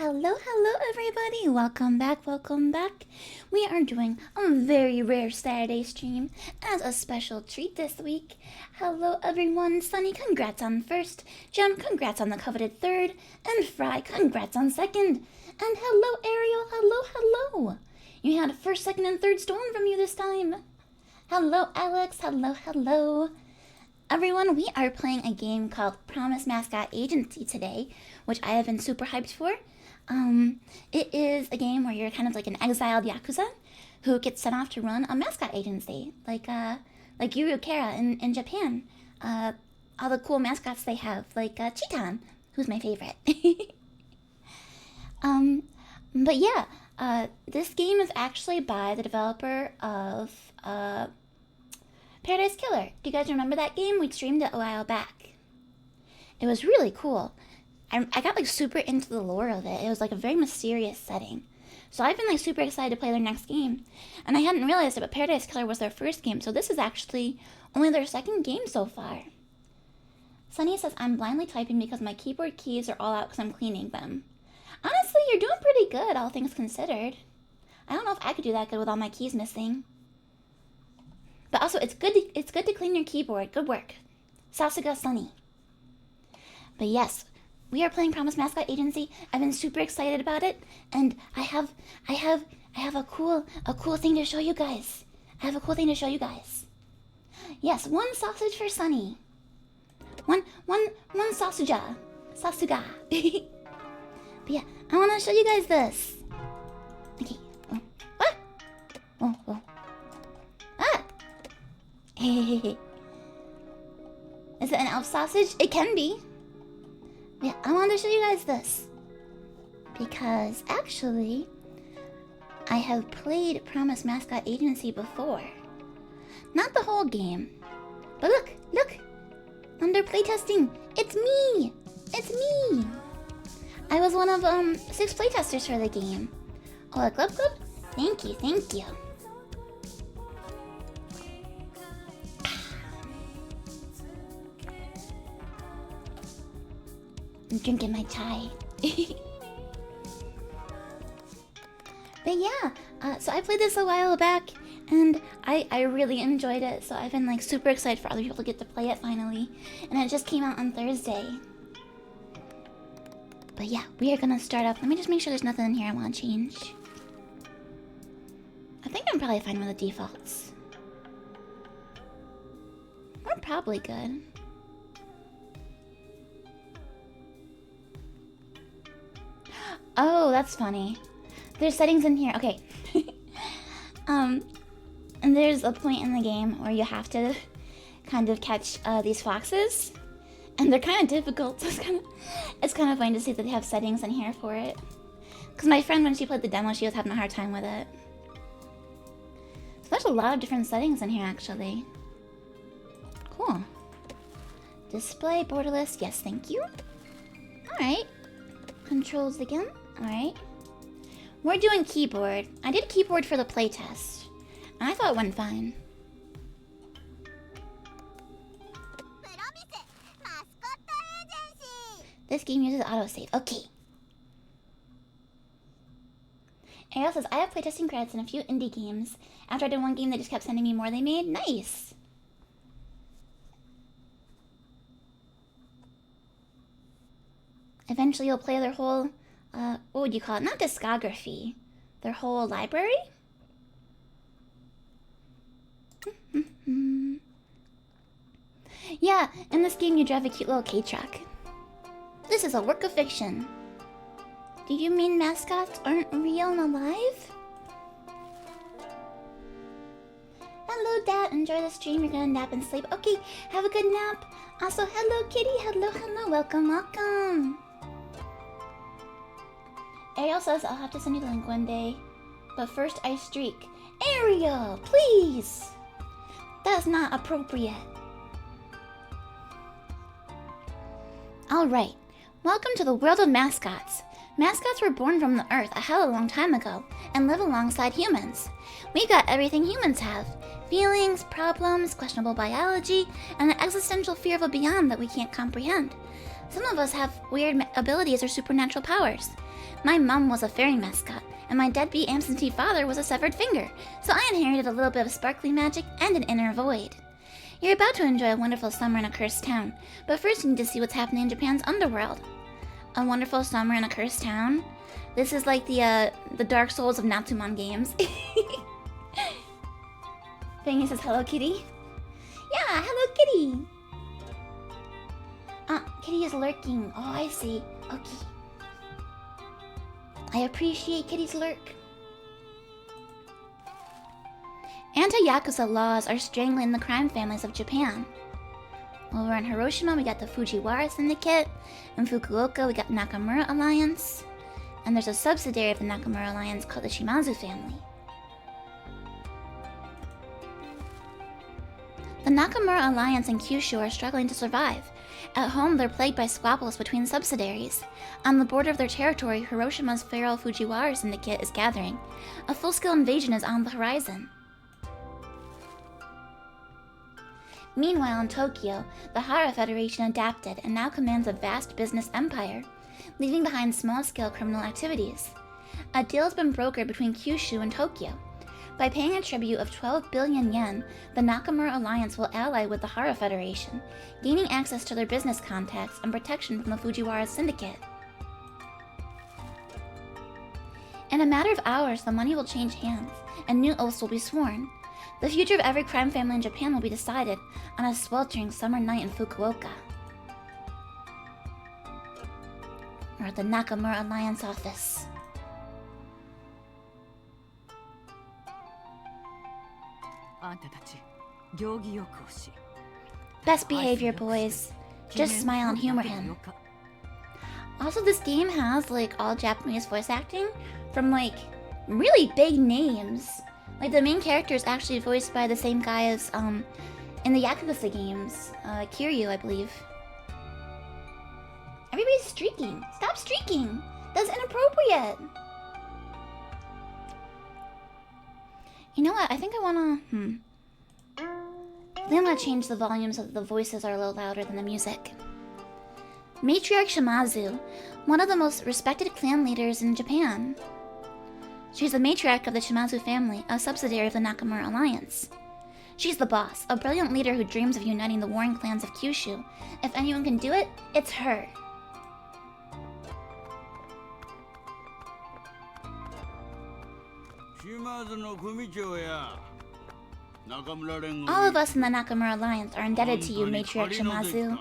Hello everybody, welcome back. We are doing a very rare Saturday stream as a special treat this week. Hello everyone, Sunny, congrats on first, Jem, congrats on the coveted third, and Fry, congrats on second. And hello Ariel, hello. You had first, second, and third stolen from you this time. Hello Alex, hello. Everyone, we are playing a game called Promise Mascot Agency today, which I have been super hyped for. It is a game where you're kind of like an exiled Yakuza who gets sent off to run a mascot agency, like Yuru Kara in Japan. All the cool mascots they have, like Chitan, who's my favorite. But yeah, this game is actually by the developer of Paradise Killer. Do you guys remember that game? We streamed it a while back. It was really cool. I got like super into the lore of it. It was like a very mysterious setting. So I've been like super excited to play their next game. And I hadn't realized it, but Paradise Killer was their first game. So this is actually only their second game so far. Sunny says, I'm blindly typing because my keyboard keys are all out because I'm cleaning them. Honestly, you're doing pretty good, all things considered. I don't know if I could do that good with all my keys missing. But also, it's good to clean your keyboard. Good work. Sasuga Sunny. But yes, we are playing Promise Mascot Agency. I've been super excited about it, and I have a cool thing to show you guys. Yes, one sausage for Sunny. One Sasuga. But yeah, I want to show you guys this. Okay. Oh. Ah. Is it an elf sausage? It can be. Yeah, I wanted to show you guys this. Because, actually, I have played Promise Mascot Agency before. Not the whole game. But look! Under playtesting, it's me! I was one of 6 playtesters for the game. Oh, a glub? Thank you. I'm drinking my chai. But yeah, so I played this a while back, and I really enjoyed it, so I've been like super excited for other people to get to play it finally. And it just came out on Thursday. But yeah, we are gonna start up. Let me just make sure there's nothing in here I want to change. I think I'm probably fine with the defaults. We're probably good. Oh, that's funny. There's settings in here. Okay. And there's a point in the game where you have to kind of catch these foxes. And they're kind of difficult. So it's kind of fun to see that they have settings in here for it. Because my friend, when she played the demo, she was having a hard time with it. So there's a lot of different settings in here, actually. Cool. Display, borderless. Yes, thank you. Alright. Controls again. Alright. We're doing keyboard. I did keyboard for the playtest, and I thought it went fine. Promise Mascot Agency. This game uses autosave. Okay. Ariel says, I have playtesting credits in a few indie games. After I did one game, they just kept sending me more they made. Nice. Eventually you'll play their whole, what would you call it? Not discography. Their whole library? Yeah, in this game you drive a cute little K-truck. This is a work of fiction. Do you mean mascots aren't real and alive? Hello, Dad. Enjoy the stream. You're gonna nap and sleep. Okay, have a good nap. Also, hello, Kitty. Hello. Welcome. Ariel says I'll have to send you the link one day. But first I streak. Ariel, please! That's not appropriate. Alright, welcome to the world of mascots. Mascots were born from the earth a hell of a long time ago and live alongside humans. We got everything humans have. Feelings, problems, questionable biology, and an existential fear of a beyond that we can't comprehend. Some of us have weird abilities or supernatural powers. My mom was a fairy mascot, and my deadbeat absentee father was a severed finger, so I inherited a little bit of sparkly magic and an inner void. You're about to enjoy a wonderful summer in a cursed town, but first you need to see what's happening in Japan's underworld. A wonderful summer in a cursed town? This is like the Dark Souls of Natsumon games. Fangy says, hello, kitty. Yeah, hello, kitty. Kitty is lurking. Oh, I see. Okay. I appreciate Kitty's lurk. Anti-Yakuza laws are strangling the crime families of Japan. Over in Hiroshima, we got the Fujiwara Syndicate. In Fukuoka, we got the Nakamura Alliance. And there's a subsidiary of the Nakamura Alliance called the Shimazu family. The Nakamura Alliance and Kyushu are struggling to survive. At home, they're plagued by squabbles between subsidiaries. On the border of their territory, Hiroshima's feral Fujiwara Syndicate is gathering. A full-scale invasion is on the horizon. Meanwhile, in Tokyo, the Hara Federation adapted and now commands a vast business empire, leaving behind small-scale criminal activities. A deal has been brokered between Kyushu and Tokyo. By paying a tribute of 12 billion yen, the Nakamura Alliance will ally with the Hara Federation, gaining access to their business contacts and protection from the Fujiwara Syndicate. In a matter of hours, the money will change hands, and new oaths will be sworn. The future of every crime family in Japan will be decided on a sweltering summer night in Fukuoka. Or at the Nakamura Alliance office. Best behavior, boys. Just smile and humor him. Also, this game has like all Japanese voice acting from like really big names. Like the main character is actually voiced by the same guy as in the Yakuza games, Kiryu, I believe. Everybody's streaking. Stop streaking. That's inappropriate. You know what? I think I wanna I think I'm gonna change the volume so that the voices are a little louder than the music. Matriarch Shimazu, one of the most respected clan leaders in Japan. She's the matriarch of the Shimazu family, a subsidiary of the Nakamura Alliance. She's the boss, a brilliant leader who dreams of uniting the warring clans of Kyushu. If anyone can do it, it's her. All of us in the Nakamura Alliance are indebted to you, Matriarch Shimazu.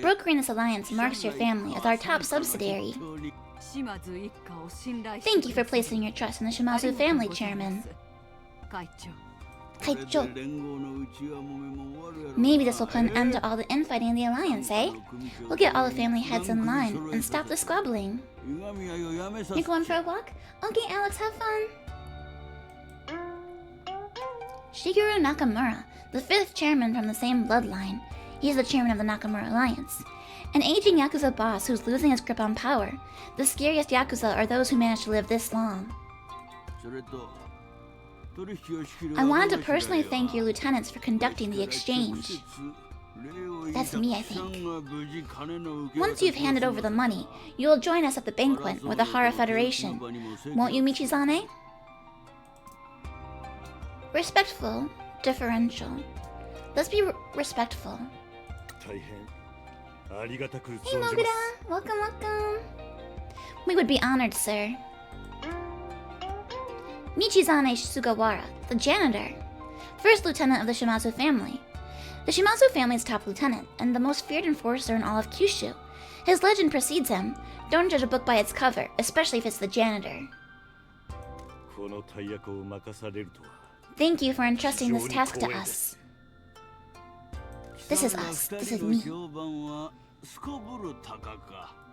Brokering this alliance marks your family as our top subsidiary. Thank you for placing your trust in the Shimazu family, Chairman. Kaicho. Maybe this will put an end to all the infighting in the alliance, eh? We'll get all the family heads in line and stop the squabbling. You're going for a walk? Okay, Alex, have fun. Shigeru Nakamura, the 5th chairman from the same bloodline. He's the chairman of the Nakamura Alliance. An aging Yakuza boss who's losing his grip on power. The scariest Yakuza are those who manage to live this long. I wanted to personally thank your lieutenants for conducting the exchange. That's me, I think. Once you've handed over the money, you will join us at the banquet with the Hara Federation. Won't you, Michizane? Respectful, differential. Let's be respectful. Hey, Mogura! Welcome, welcome! We would be honored, sir. Michizane Sugawara, the janitor. First lieutenant of the Shimazu family. The Shimazu family's top lieutenant, and the most feared enforcer in all of Kyushu. His legend precedes him. Don't judge a book by its cover, especially if it's the janitor. Thank you for entrusting this task to us. This is us. This is me.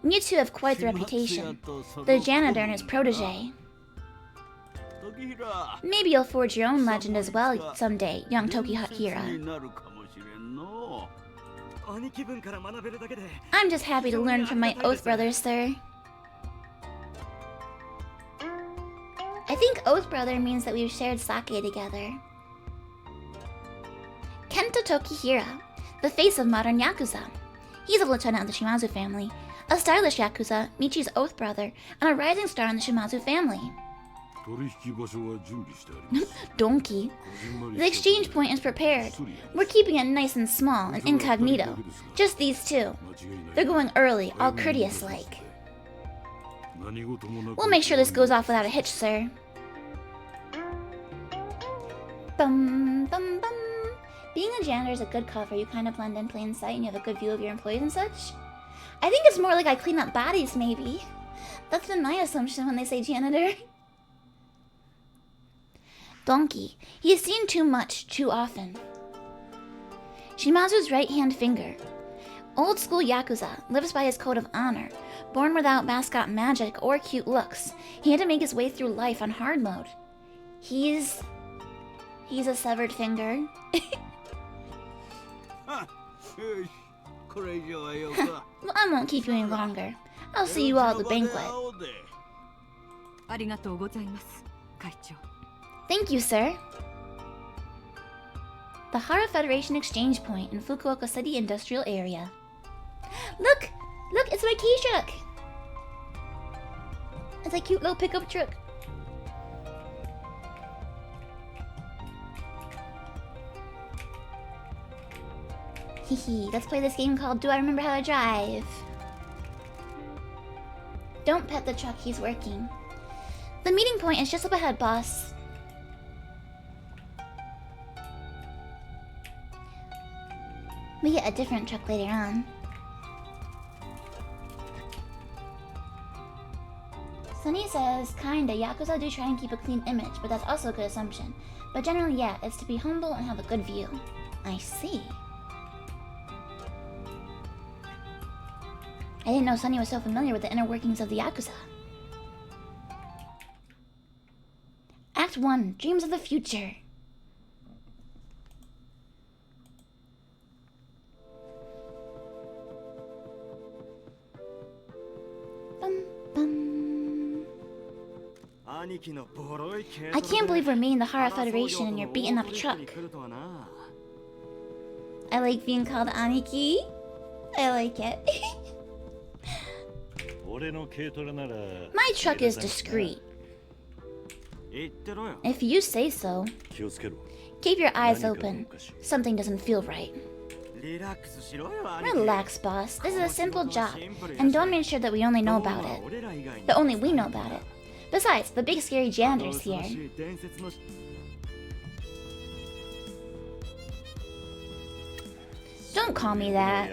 You two have quite the reputation. The janitor and his protege. Maybe you'll forge your own legend as well someday, young Tokihira. I'm just happy to learn from my Oath brothers, sir. I think Oath brother means that we've shared sake together. Kenta Tokihira, the face of modern Yakuza. He's a lieutenant of the Shimazu family, a stylish Yakuza, Michi's oath brother, and a rising star in the Shimazu family. Donkey. The exchange point is prepared. We're keeping it nice and small and incognito. Just these two. They're going early, all courteous-like. We'll make sure this goes off without a hitch, sir. Bum, bum, bum. Being a janitor is a good cover. You kind of blend in plain sight and you have a good view of your employees and such. I think it's more like I clean up bodies, maybe. That's been my assumption when they say janitor. Donkey. He has seen too much, too often. Shimazu's right-hand finger. Old school Yakuza, lives by his code of honor. Born without mascot magic or cute looks, he had to make his way through life on hard mode. He's a severed finger. Well, I won't keep you any longer. I'll see you all at the banquet. Thank you, sir. The Hara Federation Exchange Point in Fukuoka City Industrial Area. Look! Look, it's my key truck! It's a cute little pickup truck. Hehe, let's play this game called Do I Remember How to Drive? Don't pet the truck, he's working. The meeting point is just up ahead, boss. We get a different truck later on. Sunny says, kinda, Yakuza do try and keep a clean image, but that's also a good assumption. But generally, yeah, it's to be humble and have a good view. I see. I didn't know Sunny was so familiar with the inner workings of the Yakuza. Act 1, Dreams of the Future. Bum, bum. I can't believe we're meeting the Hara Federation and you're beating up a truck. I like being called Aniki. I like it. My truck is discreet. If you say so. Keep your eyes open. Something doesn't feel right. Relax, boss. This is a simple job, and don't make sure that we only know about it. That only we know about it. Besides, the big scary janitor's here. Don't call me that.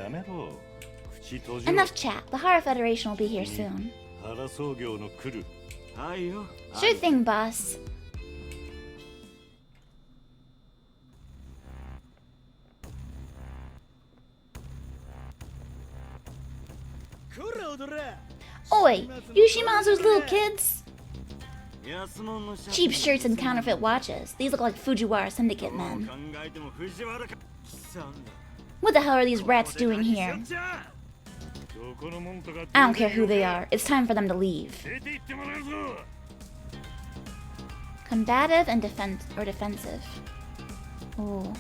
Enough chat. The Hara Federation will be here soon. Sure thing, boss. Oi! You Shimazu's little kids? Cheap shirts and counterfeit watches. These look like Fujiwara Syndicate men. What the hell are these rats doing here? I don't care who they are. It's time for them to leave. Combative and defensive. Ooh.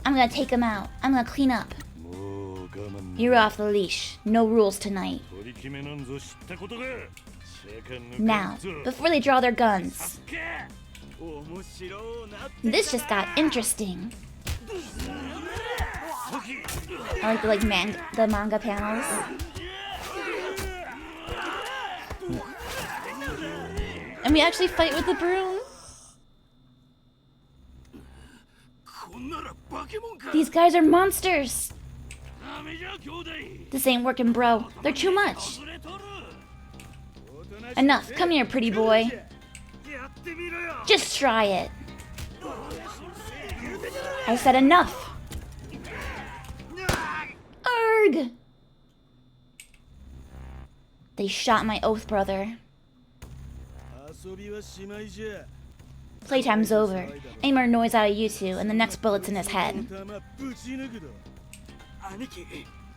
I'm gonna take them out. I'm gonna clean up. You're off the leash. No rules tonight. Now, before they draw their guns. This just got interesting. I like the manga panels. And we actually fight with the broom. These guys are monsters. This ain't working, bro. They're too much. Enough. Come here, pretty boy. Just try it. I said enough. Arg! They shot my oath brother. Playtime's over. Any more noise out of you two, and the next bullet's in his head.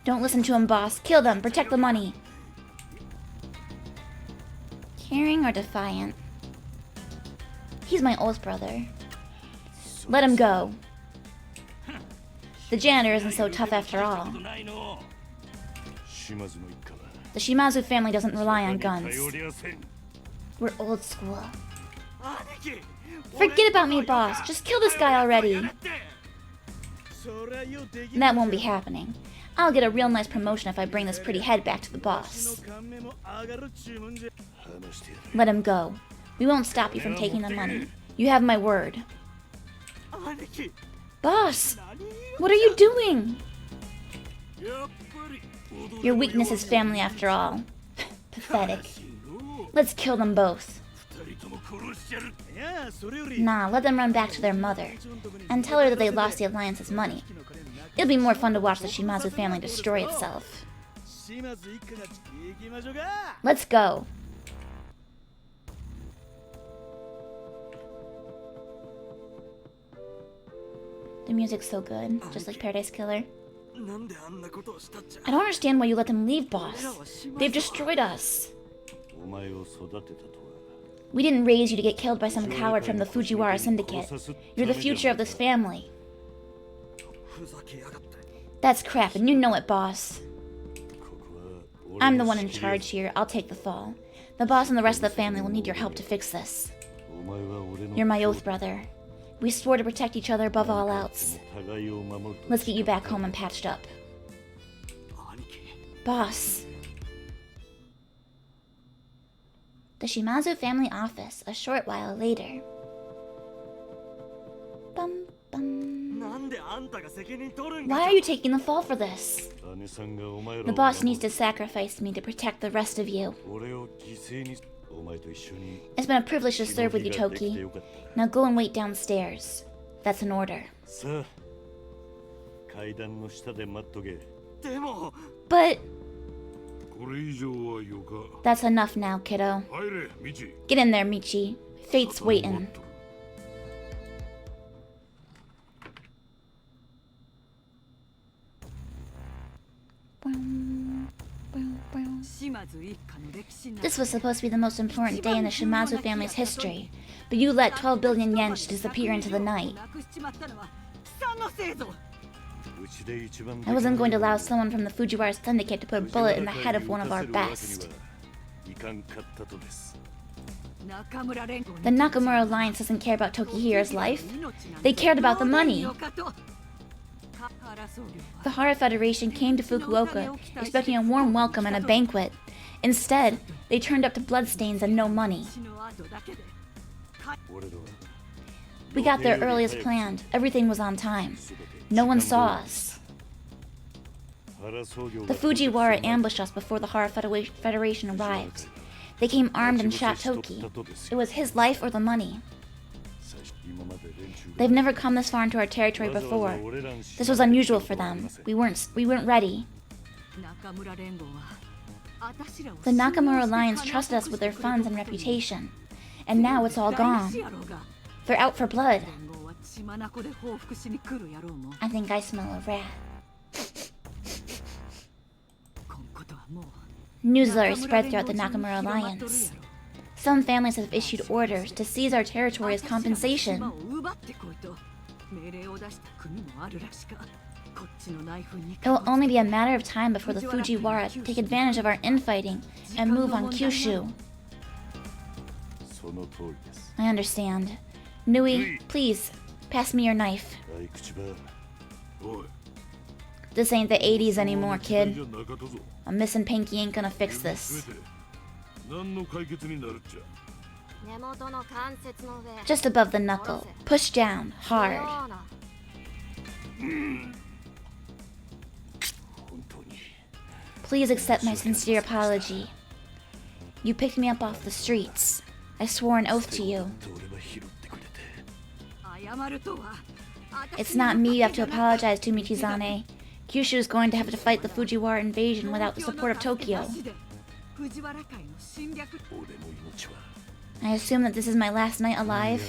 Don't listen to him, boss. Kill them. Protect the money. Caring or defiant? He's my oath brother. Let him go. The janitor isn't so tough after all. The Shimazu family doesn't rely on guns. We're old school. Forget about me, boss. Just kill this guy already. That won't be happening. I'll get a real nice promotion if I bring this pretty head back to the boss. Let him go. We won't stop you from taking the money. You have my word. Boss! What are you doing? Your weakness is family after all. Pathetic. Let's kill them both. Nah, let them run back to their mother. And tell her that they lost the Alliance's money. It'll be more fun to watch the Shimazu family destroy itself. Let's go. The music's so good, just like Paradise Killer. I don't understand why you let them leave, boss. They've destroyed us. We didn't raise you to get killed by some coward from the Fujiwara Syndicate. You're the future of this family. That's crap, and you know it, boss. I'm the one in charge here. I'll take the fall. The boss and the rest of the family will need your help to fix this. You're my oath brother. We swore to protect each other above all else. Let's get you back home and patched up. Boss. The Shimazu family office, a short while later. Bum, bum. Why are you taking the fall for this? The boss needs to sacrifice me to protect the rest of you. It's been a privilege to serve with you, Toki. Now go and wait downstairs. That's an order. But... that's enough now, kiddo. Get in there, Michi. Fate's waiting. This was supposed to be the most important day in the Shimazu family's history, but you let 12 billion yen disappear into the night. I wasn't going to allow someone from the Fujiwara Syndicate to put a bullet in the head of one of our best. The Nakamura Alliance doesn't care about Tokihira's life. They cared about the money. The Hara Federation came to Fukuoka expecting a warm welcome and a banquet. Instead, they turned up to bloodstains and no money. We got there early as planned. Everything was on time. No one saw us. The Fujiwara ambushed us before the Hara Federation arrived. They came armed and shot Toki. It was his life or the money. They've never come this far into our territory before. This was unusual for them. We weren't ready. The Nakamura Alliance trusted us with their funds and reputation. And now it's all gone. They're out for blood. I think I smell a rat. News has already spread throughout the Nakamura Alliance. Some families have issued orders to seize our territory as compensation. It will only be a matter of time before the Fujiwara take advantage of our infighting and move on Kyushu. I understand. Nui, please, pass me your knife. This ain't the 80s anymore, kid. A missing pinky ain't gonna fix this. Just above the knuckle. Push down, hard. Please accept my sincere apology. You picked me up off the streets. I swore an oath to you. It's not me you have to apologize to, Michizane. Kyushu is going to have to fight the Fujiwara invasion without the support of Tokyo. I assume that this is my last night alive.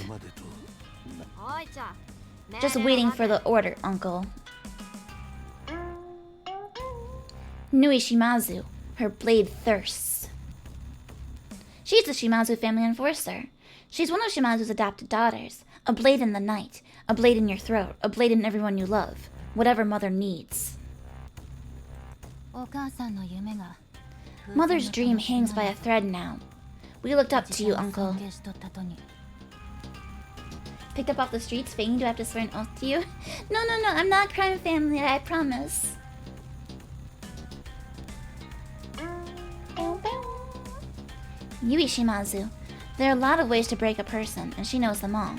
Just waiting for the order, Uncle. Nui Shimazu. Her blade thirsts. She's the Shimazu family enforcer. She's one of Shimazu's adopted daughters. A blade in the night. A blade in your throat. A blade in everyone you love. whatever Mother needs. Mother's dream hangs by a thread now. We looked up to you, Uncle. Picked up off the streets, Fangy, do I have to swear an oath to you? No, I'm not a crime family, I promise. Yui Shimazu. There are a lot of ways to break a person, and she knows them all.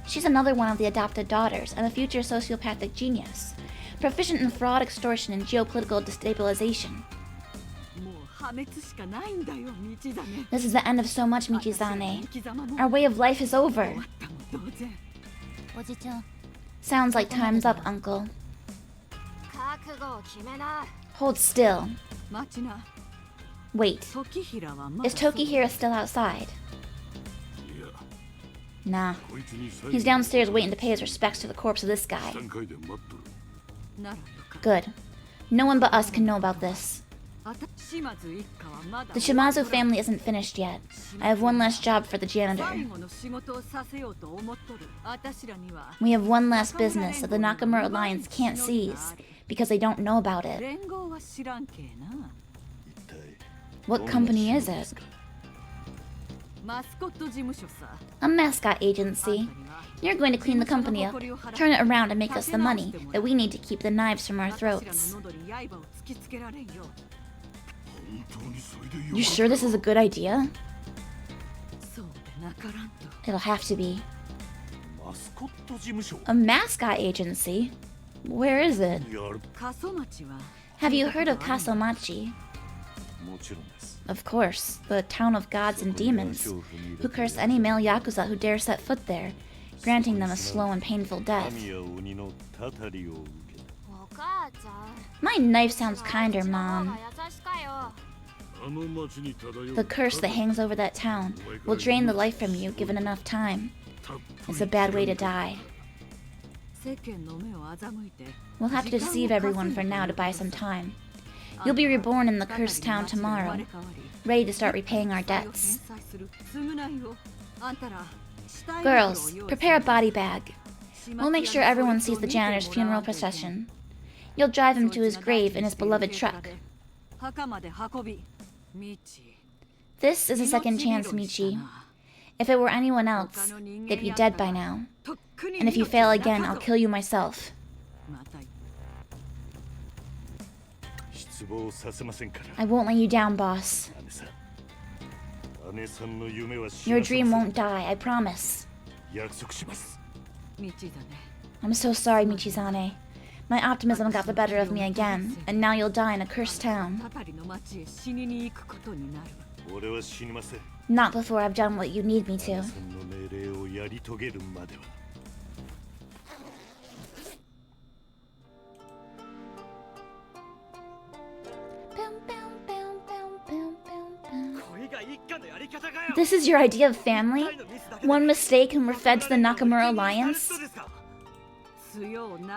She's another one of the adopted daughters, and a future sociopathic genius. Proficient in fraud, extortion, and geopolitical destabilization. This is the end of so much, Michizane. Our way of life is over. Sounds like time's up, Uncle. Hold still. Wait. Is Tokihira still outside? Nah. He's downstairs waiting to pay his respects to the corpse of this guy. Good. No one but us can know about this. The Shimazu family isn't finished yet. I have one last job for the janitor. We have one last business that the Nakamura Alliance can't seize because they don't know about it. What company is it? A mascot agency. You're going to clean the company up, turn it around and make us the money that we need to keep the knives from our throats. You sure this is a good idea? It'll have to be. A mascot agency? Where is it? Have you heard of Kasomachi? Of course, the town of gods and demons, who curse any male Yakuza who dares set foot there, granting them a slow and painful death. My knife sounds kinder, Mom. The curse that hangs over that town will drain the life from you given enough time. It's a bad way to die. We'll have to deceive everyone for now to buy some time. You'll be reborn in the cursed town tomorrow, ready to start repaying our debts. Girls, prepare a body bag. We'll make sure everyone sees the janitor's funeral procession. You'll drive him to his grave in his beloved truck. This is a second chance, Michi. If it were anyone else, they'd be dead by now. And if you fail again, I'll kill you myself. I won't let you down, boss. Your dream won't die, I promise. I'm so sorry, Michizane. My optimism got the better of me again, and now you'll die in a cursed town. Not before I've done what you need me to. This is your idea of family? One mistake and we're fed to the Nakamura Alliance?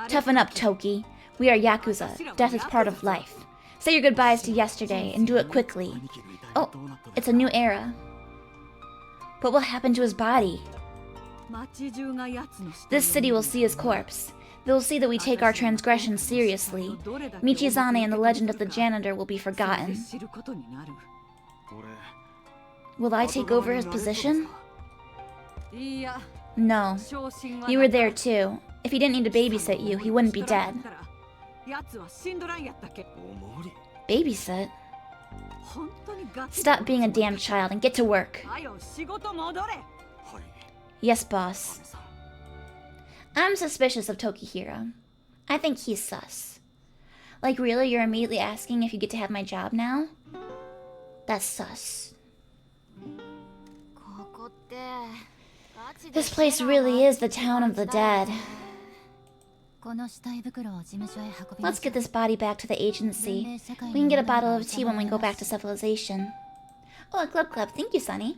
Toughen up, Toki. We are Yakuza. Death is part of life. Say your goodbyes to yesterday and do it quickly. Oh, it's a new era. What will happen to his body? This city will see his corpse. They'll see that we take our transgressions seriously. Michizane and the legend of the janitor will be forgotten. Will I take over his position? No. You were there too. If he didn't need to babysit you, he wouldn't be dead. Babysit? Stop being a damn child and get to work. Yes, boss. I'm suspicious of Tokihira. I think he's sus. Like, really, you're immediately asking if you get to have my job now? That's sus. This place really is the town of the dead. Let's get this body back to the agency. We can get a bottle of tea when we go back to civilization. Oh, a club. Thank you, Sonny.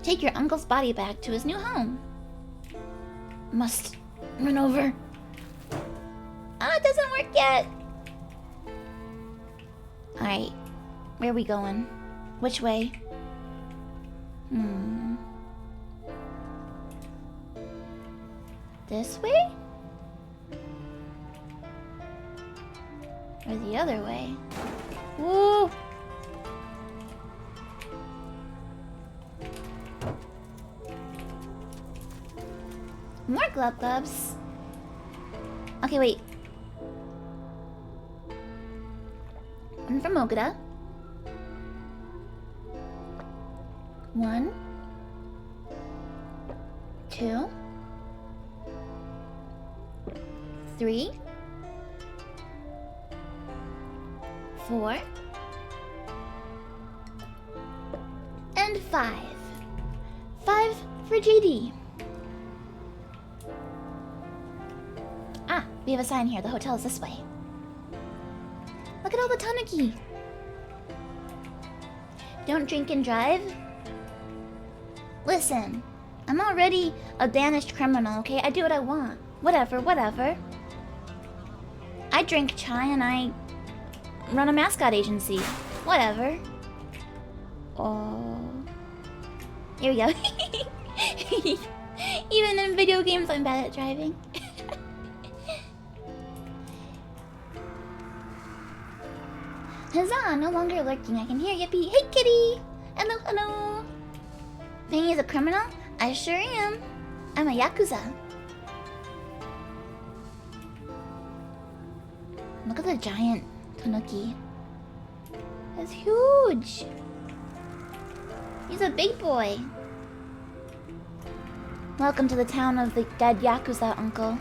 Take your uncle's body back to his new home. Must run over. Ah, it doesn't work yet. Alright, where are we going? Which way? Hmm. This way? Or the other way? Woo! More glub glubs. Okay, wait. One from Ogura. 1, 2, 3, 4, and 5. 5 for JD. Ah, we have a sign here. The hotel is this way. Look at all the tanuki. Don't drink and drive? Listen, I'm already a banished criminal, okay? I do what I want. Whatever, whatever. I drink chai and I run a mascot agency. Whatever. Oh. Here we go. Even in video games, I'm bad at driving. Huzzah! No longer lurking. I can hear Yippee. Hey, kitty! Hello, hello! Fangy is a criminal? I sure am. I'm a yakuza. Look at the giant tanuki. That's huge. He's a big boy. Welcome to the town of the dead yakuza, uncle.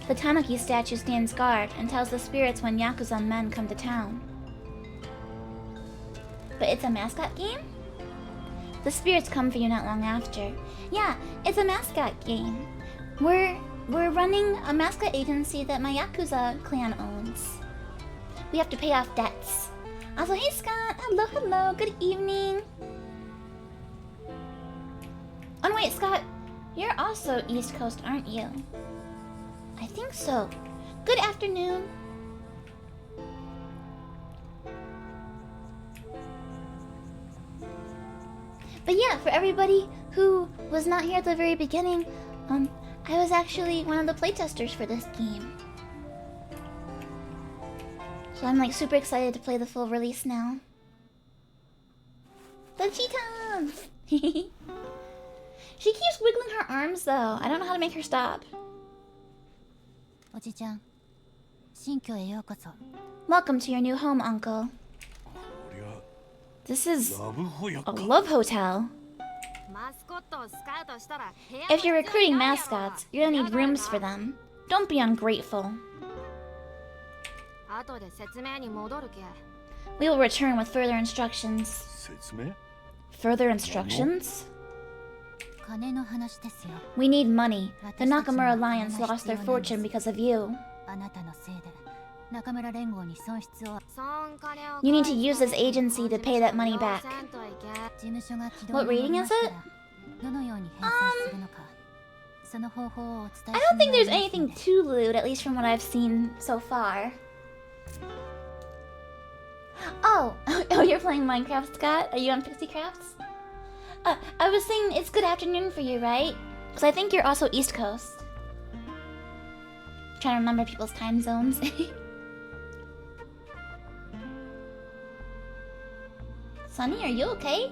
The tanuki statue stands guard and tells the spirits when yakuza men come to town. But it's a mascot game? The spirits come for you not long after. Yeah, it's a mascot game. We're running a mascot agency that my yakuza clan owns. We have to pay off debts. Also, hey Scott, hello, hello, good evening. Oh wait, Scott, you're also East Coast, aren't you? I think so. Good afternoon. But yeah, for everybody who was not here at the very beginning, I was actually one of the playtesters for this game. So I'm like super excited to play the full release now. The Cheetahs! She keeps wiggling her arms though. I don't know how to make her stop. Welcome to your new home, Uncle. This is a love hotel. If you're recruiting mascots, you're gonna need rooms for them. Don't be ungrateful. We will return with further instructions. Further instructions? We need money. The Nakamura Alliance lost their fortune because of you. You need to use this agency to pay that money back. What rating is it? I don't think there's anything too lewd, at least from what I've seen so far. Oh, you're playing Minecraft, Scott? Are you on Pixie Crafts? I was saying it's good afternoon for you, right? Because I think you're also East Coast. Trying to remember people's time zones. Sunny, are you okay?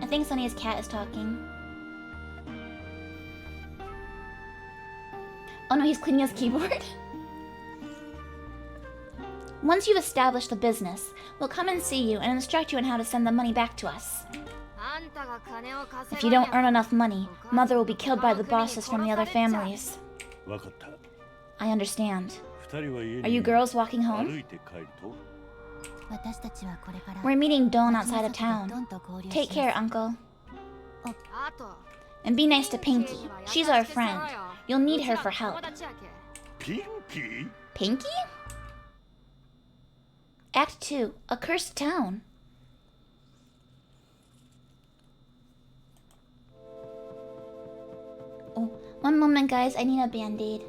I think Sunny's cat is talking. Oh no, he's cleaning his keyboard. Once you've established the business, we'll come and see you and instruct you on how to send the money back to us. If you don't earn enough money, Mother will be killed by the bosses from the other families. I understand. Are you girls walking home? We're meeting Dawn outside of town. Take care, Uncle. And be nice to Pinky. She's our friend. You'll need her for help. Pinky? Pinky? Act 2. A Cursed Town. Oh, one moment, guys. I need a band-aid.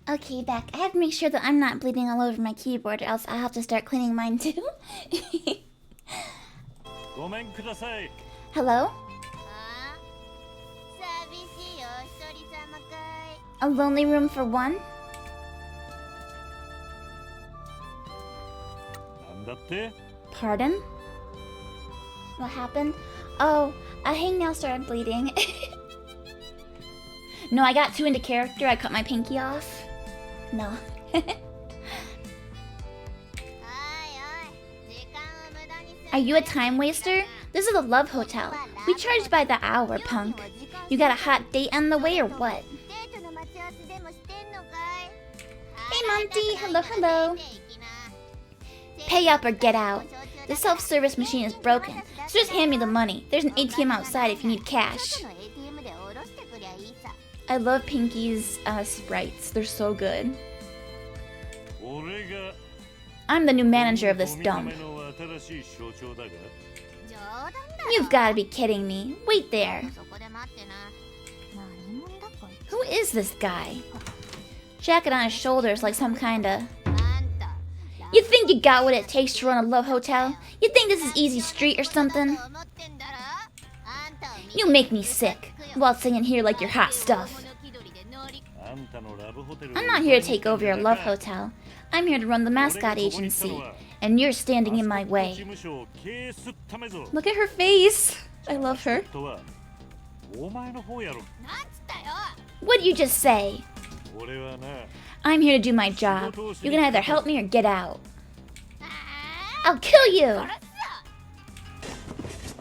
Okay, back. I have to make sure that I'm not bleeding all over my keyboard, or else I'll have to start cleaning mine too. ごめんください。 Hello? あ寂しいよ一人様かい A lonely room for one? なんだって？ Pardon? What happened? Oh, a hangnail started bleeding. No, I got too into character. I cut my pinky off. No. おいおい時間を無駄にする Are you a time waster? This is a love hotel. We charge by the hour, punk. You got a hot date on the way or what? デートの待ち合わせでもしてんのかい Hey, Monty. Hello, hello. Pay up or get out. The self-service machine is broken, so just hand me the money. There's an ATM outside if you need cash. の ATM で下ろしてくりゃいいさ I love Pinky's sprites. They're so good. 俺が I'm the new manager of this dump. おの新しい所長だが。冗談だ You've got to be kidding me. Wait there. そこで待ってな何者だこいつ Who is this guy? Jacket on his shoulders like some kinda... あんた You think you got what it takes to run a love hotel? You think this is easy street or something? 思ってんだろあんたを見て You make me sick. Waltzing in here like you're hot stuff. この気取りで乗り あんたのラブホテル I'm not here to take over your love hotel. I'm here to run the mascot agency. And you're standing in my 事 way. 務所を経営すっためぞ。 Look at her face. I love her. とはお前の方やろ。なんつったよ What'd you just say? 俺はな。 I'm here to do my job. You can either help me or get out. あ I'll kill you! ー殺すぞ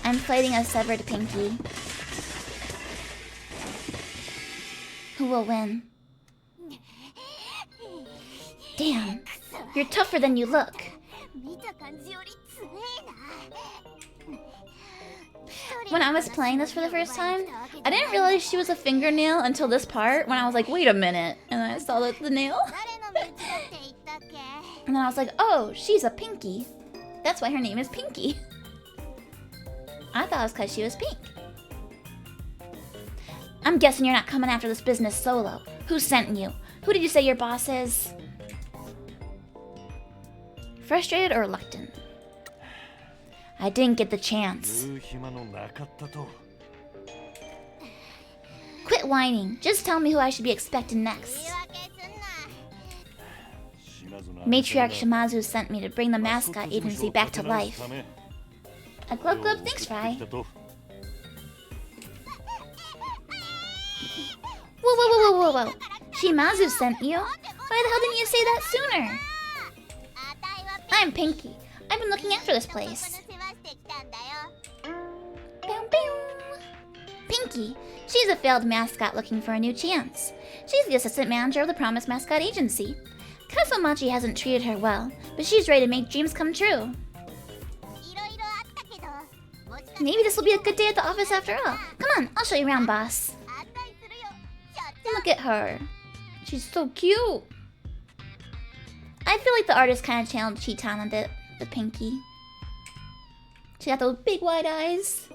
I'm fighting a severed pinky. Who will win? Damn, you're tougher than you look. 見た感じより強えな When I was playing this for the first time, I didn't realize she was a fingernail until this part when I was like, wait a minute. And then I saw the nail. 誰の身内だって言ったっけ And then I was like, oh, she's a pinky. That's why her name is Pinky. I thought it was because she was pink. I'm guessing you're not coming after this business solo. Who sent you? Who did you say your boss is? Frustrated or reluctant? I didn't get the chance. 言う暇のなかったと。 Quit whining. Just tell me who I should be expecting next. 言い訳すんな島津の Matriarch Shimazu sent me to bring the mascot agency back to life. A glove glove, thanks, Fry. Whoa, whoa, whoa, whoa, whoa, whoa. Shimazu sent you? Why the hell didn't you say that sooner? あたいは I'm Pinky. I've been looking after this この place. 世話してきたんだよ Boom, boom. Pinky. She's a failed mascot looking for a new chance. She's the assistant manager of the Promise Mascot Agency. Kasumachi hasn't treated her well, but she's ready to make dreams come true. いろいろあったけどもしかして Maybe this will be a good day at the office after all. Come on, I'll show you around, boss. 案内するよ社長 Look at her. She's so cute. I feel like the artist kind of channeled Chitan a bit, the Pinky. She got those big wide eyes.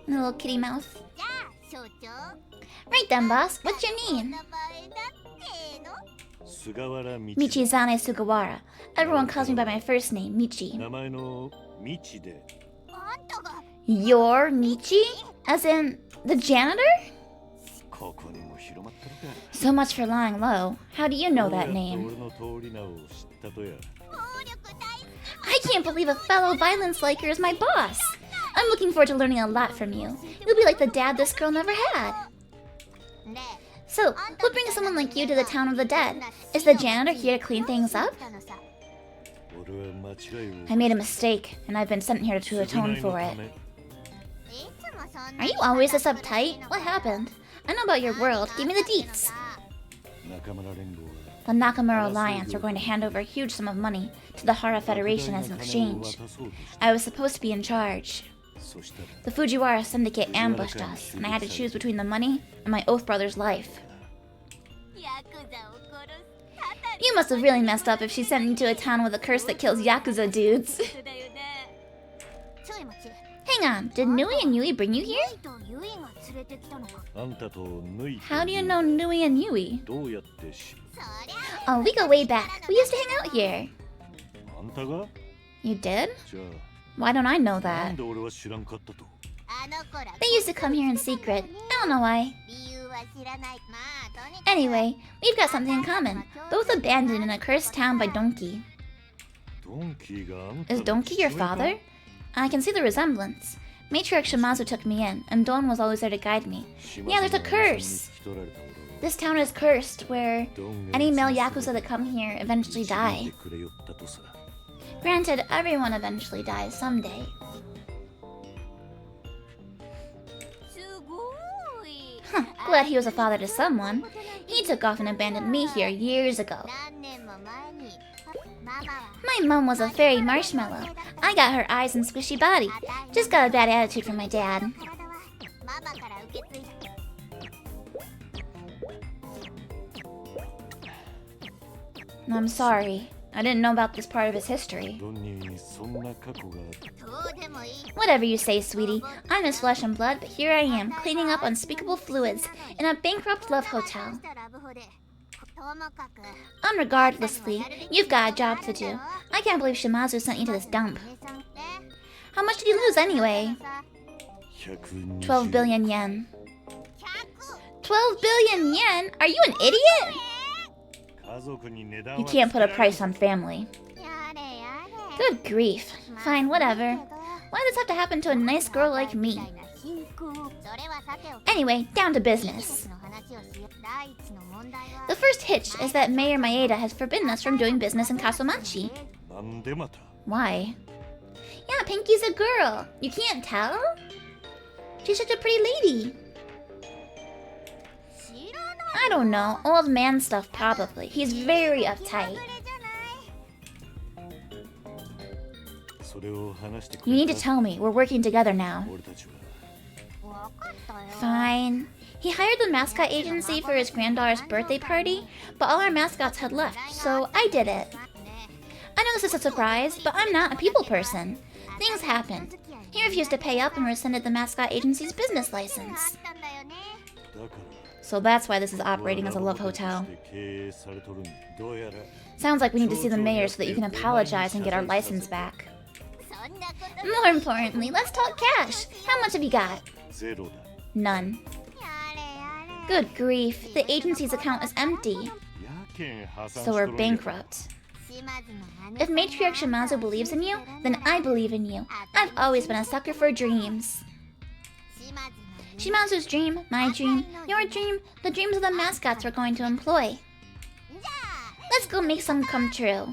And a little kitty mouth. じゃあ所長 Right then, boss. What's your お name? 名前だっての 菅原道 Michizane Sugawara. Everyone calls me by my first name, Michi. 名前の道で。あんたが You're Michi? As in, the janitor? ここにも広まったのか。 So much for lying low. How do you know どうや that って name? 俺の通り名を知ったとや。暴力大好 I can't believe a fellow violence liker is my boss. I'm looking forward to learning a lot from you. You'll be like the dad this girl never had. きね So, what brings someone like you to the town of the dead? Is the janitor here to clean things up? 俺は間違いを。 I made a mistake, and I've been sent here to atone for it. いつもそんな Are you always this uptight? What happened? I know about your world. Give me the deets. 中村連合は The Nakamura Alliance are going to hand over a huge sum of money to the Hara Federation as an exchange. I was supposed to be in charge. そしたら The Fujiwara Syndicate ambushed us, and I had to choose between the money and my oath brother's life. ヤクザを殺すたたり You must have really messed up if she sent me to a town with a curse that kills Yakuza dudes. だよねちょい待ち Hang on, did Nui and Yui bring you here? とユイがあんたとヌイ How do you know Nui and Yui? どうやって知る Oh, we go way back. We used to hang out here. あんたが You did? じゃ Why don't I know あな that? んで俺は知らんかったと They used to come here in secret. I don't know why. 理由は知らない。まあとにかく Anyway, we've got something in common. Both abandoned in a cursed town by Donkey. ドンキーがあんた Is の Donkey your 父親か father? I can see the resemblance. Matriarch Shimazu took me in, and Don was always there to guide me. 島 Yeah, 津 there's a の curse. 話に引き取られた俺は This town is cursed, where ドンが any いつ male も Yakuza that come here eventually 導いて die. くれよったとさ Granted, everyone eventually dies someday. すごい。 Huh, glad he was a father to someone. He took off and abandoned me here years ago. 何年も前にママは My mom was a fairy marshmallow. I got her eyes and squishy body. Just got a bad attitude from my dad. 体はママから受け継いだ。 I'm sorry. I didn't know about this part of his history. ドンにそんな過去があった どうでもいい。 Whatever you say, sweetie. I'm his flesh and blood, but here I am, cleaning up unspeakable fluids in a bankrupt love hotel. ラブホでともかく Unregardlessly, you've got a job to do. I can't believe Shimazu sent you to this dump. 姉さんって How much did you lose anyway? 120 12 billion yen. 100 12 billion yen? Are you an idiot? 家族に値段 You は can't put a price on family. やれやれ Good grief. Fine, whatever. Why does this have to happen to a nice girl like me? それはさておき Anyway, down to ビジ business. ネスの話をしよう。第一の問題は The first hitch is that Mayor Maeda has forbidden us from doing business in Kasumachi. なんでまた Why? Yeah, Pinky's a girl. You can't tell? She's such a pretty lady. 知らない I don't know. Old man stuff, probably. He's very uptight. 気まぐれじゃない。それを話してく You れ need to た tell me. We're working together now. 俺たちはわかったよ。 Fine. He hired the mascot agency for his granddaughter's birthday party, but all our mascots had left, so I did it. ね I know this is a surprise, but I'm not a people person. Things happened. He refused to pay up and rescinded the mascot agency's business あ license. ったんだよね。だから So that's why this is operating as a love ラブホテル hotel. として経営されとるんどうやら Sounds like we need to see the mayor so that you can apologize and get our license back. そんなこと More importantly, let's talk cash. How much have you got? ゼロだ None. やれやれ。 Good grief, the agency's account is empty, やけん破産し so と we're るんや bankrupt. 島津の姉 If Matriarch Shimazu believes in you, then I believe in you. I've always been a sucker for dreams. 島津の Shimazu's dream, my dream, your dream, the dreams of the mascots we're going to employ. じゃあ Let's go make some come true.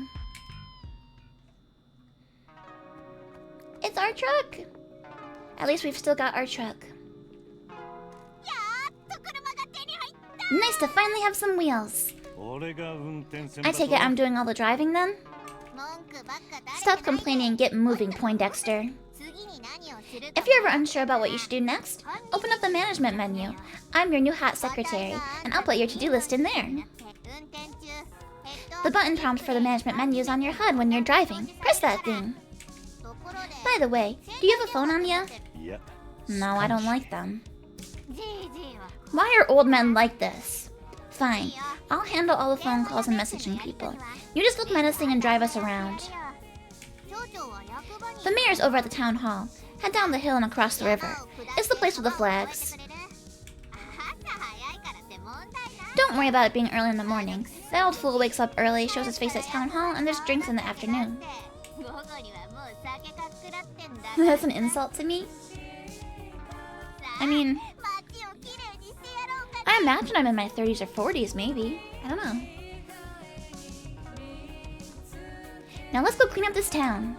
It's our truck. At least we've still got our truck. やっと車が手に入った。 Nice to finally have some wheels. 俺が運転せん I だと take it I'm doing all the driving then? 文句ばっか誰 Stop complaining and get moving, Poindexter. 次に何をするか If you're ever unsure about what you should do next, open up the management menu. I'm your new hot secretary, and I'll put your to-do list in there. 運転中 The button prompt for the management menu is on your HUD when you're driving. Press that thing. ところで By the way, do you have a phone on you? いや No, I don't like them. じいじいは Why are old men like this? Fine, I'll handle all the phone calls and messaging people. You just look menacing and drive us around. 町長は役場に The mayor's over at the town hall. Head down the hill and across the river. It's the place with the flags. 朝早いからって問題ない Don't worry about it being early in the morning. That old fool wakes up early, shows his face at town hall, and there's drinks in the afternoon. 午後にはもう酒かっくらってんだ That's an insult to me? I mean, 街をきれいにしてやろうか I imagine I'm in my 30s or 40s, maybe. I don't know. Now let's go clean up this town.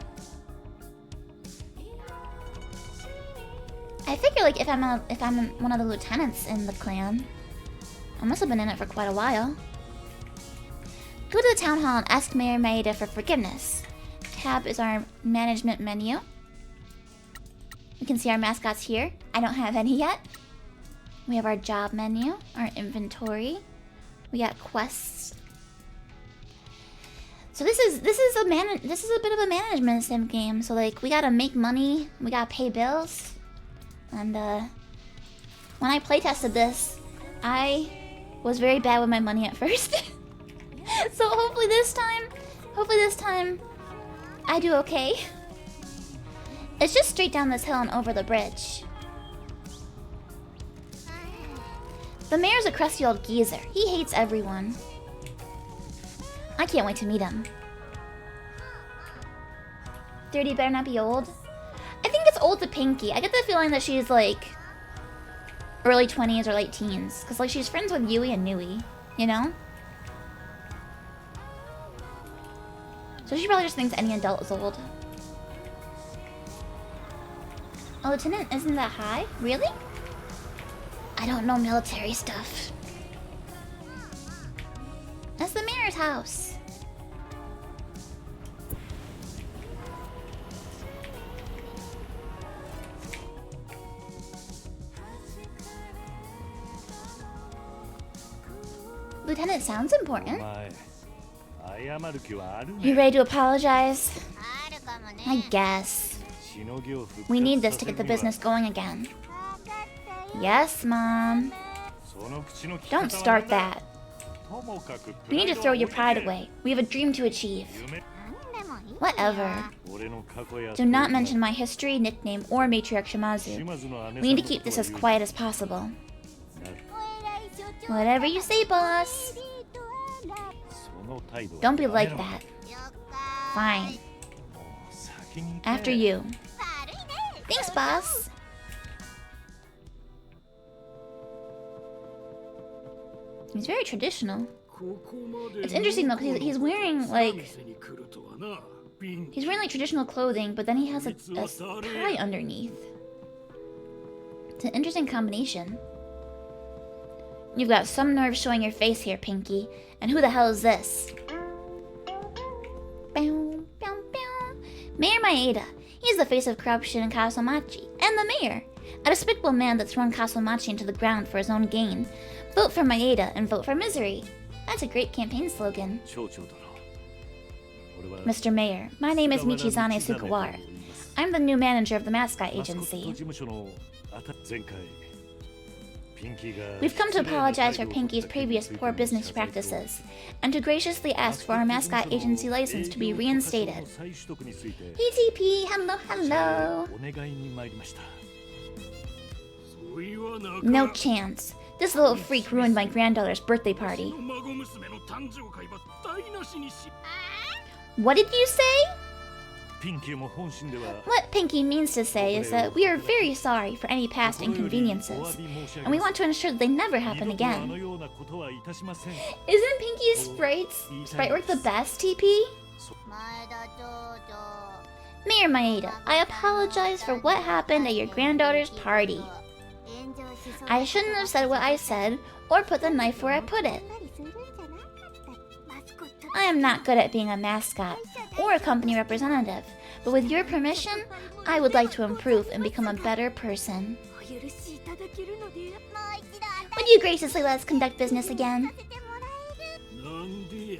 I figure, like, if I'm one of the lieutenants in the clan, I must have been in it for quite a while. Go to the town hall and ask Mayor Maeda for forgiveness. Tab is our management menu. You can see our mascots here. I don't have any yet. We have our job menu, our inventory. We got quests. So this is a bit of a management sim game. So like we gotta make money, we gotta pay bills, and When I playtested this, I was very bad with my money at first. So hopefully this time, I do okay. It's just straight down this hill and over the bridge. The mayor's a crusty old geezer. He hates everyone. I can't wait to meet him. 30 better not be old. I think it's old to Pinky. I get the feeling that she's like early 20s or late teens. Because like she's friends with Yui and Nui, you know? So she probably just thinks any adult is old. A lieutenant isn't that high? Really? I don't know military stuff. That's the mayor's house. Lieutenant sounds important. You ready to apologize? I guess. We need this to get the business going again. Yes, Mom. Don't start that. You need to throw your pride away. We have a dream to achieve. Whatever. Do not mention my history, nickname, or matriarch Shimazu. We need to keep this as quiet as possible. Whatever you say, boss. Don't be like that. Fine. After you. Thanks, boss. He's very traditional. It's interesting though, because he's wearing like traditional clothing, but then he has a tie underneath. It's an interesting combination. You've got some nerve showing your face here, Pinky. And who the hell is this? Mayor Maeda. He's the face of corruption in Kasomachi, and the mayor. A despicable man that's run Kasomachi into the ground for his own gain. Vote for Maeda and vote for misery. That's a great campaign slogan. Mr. Mayor, my name is Michizane Sugawara. I'm the new manager of the Mascot Agency. We've come to apologize for Pinky's previous poor business practices, and to graciously ask for our Mascot Agency license to be reinstated. PTP, hello, hello. No chance. This little freak ruined my granddaughter's birthday party. What did you say? What Pinky means to say is that we are very sorry for any past inconveniences, and we want to ensure that they never happen again. Isn't Pinky's sprite work the best, TP? Mayor Maeda, I apologize for what happened at your granddaughter's party. I shouldn't have said what I said, or put the knife where I put it. I am not good at being a mascot, or a company representative, but with your permission, I would like to improve and become a better person. Would you graciously let us conduct business again?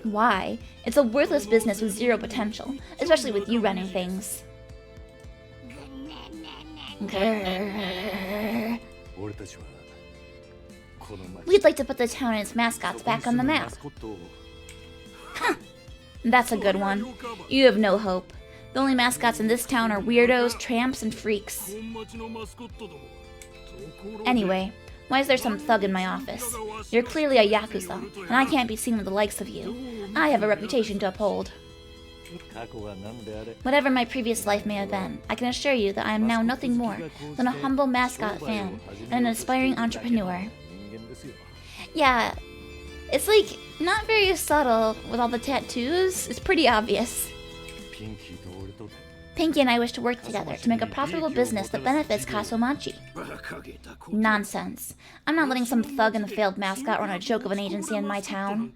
Why? It's a worthless business with zero potential, especially with you running things. We'd like to put the town and its mascots back on the map. That's a good one. You have no hope. The only mascots in this town are weirdos, tramps, and freaks. Anyway, why is there some thug in my office? You're clearly a Yakuza, and I can't be seen with the likes of you. I have a reputation to uphold. Whatever my previous life may have been, I can assure you that I am now nothing more than a humble mascot fan and an aspiring entrepreneur. Yeah, it's like not very subtle with all the tattoos. It's pretty obvious. Pinky and I wish to work together to make a profitable business that benefits Kasomachi. Nonsense. I'm not letting some thug and a failed mascot run a joke of an agency in my town.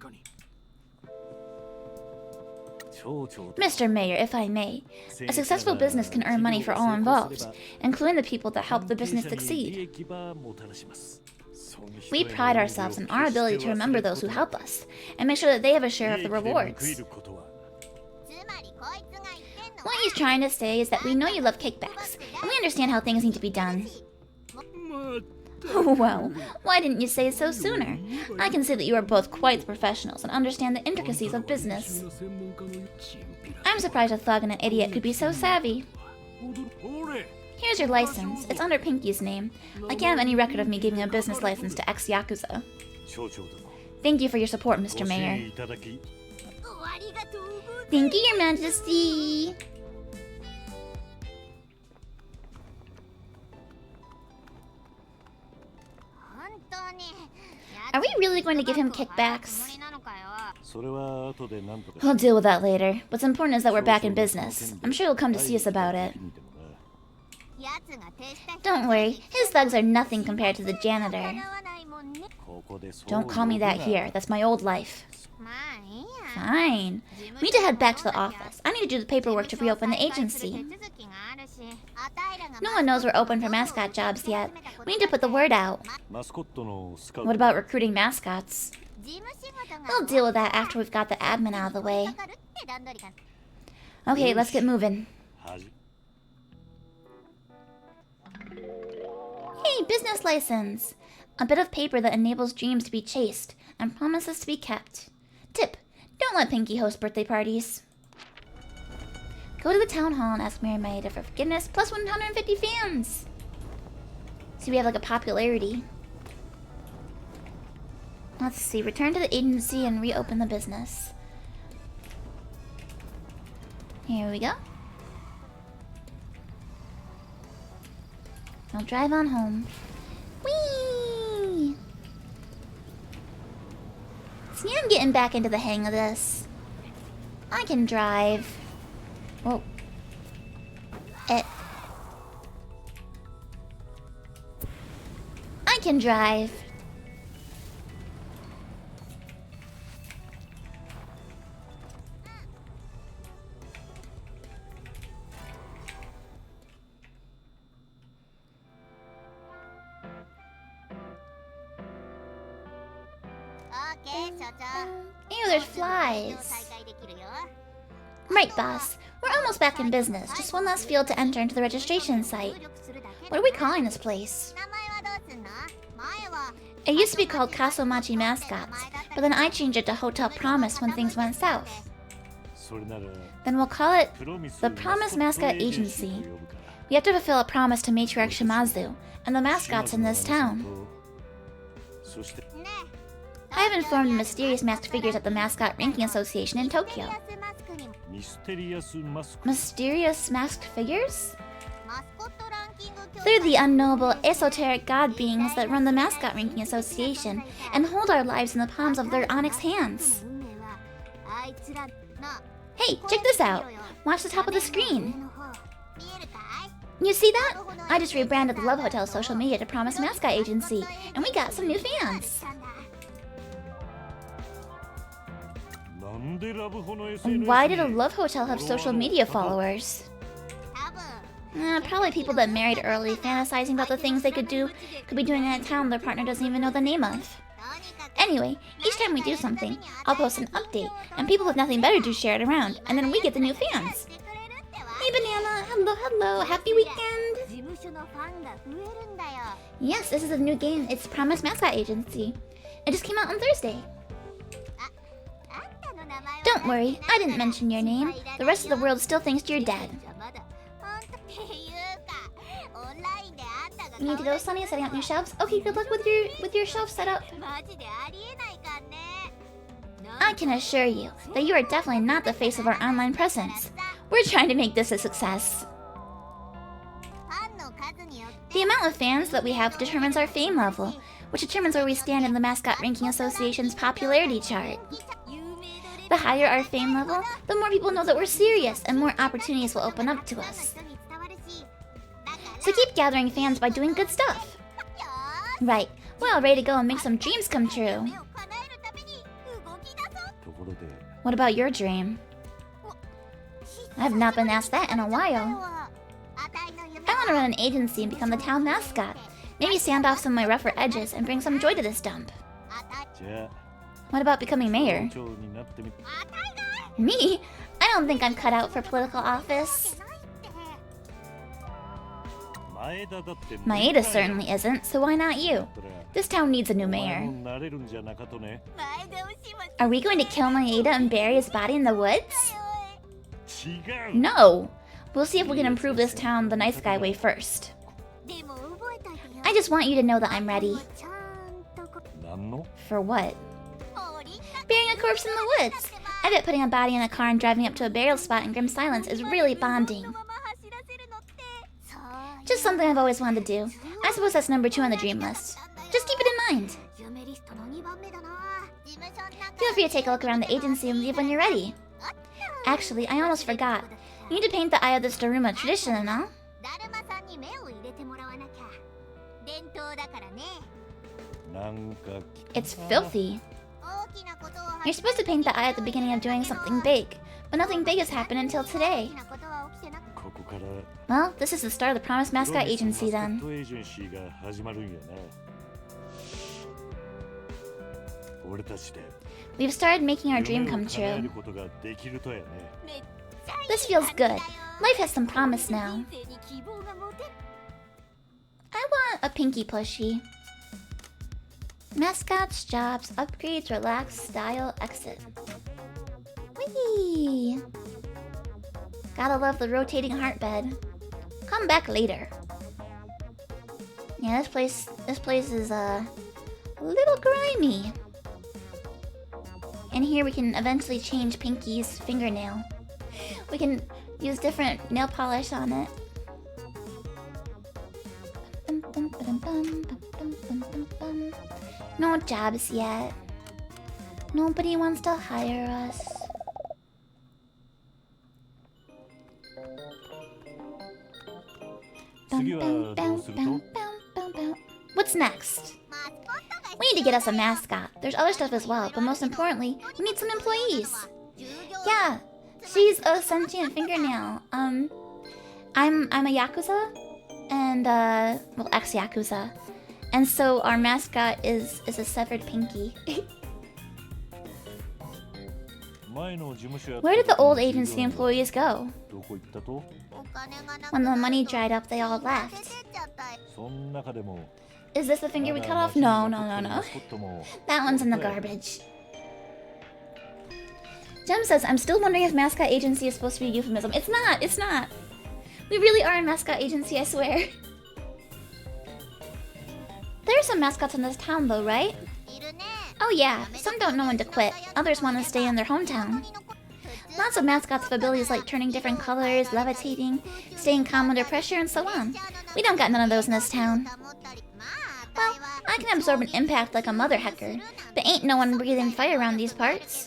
Mr. Mayor, if I may, a successful business can earn money for all involved, including the people that help the business succeed. We pride ourselves in our ability to remember those who help us, and make sure that they have a share of the rewards. What he's trying to say is that we know you love kickbacks, and we understand how things need to be done. Well, why didn't you say so sooner? I can see that you are both quite the professionals and understand the intricacies of business. I'm surprised a thug and an idiot could be so savvy. Here's your license. It's under Pinky's name. I can't have any record of me giving a business license to ex-Yakuza. Thank you for your support, Mr. Mayor. Thank you, Your Majesty. Are we really going to give him kickbacks? We'll deal with that later. What's important is that we're back in business. I'm sure he'll come to see us about it. Don't worry, his thugs are nothing compared to the janitor. Don't call me that here. That's my old life. Fine. We need to head back to the office. I need to do the paperwork to reopen the agency. No one knows we're open for mascot jobs yet. We need to put the word out. What about recruiting mascots? We'll deal with that after we've got the admin out of the way. Okay, let's get moving. Hey, business license! A bit of paper that enables dreams to be chased and promises to be kept. Tip: don't let Pinky host birthday parties. Go to the town hall and ask Mary Maeda for forgiveness plus 150 fans! So we have like a popularity. Let's see, return to the agency and reopen the business. Here we go. I'll drive on home. Whee! See, I'm getting back into the hang of this. I can drive. Whoa. I can drive. Ew, there's flies. Right, boss. We're almost back in business. Just one last field to enter into the registration site. What are we calling this place? It used to be called Kasomachi Mascots, but then I changed it to Hotel Promise when things went south. Then we'll call it the Promise Mascot Agency. We have to fulfill a promise to Matriarch Shimazu and the mascots in this town. I have informed the mysterious masked figures at the Mascot Ranking Association in Tokyo. Mysterious masked figures? They're the unknowable, esoteric god beings that run the Mascot Ranking Association and hold our lives in the palms of their onyx hands. Hey, check this out! Watch the top of the screen! You see that? I just rebranded the Love Hotel social media to Promise Mascot Agency, and we got some new fans! Why did a Love Hotel have social media followers? Probably people that married early, fantasizing about the things they could be doing in a town their partner doesn't even know the name of. Anyway, each time we do something, I'll post an update, and people with nothing better to share it around, and then we get the new fans. Hey Banana, hello, happy weekend! Yes, this is a new game, it's Promise Mascot Agency. It just came out on Thursday. Don't worry, I didn't mention your name. The rest of the world still thinks you're dead. You need to go, Sunny, setting up new shelves? Okay, good luck with your shelf setup. I can assure you that you are definitely not the face of our online presence. We're trying to make this a success. The amount of fans that we have determines our fame level, which determines where we stand in the Mascot Ranking Association's popularity chart. The higher our fame level, the more people know that we're serious, and more opportunities will open up to us. So keep gathering fans by doing good stuff. Right, we're all ready to go and make some dreams come true. What about your dream? I've not been asked that in a while. I want to run an agency and become the town mascot. Maybe sand off some of my rougher edges and bring some joy to this dump. What about becoming mayor? Me? I don't think I'm cut out for political office. Maeda certainly isn't, so why not you? This town needs a new mayor. お前もなれるんじゃなかとね。 Are we going to kill Maeda and bury his body in the woods? 違う。 No! We'll see if we can improve this town the nice guy way first. でも覚えといてよ I just want you to know that I'm ready. ちゃんとこ なんの？ For what? 降りた Burying a corpse in the woods! I bet putting a body in a car and driving up to a burial spot in grim silence is really bonding. そのまま走らせるのってそう Just something I've always wanted to do. I suppose that's number 2 on the dream list. Just keep it in mind. 夢リストの2番目だな事務所の中 Feel free to take a look around the agency and leave when you're ready. Actually, I almost forgot. You need to paint the eye of this Daruma tradition and all. だるまさんに目を入れてもらわなきゃ伝統だからねなんか It's filthy. 大きなことを You're supposed to paint the eye at the beginning of doing something big, but nothing big has happened until today. 大きなことは起きてなくここから Well, this is the start of the Promise Mascot Agency マス then. コットエージェンシーが始まるんやな。俺たちで We've started making our dream 夢を come 叶え true. ることができるとやね。 めっちゃいい This feels good. Life has some promise now. 人生に希望が持てる I want a pinky plushie. Mascots, jobs, upgrades, relax, style, exit. Whee! Gotta love the rotating heart bed. Come back later. Yeah, this place is a little grimy. And here we can eventually change Pinky's fingernail. We can use different nail polish on it. No jobs yet. Nobody wants to hire us. What's next? マスコットが We need to get us a mascot. There's other stuff as well, but most importantly, we need some employees. 従業 Yeah, she's a sentient fingernail. I'm a yakuza, and well, ex-yakuza, and so our mascot is a severed pinky. 前の事務所や Where did the old agency employees go? どこ行ったと？お金がなく When the な money ると dried up, they all 出てっ left. ちゃったよそん中でも Is this the finger we cut off? No, no, no, no. That one's in the garbage. Jem says, I'm still wondering if mascot agency is supposed to be a euphemism. It's not, it's not. We really are a mascot agency, I swear. There are some mascots in this town though, right? いるね Oh yeah, some don't know when to quit. Others want to stay in their hometown. Lots of mascots have abilities like turning different colors, levitating, staying calm under pressure, and so on. We don't got none of those in this town. 保ったりまあ Well, I can absorb an impact like a mother hecker, but ain't no one breathing fire around these parts.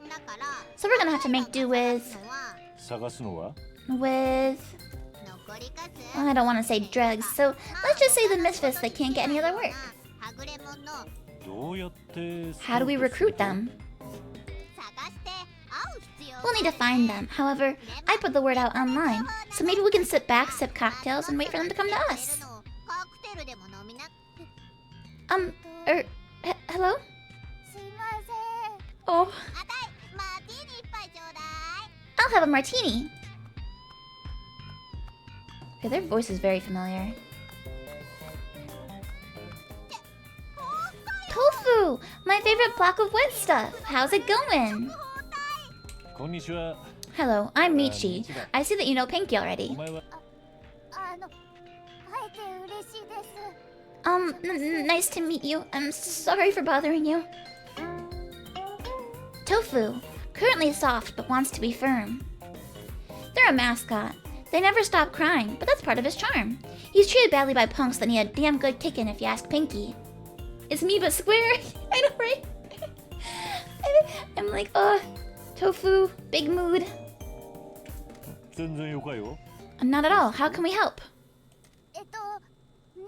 だから So we're gonna have to make do with... のは 探すのは with... 残りかす Well, I don't want to say drugs, so let's just say the misfits that can't get any other work. はぐれ者のどうやって How do we recruit them? 探して会う必要 We'll need to find them. However, I put the word out online, so maybe we can sit back, sip cocktails, and wait for them to come to us. カクテルでも飲みな Hello? すいません Oh, あたいマーティーニ一杯ちょうだい I'll have a martini. Okay, their voice is very familiar. Tofu! My favorite block of wet stuff. How's it going? こんにちは。 Hello, I'm Michi. I see that you know Pinky お already. 前は会えて嬉しいです Nice to meet you. I'm sorry for bothering you. Tofu, currently soft but wants to be firm. They're a mascot. They never stop crying, but that's part of his charm. He's treated badly by punks that need a damn good kicking if you ask Pinky. It's me but square. I know, right? I'm like, Tofu, big mood. 全然よかよ。 Not at all. How can we help? ネ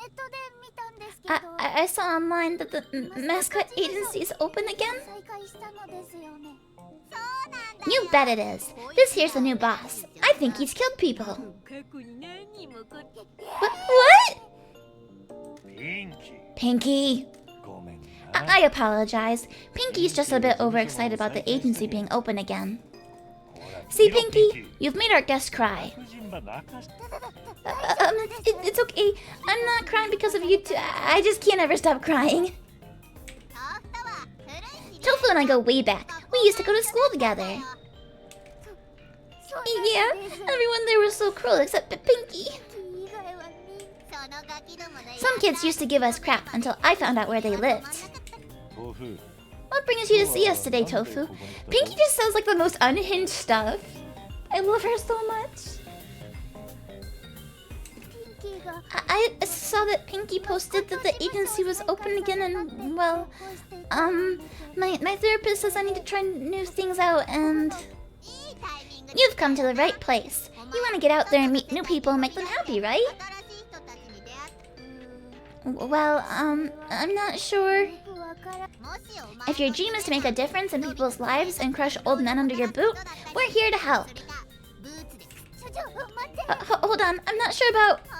ットで見たんですけど I saw online that the mascot agency is open again. 再開したのですよね You bet it is. This here's the new boss. I think he's killed people. 過去に何人もこって What? ピンキー。 Pinky. ごめんな。 I apologize. Pinky's just a bit overexcited about the agency being open again. See, Pinky? You've made our guest cry. 婦人ば泣かし It's okay. I'm not crying because of you two. I just can't ever stop crying. 豆腐とは古いし Tofu and I go way back. We used to go to school together. そう Yeah, everyone there was so cruel except Pinky. 以外はみんそのガキどもの Some kids used to give us crap until I found out where they lived. 豆腐 What brings you to see us today, Tofu? Pinky just says like the most unhinged stuff. I love her so much. ピンキーが I saw that Pinky posted that the agency was open again and, well, my therapist says I need to try new things out and いいタイミングで you've come to the right place. You want to get out there and meet new people and make them happy, right? 新しい人たちに出会っ Well, I'm not sure. よくわからんもしお前 If your dream is to make a difference in people's lives and crush old men under your boot, we're here to help. ブーツでちょ待って Hold on, I'm not sure about... ほ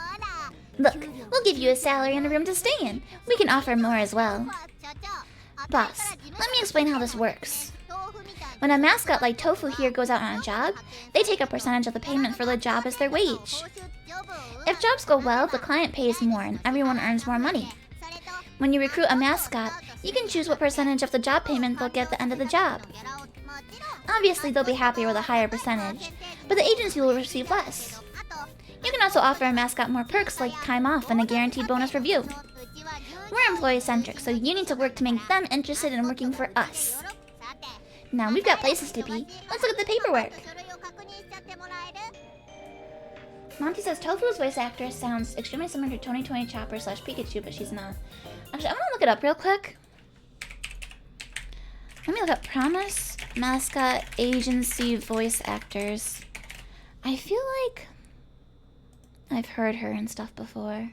ら Look, we'll give you a salary and a room to stay in. We can offer more as well. ちょ Boss, let me explain how this works. 豆腐みたい When a mascot like Tofu here goes out on a job, they take a percentage of the payment for the job as their wage. 報酬ジョブを If jobs go well, the client pays more and everyone earns more money. それと When you recruit a mascot, you can choose what percentage of the job payment they'll get at the end of the job. ギャラをもちろん Obviously, they'll be happier with a higher percentage, but the agency will receive less. あと You can also offer a mascot more perks like time off and a guaranteed bonus review. うちは牛 We're employee-centric, so you need to work to make them interested in working for us. さて Now we've got places to be. Let's look at the paperwork. 書類を確認しちゃってもらえる Monty says Tofu's voice actress sounds extremely similar to Tony Chopper slash Pikachu, but she's not. Actually, I'm gonna look it up real quick. Let me look up Promise Mascot Agency voice actors. I feel like I've heard her and stuff before.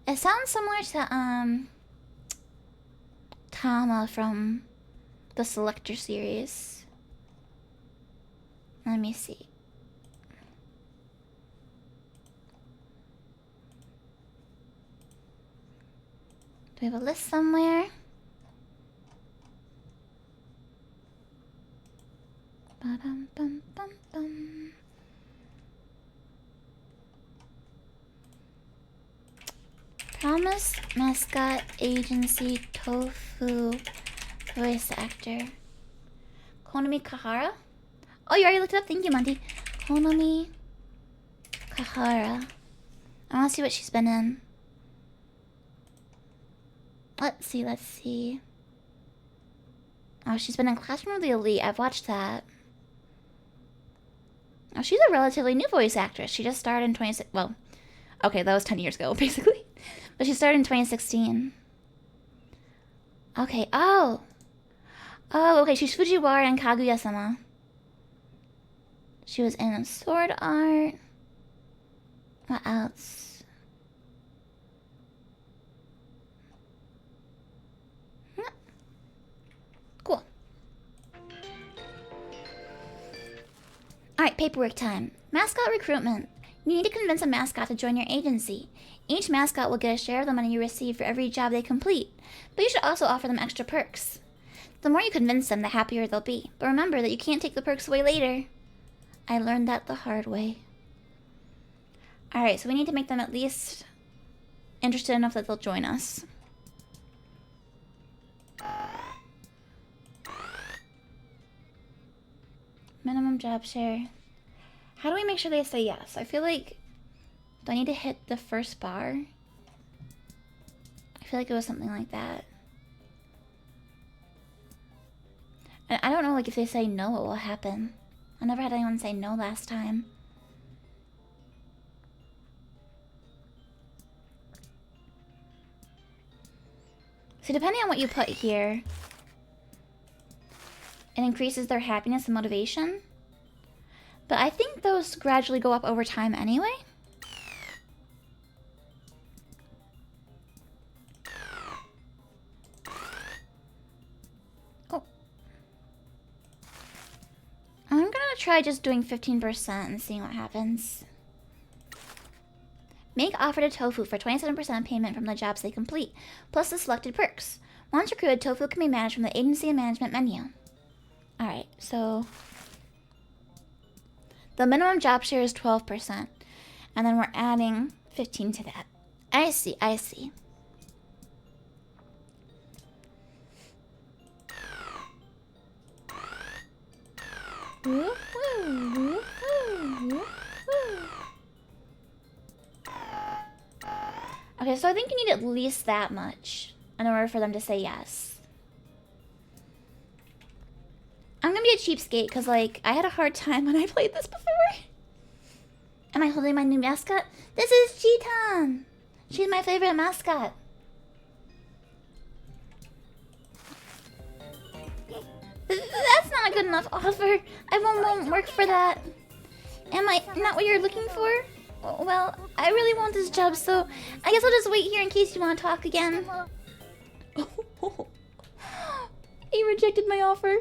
It sounds similar to Tama from the Selector series. Let me see. Do we have a list somewhere? Ba-dum-bum-bum-bum. Promise Mascot Agency Tofu voice actor. Konami Kahara? Oh, you already looked it up? Thank you, Monty. Konami Kahara. I want to see what she's been in. Let's see. Oh, she's been in Classroom of the Elite. I've watched that. Oh, she's a relatively new voice actress. She just started in 26... Well, okay, that was 10 years ago, basically. But she started in 2016. Okay, oh. Oh, okay, she's Fujiwara and Kaguya-sama. She was in Sword Art. What else? Cool. Alright, paperwork time. Mascot recruitment. You need to convince a mascot to join your agency. Each mascot will get a share of the money you receive for every job they complete, but you should also offer them extra perks. The more you convince them, the happier they'll be. But remember that you can't take the perks away later. I learned that the hard way. Alright, so we need to make them at least interested enough that they'll join us. Minimum job share. How do we make sure they say yes? I feel like... Do I need to hit the first bar? I feel like it was something like that. And I don't know, like, if they say no, what will happen. I never had anyone say no last time. So depending on what you put here, it increases their happiness and motivation. But I think those gradually go up over time anyway. Oh. I'm gonna try just doing 15% and seeing what happens. Make offer to Tofu for 27% payment from the jobs they complete, plus the selected perks. Once recruited, Tofu can be managed from the agency and management menu. Alright, so... The minimum job share is 12%. And then we're adding 15 to that. I see, I see. Okay, so I think you need at least that much in order for them to say yes. I'm gonna be a cheapskate because, like, I had a hard time when I played this before. Am I holding my new mascot? This is Cheetan! She's my favorite mascot. That's not a good enough offer. I won't work for that. Am I not what you're looking for? Well, I really want this job, so I guess I'll just wait here in case you want to talk again. He rejected my offer.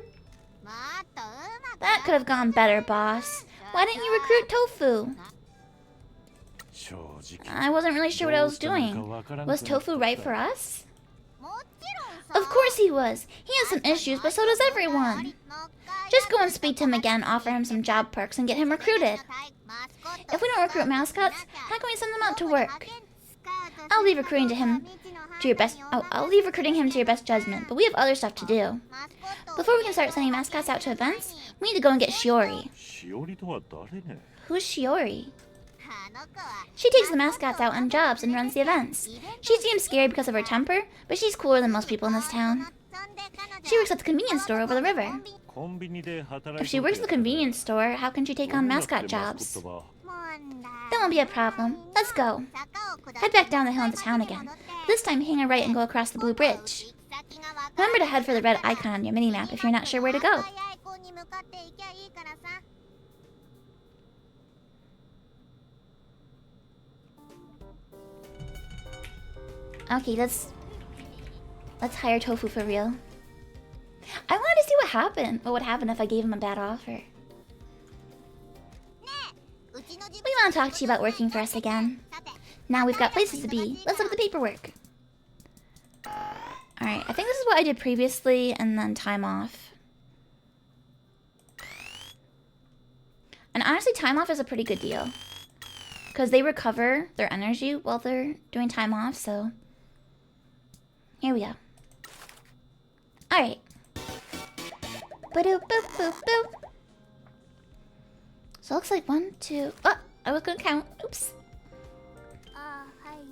That could have gone better, boss. Why didn't you recruit Tofu? I wasn't really sure what I was doing. Was Tofu right for us? Of course he was. He has some issues, but so does everyone. Just go and speak to him again, offer him some job perks, and get him recruited. If we don't recruit mascots, how can we send them out to work? I'll leave recruiting him to your best judgment, but we have other stuff to do. Before we can start sending mascots out to events, we need to go and get Shiori. Who's Shiori? She takes the mascots out on jobs and runs the events. She seems scary because of her temper, but she's cooler than most people in this town. She works at the convenience store over the river. If she works at the convenience store, how can she take on mascot jobs? That won't be a problem. Let's go. Head back down the hill into town again. This time hang a right and go across the blue bridge. Remember to head for the red icon on your minimap if you're not sure where to go. Okay, let's hire Tofu for real. I wanted to see what would happen if I gave him a bad offer. We want to talk to you about working for us again. Now we've got places to be. Let's look at the paperwork. Alright, I think this is what I did previously, and then time off. And honestly, time off is a pretty good deal. Because they recover their energy while they're doing time off, so... Here we go. Alright. Boop, boop, boop, boop. So it looks like 1, 2... Oh! I was gonna count. Oops.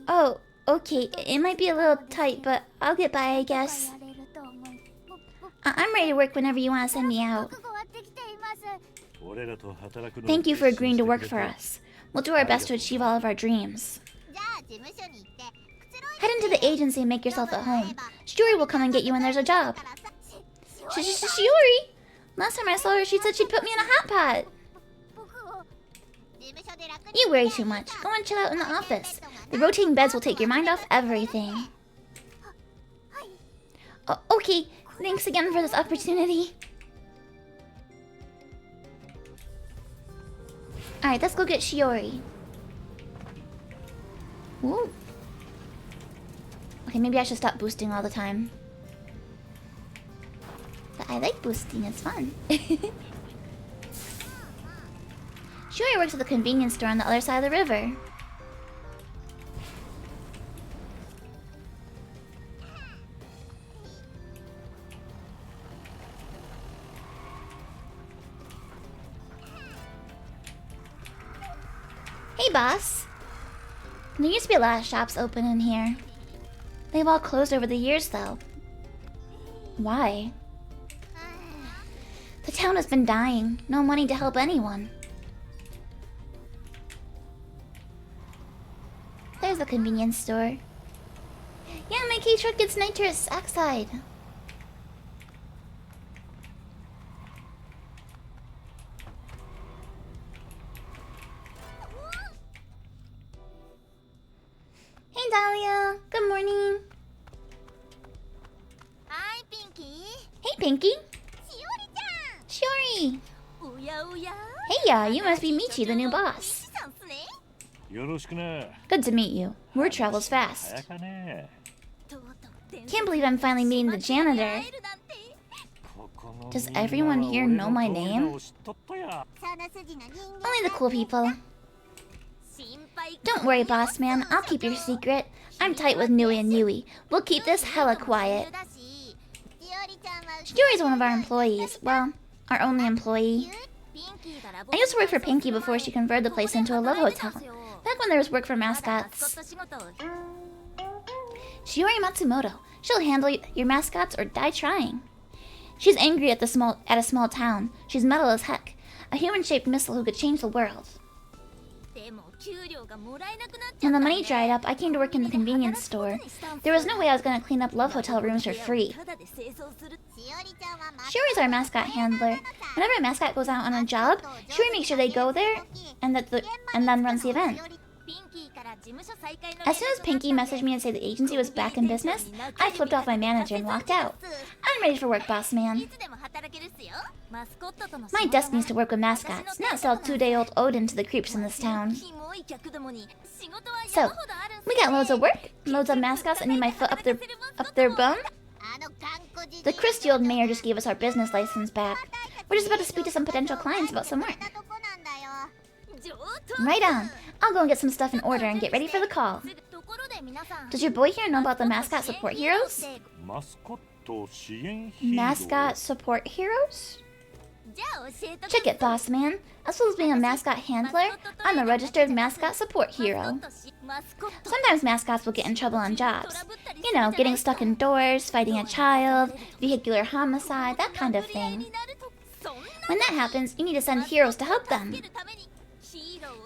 Oh, okay. It might be a little tight, but I'll get by, I guess. I'm ready to work whenever you want to send me out. Thank you for agreeing to work for us. We'll do our best to achieve all of our dreams. Head into the agency and make yourself at home. Shiori will come and get you when there's a job. Shiori? Last time I saw her, she said she'd put me in a hot pot. You worry too much. Go and chill out in the office. The rotating beds will take your mind off everything. Oh, okay, thanks again for this opportunity. Alright, let's go get Shiori. Ooh. Okay, maybe I should stop boosting all the time. But I like boosting, it's fun. Shiori works at the convenience store on the other side of the river. Hey, boss. There used to be a lot of shops open in here. They've all closed over the years, though. Why? The town has been dying. No money to help anyone. There's the convenience store. Yeah, my K-truck gets nitrous oxide. Hey, Dahlia. Good morning. Hi, Pinky. Hey, Pinky. Shiori-chan. Shiori. Hey, you must be Michi, the new boss. Good to meet you. Word travels fast. Can't believe I'm finally meeting the janitor. Does everyone here know my name? Only the cool people. Don't worry, boss man. I'll keep your secret. I'm tight with Nui and Yui. We'll keep this hella quiet. Shiori's one of our employees. Well, our only employee. I used to work for Pinky before she converted the place into a love hotel. Back when there was work for mascots. Shiori Matsumoto. She'll handle your mascots or die trying. She's angry at a small town. She's metal as heck. A human-shaped missile who could change the world. When the money dried up, I came to work in the convenience store. There was no way I was going to clean up love hotel rooms for free. Shiori's our mascot handler. Whenever a mascot goes out on a job, Shiori makes sure they go there and then runs the event. As soon as Pinky messaged me and said the agency was back in business, I flipped off my manager and walked out. I'm ready for work, boss man. My destiny's to work with mascots, not sell 2-day-old Odin to the creeps in this town. So, we got loads of work, loads of mascots that need my foot up their bum. The crusty old mayor just gave us our business license back. We're just about to speak to some potential clients about some work. Right on. I'll go and get some stuff in order and get ready for the call. Does your boy here know about the mascot support heroes? Mascot support heroes? Check it, boss man. As well as being a mascot handler, I'm a registered mascot support hero. Sometimes mascots will get in trouble on jobs. You know, getting stuck indoors, fighting a child, vehicular homicide, that kind of thing. When that happens, you need to send heroes to help them.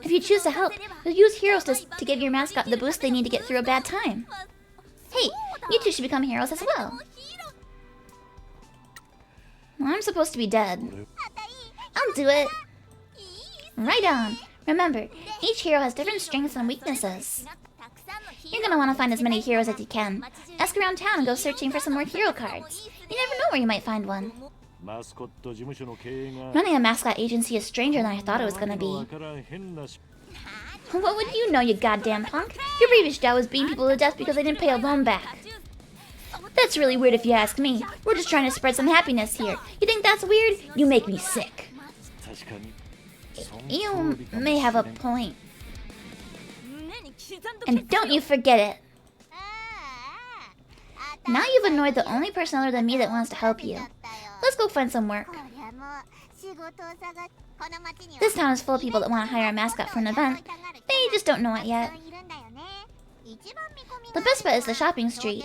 If you choose to help, you'll use heroes to give your mascot the boost they need to get through a bad time. Hey, you two should become heroes as well. Well, I'm supposed to be dead. I'll do it. Right on. Remember, each hero has different strengths and weaknesses. You're gonna want to find as many heroes as you can. Ask around town and go searching for some more hero cards. You never know where you might find one. Running a mascot agency is stranger than I thought it was gonna be. What would you know, you goddamn punk? Your previous job was beating people to death because they didn't pay a loan back. That's really weird if you ask me. We're just trying to spread some happiness here. You think that's weird? You make me sick. You may have a point. And don't you forget it. Now you've annoyed the only person other than me that wants to help you. Let's go find some work. This town is full of people that want to hire a mascot for an event. They just don't know it yet. The best bet is the shopping street.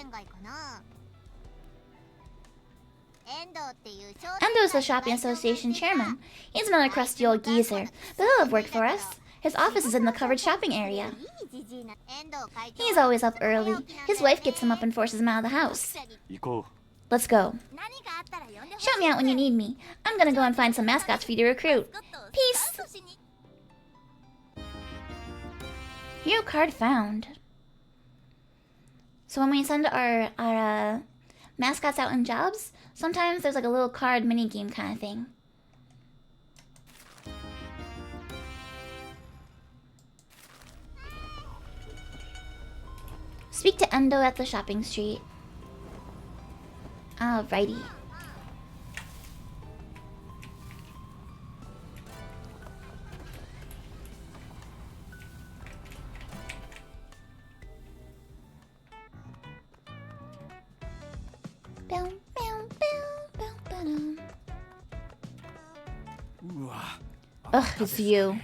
Endo is the shopping association chairman. He's another crusty old geezer, but he'll have work for us. His office is in the covered shopping area. He's always up early. His wife gets him up and forces him out of the house. Let's go. Shout me out when you need me. I'm gonna go and find some mascots for you to recruit. Peace! Hero card found. So when we send our mascots out in jobs, sometimes there's like a little card mini-game kind of thing. Speak to Endo at the shopping street. Alrighty. Ugh, it's you.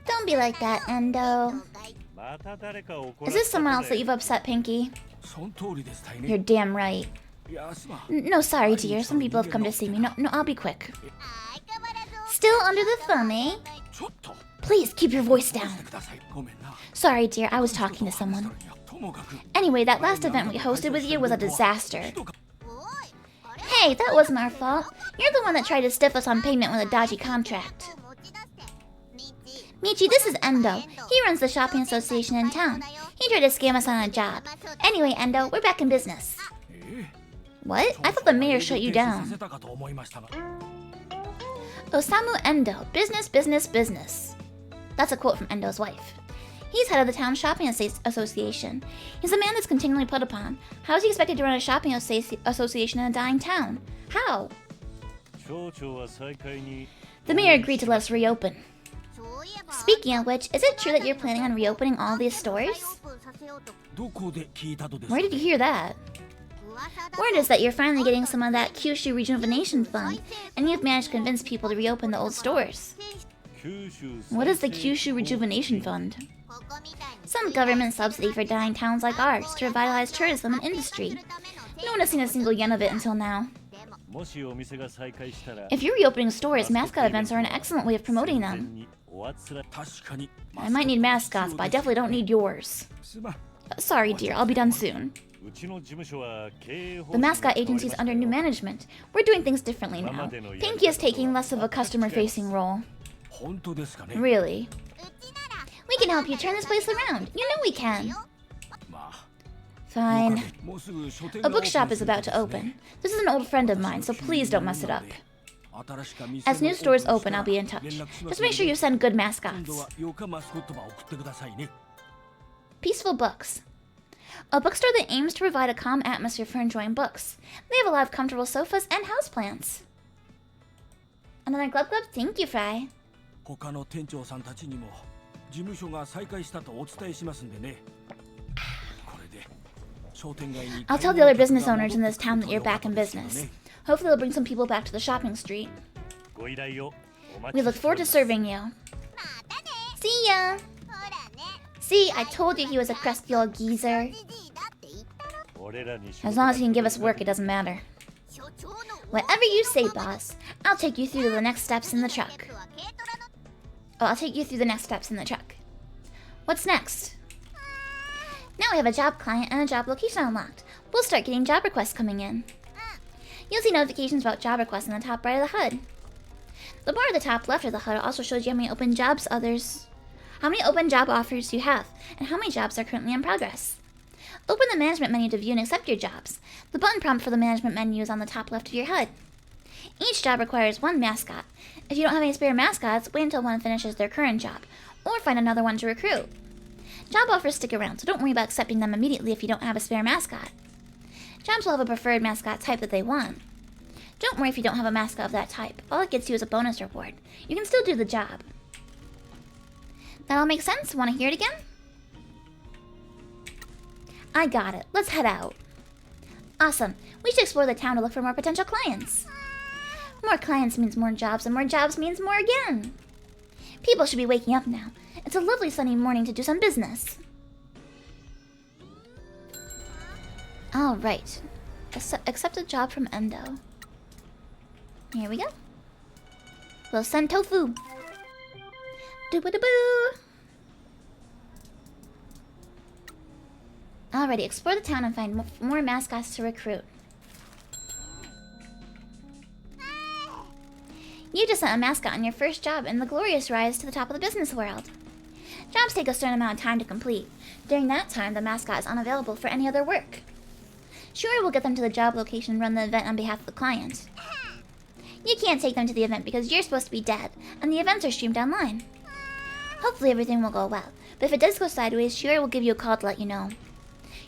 Don't be like that, Endo. Is this someone else that you've upset, Pinky? You're damn right. No, sorry, dear. Some people have come to see me. No, I'll be quick. Still under the thumb, eh? Please, keep your voice down. Sorry, dear. I was talking to someone. Anyway, that last event we hosted with you was a disaster. Hey, that wasn't our fault. You're the one that tried to stiff us on payment with a dodgy contract. Michi, this is Endo. He runs the shopping association in town. He tried to scam us on a job. Anyway, Endo, we're back in business. What? I thought the mayor shut you down. Osamu Endo. Business, business, business. That's a quote from Endo's wife. He's head of the town shopping association. He's a man that's continually put upon. How is he expected to run a shopping association in a dying town? How? The mayor agreed to let us reopen. Speaking of which, is it true that you're planning on reopening all these stores? Where did you hear that? Word is that you're finally getting some of that Kyushu Rejuvenation Fund, and you've managed to convince people to reopen the old stores. What is the Kyushu Rejuvenation Fund? Some government subsidy for dying towns like ours to revitalize tourism and industry. No one has seen a single yen of it until now. If you're reopening stores, mascot events are an excellent way of promoting them. I might need mascots, but I definitely don't need yours. Sorry, dear, I'll be done soon. The mascot agency is under new management. We're doing things differently now. Fangy is taking less of a customer-facing role. Really? We can help you turn this place around. You know we can. Fine. A bookshop is about to open. This is an old friend of mine, so please don't mess it up. As new stores open, I'll be in touch. Just make sure you send good mascots. Peaceful Books. A bookstore that aims to provide a calm atmosphere for enjoying books. They have a lot of comfortable sofas and houseplants. Another glub glub? Thank you, Fry. I'll tell the other business owners in this town that you're back in business. Hopefully they'll bring some people back to the shopping street. We look forward to serving you. See ya! See, I told you he was a crusty old geezer. As long as he can give us work, it doesn't matter. Whatever you say, boss. I'll take you through the next steps in the truck. What's next? Now we have a job client and a job location unlocked. We'll start getting job requests coming in. You'll see notifications about job requests in the top right of the HUD. The bar at the top left of the HUD also shows you how many open job offers you have, and how many jobs are currently in progress. Open the management menu to view and accept your jobs. The button prompt for the management menu is on the top left of your HUD. Each job requires one mascot. If you don't have any spare mascots, wait until one finishes their current job, or find another one to recruit. Job offers stick around, so don't worry about accepting them immediately if you don't have a spare mascot. Jobs will have a preferred mascot type that they want. Don't worry if you don't have a mascot of that type. All it gets you is a bonus reward. You can still do the job. That all makes sense? Want to hear it again? I got it. Let's head out. Awesome. We should explore the town to look for more potential clients. More clients means more jobs, and more jobs means more again. People should be waking up now. It's a lovely sunny morning to do some business. Alright. Accept a job from Endo. Here we go. We'll send tofu. Doo-ba-da-boo. Alrighty, explore the town and find more mascots to recruit. You just sent a mascot on your first job in the glorious rise to the top of the business world. Jobs take a certain amount of time to complete. During that time, the mascot is unavailable for any other work. Sure, we'll get them to the job location and run the event on behalf of the client. You can't take them to the event because you're supposed to be dead, and the events are streamed online. Hopefully everything will go well, but if it does go sideways, Shiori will give you a call to let you know.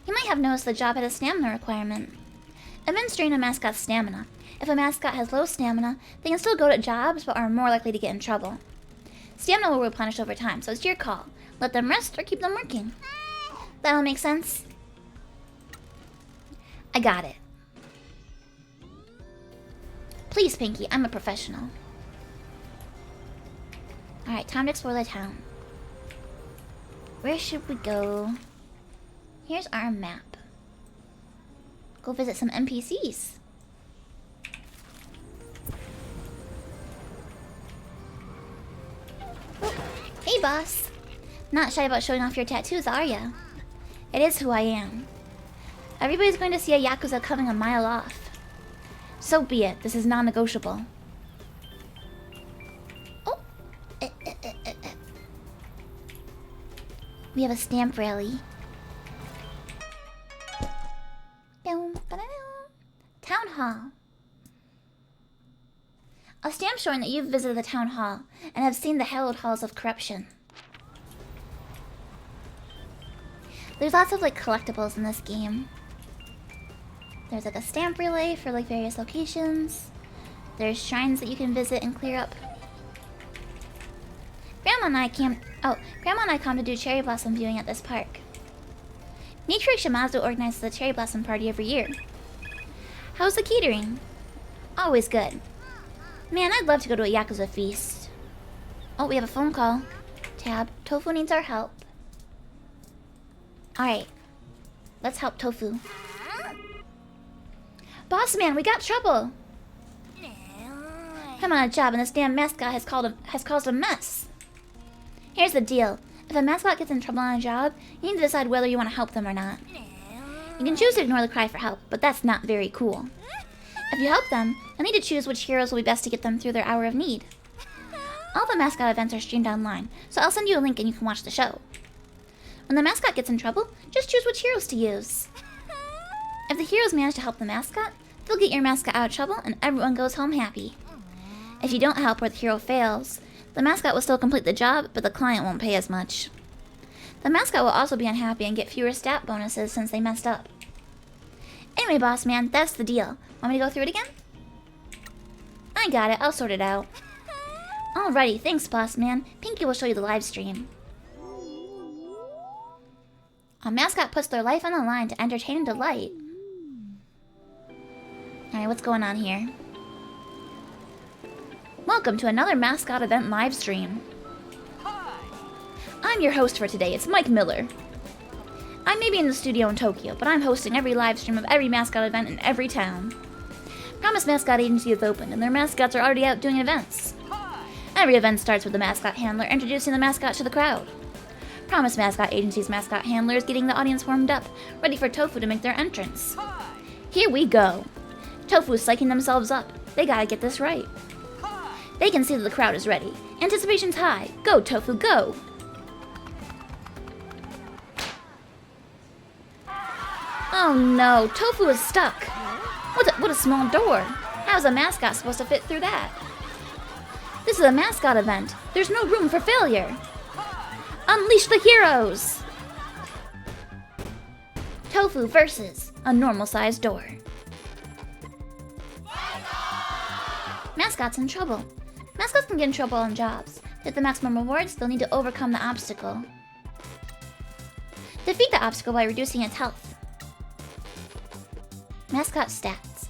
You might have noticed the job had a stamina requirement. Events drain a mascot's stamina. If a mascot has low stamina, they can still go to jobs, but are more likely to get in trouble. Stamina will replenish over time, so it's your call. Let them rest or keep them working. That all make sense? I got it. Please, Pinky, I'm a professional. Alright, time to explore the town. Where should we go? Here's our map. Go visit some NPCs. Oh, hey, boss. Not shy about showing off your tattoos, are ya? It is who I am. Everybody's going to see a Yakuza coming a mile off. So be it. This is non-negotiable. Oh. We have a stamp rally. Town Hall. A stamp showing that you've visited the town hall and have seen the hallowed halls of corruption. There's lots of like collectibles in this game. There's like a stamp relay for like various locations. There's shrines that you can visit and clear up. Grandma and I come to do cherry blossom viewing at this park. Nature Shimazu organizes a cherry blossom party every year. How's the catering? Always good. Man, I'd love to go to a Yakuza feast. Oh, we have a phone call. Tab. Tofu needs our help. Alright. Let's help Tofu. Boss man, we got trouble. I'm on a job and this damn mascot has caused a mess. Here's the deal. If a mascot gets in trouble on a job, you need to decide whether you want to help them or not. You can choose to ignore the cry for help, but that's not very cool. If you help them, you'll need to choose which heroes will be best to get them through their hour of need. All the mascot events are streamed online, so I'll send you a link and you can watch the show. When the mascot gets in trouble, just choose which heroes to use. If the heroes manage to help the mascot, they'll get your mascot out of trouble and everyone goes home happy. If you don't help or the hero fails, the mascot will still complete the job, but the client won't pay as much. The mascot will also be unhappy and get fewer stat bonuses since they messed up. Anyway, boss man, that's the deal. Want me to go through it again? I got it, I'll sort it out. Alrighty, thanks boss man. Pinky will show you the live stream. A mascot puts their life on the line to entertain and delight. Alright, what's going on here? Welcome to another mascot event live stream. I'm your host for today, it's Mike Miller. I may be in the studio in Tokyo, but I'm hosting every live stream of every mascot event in every town. Promise Mascot Agency is open, and their mascots are already out doing events. Every event starts with the mascot handler introducing the mascot to the crowd. Promise Mascot Agency's mascot handler is getting the audience warmed up, ready for Tofu to make their entrance. Here we go. Tofu's psyching themselves up. They gotta get this right. They can see that the crowd is ready. Anticipation's high. Go, Tofu, go! Oh no, Tofu is stuck. What a small door. How's a mascot supposed to fit through that? This is a mascot event. There's no room for failure. Unleash the heroes! Tofu versus a normal-sized door. Mascots in trouble. Mascots can get in trouble on jobs. To get the maximum rewards, they'll need to overcome the obstacle. Defeat the obstacle by reducing its health. Mascot stats.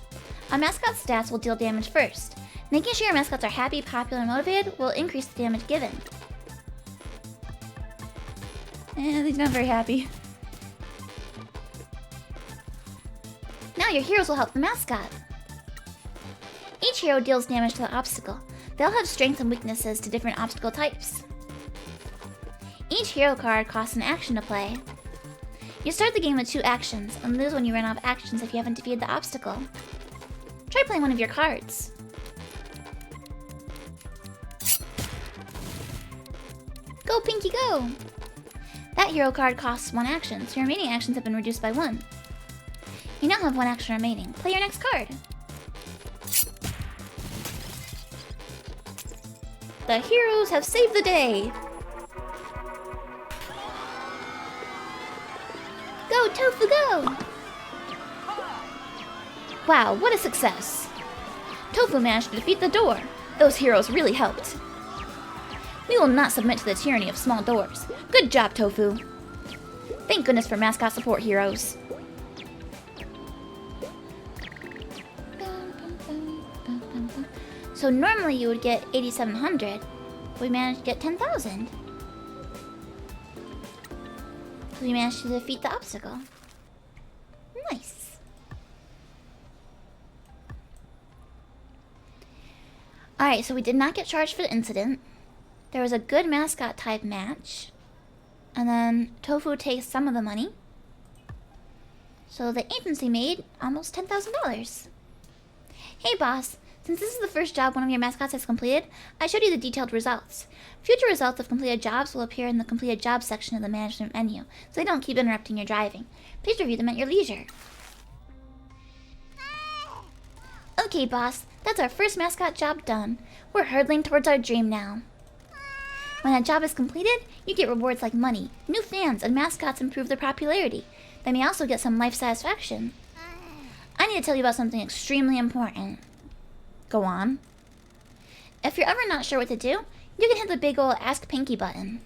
A mascot's stats will deal damage first. Making sure your mascots are happy, popular, and motivated will increase the damage given. He's not very happy. Now your heroes will help the mascot. Each hero deals damage to the obstacle. They'll have strengths and weaknesses to different obstacle types. Each hero card costs an action to play. You start the game with 2 actions, and lose when you run out of actions if you haven't defeated the obstacle. Try playing one of your cards. Go, Pinky, go! That hero card costs 1 action, so your remaining actions have been reduced by 1. You now have 1 action remaining. Play your next card. The heroes have saved the day! Go, Tofu, go! Wow, what a success! Tofu managed to defeat the door. Those heroes really helped. We will not submit to the tyranny of small doors. Good job, Tofu. Thank goodness for mascot support heroes. So normally you would get 8,700. We managed to get 10,000. We managed to defeat the obstacle. Nice. Alright, so we did not get charged for the incident. There was a good mascot type match. And then Tofu takes some of the money. So the agency made almost $10,000. Hey boss, since this is the first job one of your mascots has completed, I showed you the detailed results. Future results of completed jobs will appear in the completed jobs section of the management menu, so they don't keep interrupting your driving. Please review them at your leisure. Okay boss, that's our first mascot job done. We're hurtling towards our dream now. When that job is completed, you get rewards like money, new fans, and mascots improve their popularity. They may also get some life satisfaction. I need to tell you about something extremely important. Go on. If you're ever not sure what to do, you can hit the big ol' Ask Pinky button.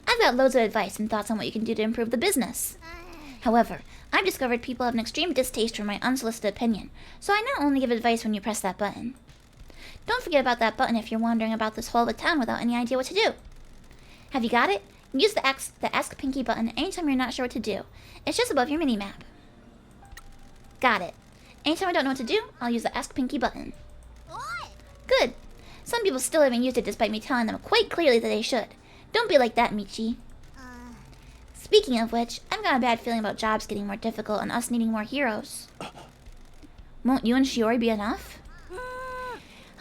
I've got loads of advice and thoughts on what you can do to improve the business. However, I've discovered people have an extreme distaste for my unsolicited opinion, so I not only give advice when you press that button. Don't forget about that button if you're wandering about this whole of a town without any idea what to do. Have you got it? Use the Ask Pinky button anytime you're not sure what to do. It's just above your mini-map. Got it. Anytime I don't know what to do, I'll use the Ask Pinky button. Good. Some people still haven't used it despite me telling them quite clearly that they should. Don't be like that, Michi. Speaking of which, I've got a bad feeling about jobs getting more difficult and us needing more heroes. Won't you and Shiori be enough?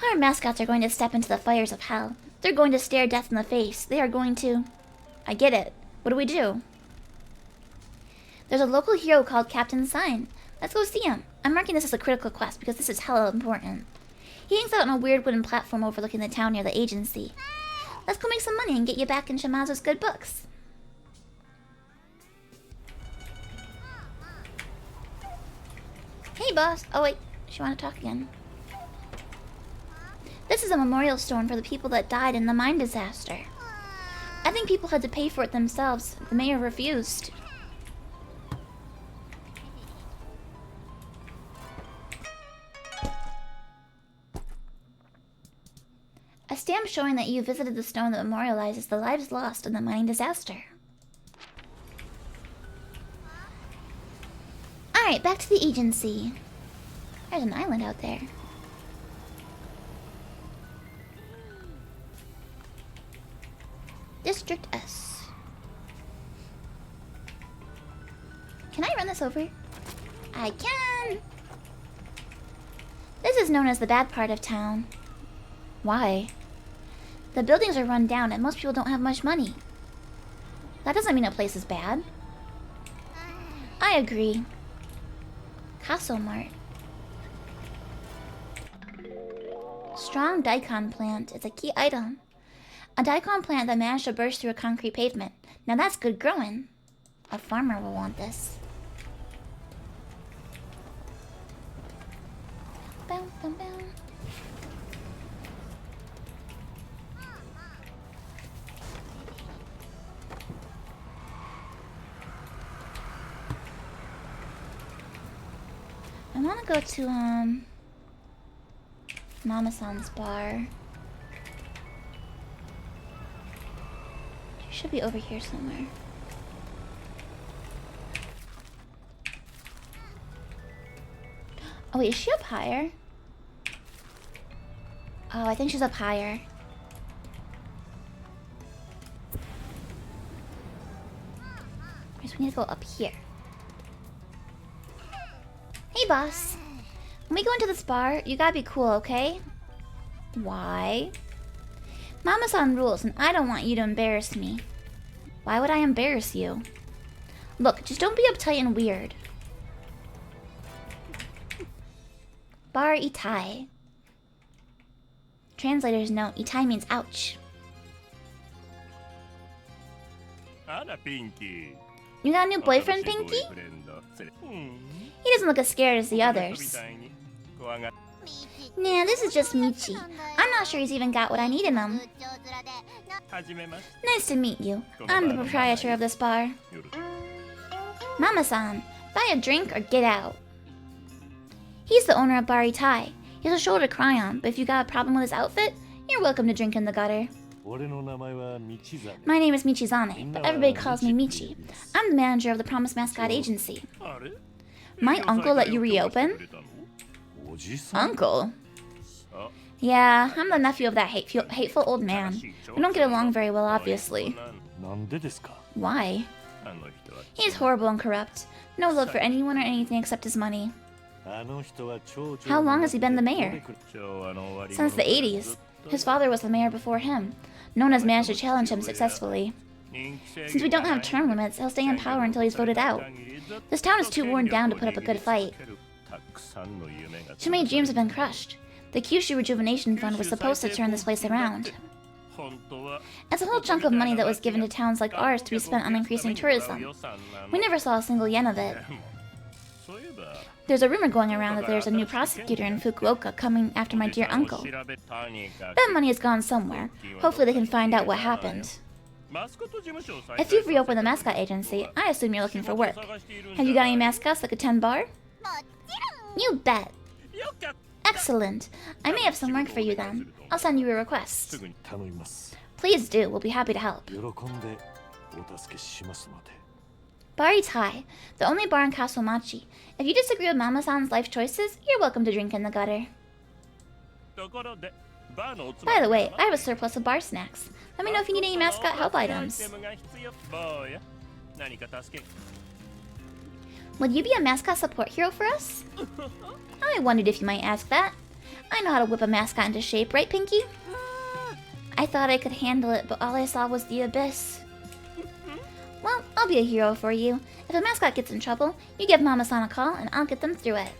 Our mascots are going to step into the fires of hell. They're going to stare death in the face. They are going to... I get it. What do we do? There's a local hero called Captain Sign. Let's go see him. I'm marking this as a critical quest because this is hella important. He hangs out on a weird wooden platform overlooking the town near the agency. Let's go make some money and get you back in Shimazu's good books. Hey, boss. Oh, wait. She want to talk again. This is a memorial stone for the people that died in the mine disaster. I think people had to pay for it themselves. The mayor refused. A stamp showing that you visited the stone that memorializes the lives lost in the mine disaster. Alright, back to the agency. There's an island out there. District S. Can I run this over? I can! This is known as the bad part of town. Why? The buildings are run down and most people don't have much money. That doesn't mean a place is bad. I agree. Castle Mart. Strong daikon plant is a key item. A daikon plant that managed to burst through a concrete pavement. Now that's good growing. A farmer will want this. Bow, bow, bow. I want to go to, Mama-san's bar. She should be over here somewhere. Oh wait, is she up higher? Oh, I think she's up higher. I guess we need to go up here. Hey, boss. When we go into this bar, you gotta be cool, okay? Why? Mama-san rules, and I don't want you to embarrass me. Why would I embarrass you? Look, just don't be uptight and weird. Bar Itai. Translator's note, Itai means ouch. You got a new boyfriend, Pinky? He doesn't look as scared as the others. Nah, this is just Michi. I'm not sure he's even got what I need in him. Nice to meet you. I'm the proprietor of this bar. Mama-san, buy a drink or get out. He's the owner of Bar Itai. He has a shoulder to cry on, but if you got a problem with his outfit, you're welcome to drink in the gutter. My name is Michizane, but everybody calls me Michi. I'm the manager of the Promise Mascot Agency. My uncle let you reopen? Uncle? Yeah, I'm the nephew of that hateful old man. We don't get along very well, obviously. Why? He's horrible and corrupt. No love for anyone or anything except his money. How long has he been the mayor? Since the 80s. His father was the mayor before him. No one has managed to challenge him successfully. Since we don't have term limits, he'll stay in power until he's voted out. This town is too worn down to put up a good fight. Too many dreams have been crushed. The Kyushu Rejuvenation Fund was supposed to turn this place around. It's a whole chunk of money that was given to towns like ours to be spent on increasing tourism. We never saw a single yen of it. There's a rumor going around that there's a new prosecutor in Fukuoka coming after my dear uncle. That money has gone somewhere. Hopefully they can find out what happened. If you've reopened the mascot agency, I assume you're looking for work. Have you got any mascots that could tend bar? You bet. Excellent. I may have some work for you then. I'll send you a request. Please do. We'll be happy to help. Bar eats high, the only bar in Kasumachi. If you disagree with Mama-san's life choices, you're welcome to drink in the gutter. By the way, I have a surplus of bar snacks. Let me know if you need any mascot help items. Would you be a mascot support hero for us? I wondered if you might ask that. I know how to whip a mascot into shape, right, Pinky? I thought I could handle it, but all I saw was the abyss. Well, I'll be a hero for you. If a mascot gets in trouble, you give Mama-san a call and I'll get them through it.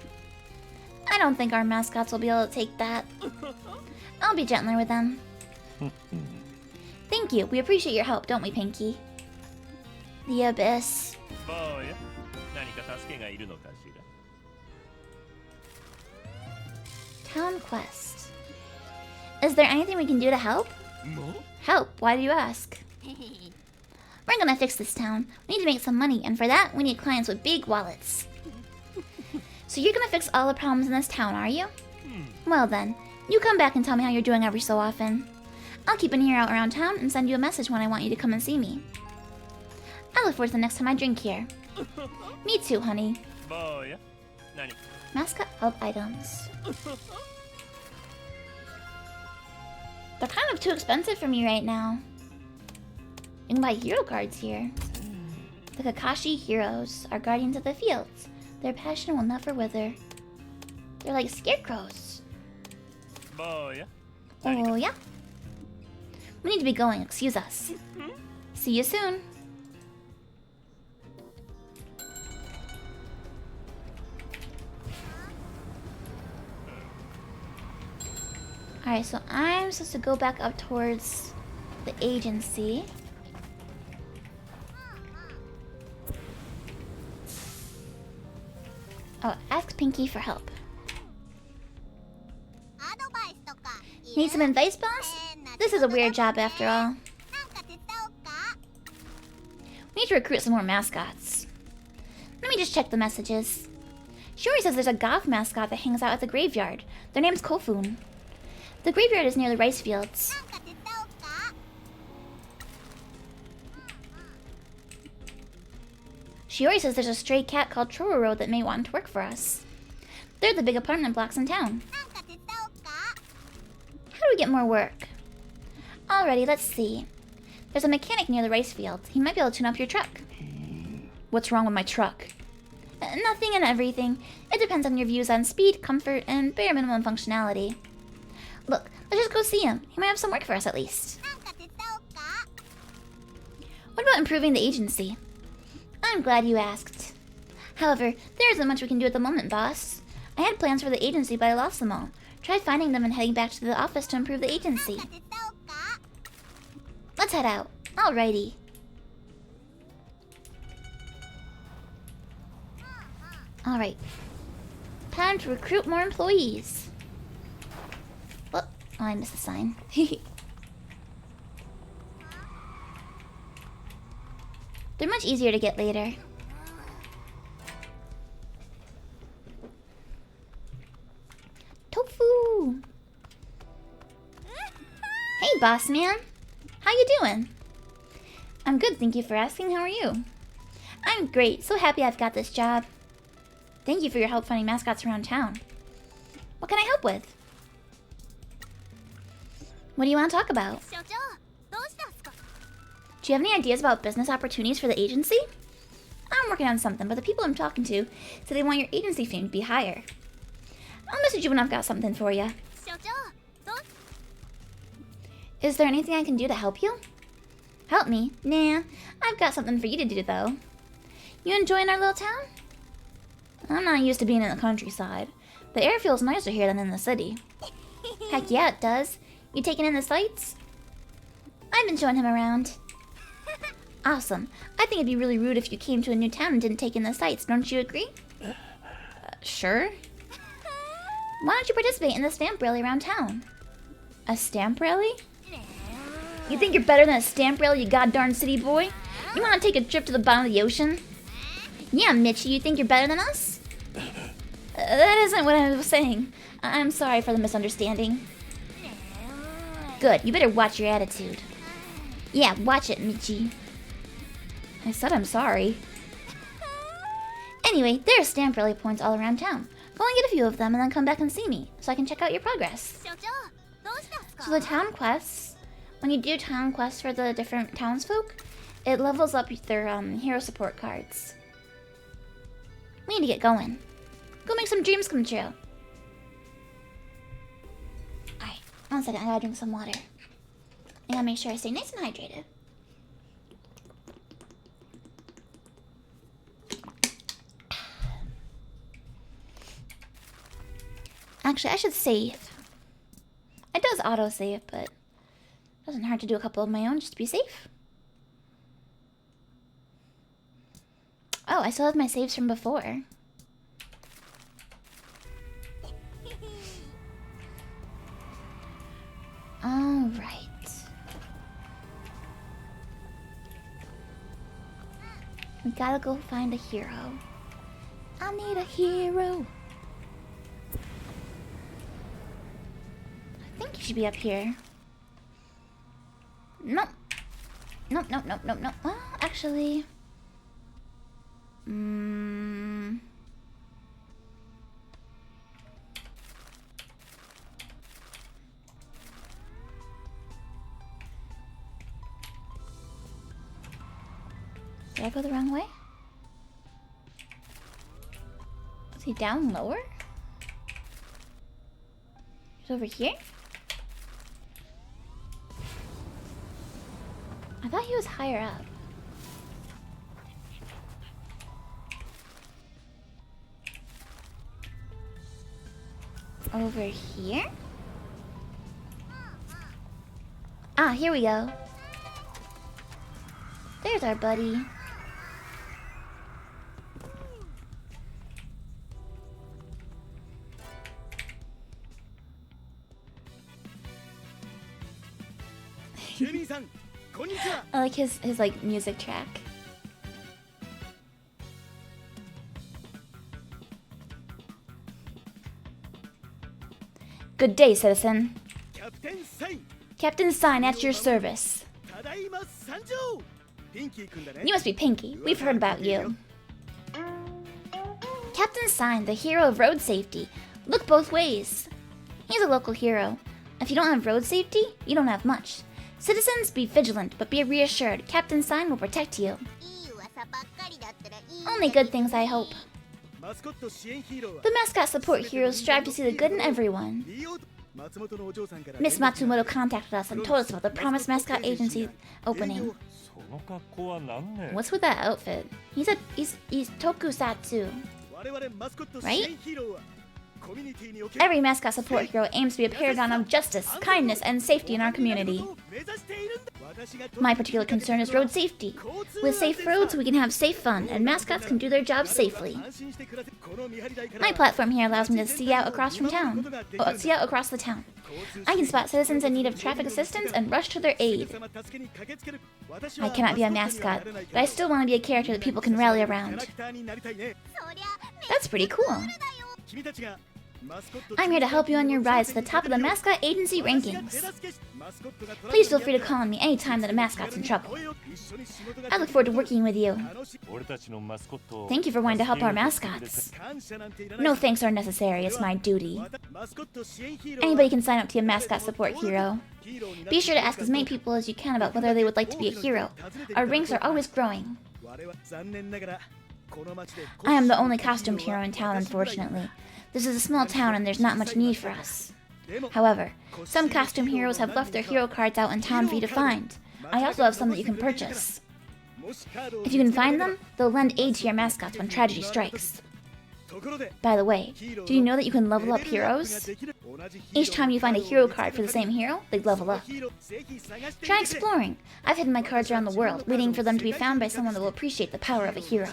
I don't think our mascots will be able to take that. I'll be gentler with them. Thank you. We appreciate your help, don't we, Pinky? The abyss. Town quest. Is there anything we can do to help? Help? Why do you ask? We're gonna fix this town. We need to make some money, and for that, we need clients with big wallets. So you're gonna fix all the problems in this town, are you? Well then, you come back and tell me how you're doing every so often. I'll keep an ear out around town and send you a message when I want you to come and see me. I look forward to the next time I drink here. Me too, honey. Mascot help items. They're kind of too expensive for me right now. You can buy hero cards here. The Kakashi heroes are guardians of the fields. Their passion will never wither. They're like scarecrows. Oh yeah? We need to be going, excuse us. See you soon. Alright, so I'm supposed to go back up towards the agency. Oh, ask Pinky for help. Need some advice, boss? This is a weird job after all. We need to recruit some more mascots. Let me just check the messages. Shiori says there's a goth mascot that hangs out at the graveyard. Their name's Kofun. The graveyard is near the rice fields. Shiori says there's a stray cat called Chororo that may want to work for us. They're the big apartment blocks in town. How do we get more work? Alrighty, let's see. There's a mechanic near the rice fields. He might be able to tune up your truck. What's wrong with my truck? Nothing and everything. It depends on your views on speed, comfort, and bare minimum functionality. Look, let's just go see him. He might have some work for us at least. What about improving the agency? I'm glad you asked. However, there isn't much we can do at the moment, boss. I had plans for the agency, but I lost them all. Try finding them and heading back to the office to improve the agency. Let's head out. Alrighty. Alright. Time to recruit more employees. Oh, I missed the sign. They're much easier to get later. Tofu! Hey, boss man! How you doing? I'm good, thank you for asking. How are you? I'm great. So happy I've got this job. Thank you for your help finding mascots around town. What can I help with? What do you want to talk about? Do you have any ideas about business opportunities for the agency? I'm working on something, but the people I'm talking to say they want your agency fee to be higher. I'll message you when I've got something for you. Is there anything I can do to help you? Help me? Nah, I've got something for you to do though. You enjoying our little town? I'm not used to being in the countryside. The air feels nicer here than in the city. Heck yeah, it does. You taking in the sights? I've been showing him around. Awesome. I think it'd be really rude if you came to a new town and didn't take in the sights. Don't you agree? Sure. Why don't you participate in the stamp rally around town? A stamp rally? You think you're better than a stamp rally, you goddamn city boy? You want to take a trip to the bottom of the ocean? Yeah, Mitchie, you think you're better than us? That isn't what I was saying. I'm sorry for the misunderstanding. Good, you better watch your attitude. Yeah, watch it, Michi. I said I'm sorry. Anyway, there are stamp rally points all around town. Go and get a few of them and then come back and see me, so I can check out your progress. So the town quests, when you do town quests for the different townsfolk, it levels up their hero support cards. We need to get going. Go make some dreams come true. Alright, 1 second, I gotta drink some water. I gotta make sure I stay nice and hydrated. Actually, I should save. It does auto-save, but it doesn't hurt to do a couple of my own just to be safe. Oh, I still have my saves from before. Alright. We gotta go find a hero. I need a hero. I think you should be up here. Nope. Nope, nope, nope, nope, nope. Well, actually... Did I go the wrong way? Is he down lower? He's over here? I thought he was higher up. Over here? Ah, here we go. There's our buddy. I like his like music track. Good day, citizen. Captain Sign at your service. You must be Pinky. We've heard about you. Captain Sign, the hero of road safety. Look both ways. He's a local hero. If you don't have road safety, you don't have much. Citizens, be vigilant, but be reassured. Captain Sign will protect you. Only good things, I hope. The mascot support heroes strive to see the good in everyone. Miss Matsumoto contacted us and told us about the Promise Mascot Agency opening. What's with that outfit? He's tokusatsu, right? Every mascot support hero aims to be a paragon of justice, kindness, and safety in our community. My particular concern is road safety. With safe roads, we can have safe fun, and mascots can do their jobs safely. My platform here allows me to see out across the town. I can spot citizens in need of traffic assistance and rush to their aid. I cannot be a mascot, but I still want to be a character that people can rally around. That's pretty cool. I'm here to help you on your rise to the top of the Mascot Agency rankings. Please feel free to call on me anytime that a mascot's in trouble. I look forward to working with you. Thank you for wanting to help our mascots. No thanks are necessary, it's my duty. Anybody can sign up to be a mascot support hero. Be sure to ask as many people as you can about whether they would like to be a hero. Our ranks are always growing. I am the only costumed hero in town, unfortunately. This is a small town and there's not much need for us. However, some costume heroes have left their hero cards out in town for you to find. I also have some that you can purchase. If you can find them, they'll lend aid to your mascots when tragedy strikes. By the way, did you know that you can level up heroes? Each time you find a hero card for the same hero, they level up. Try exploring. I've hidden my cards around the world, waiting for them to be found by someone that will appreciate the power of a hero.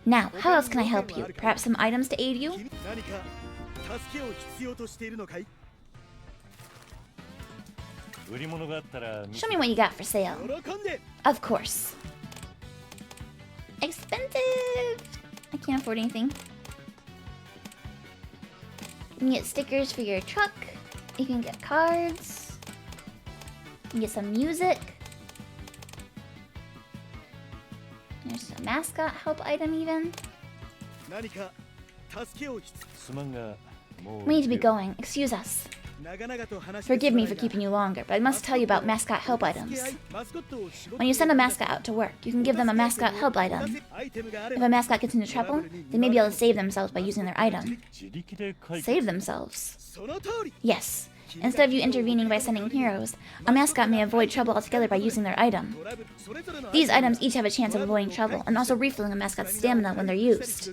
Now, how else can I help you? Perhaps some items to aid you? Show me what you got for sale. Of course. Expensive! I can't afford anything. You can get stickers for your truck. You can get cards. You can get some music. There's a mascot help item even. We need to be going. Excuse us. Forgive me for keeping you longer, but I must tell you about mascot help items. When you send a mascot out to work, you can give them a mascot help item. If a mascot gets into trouble, they may be able to save themselves by using their item. Save themselves? Yes. Instead of you intervening by sending heroes, a mascot may avoid trouble altogether by using their item. These items each have a chance of avoiding trouble, and also refilling a mascot's stamina when they're used.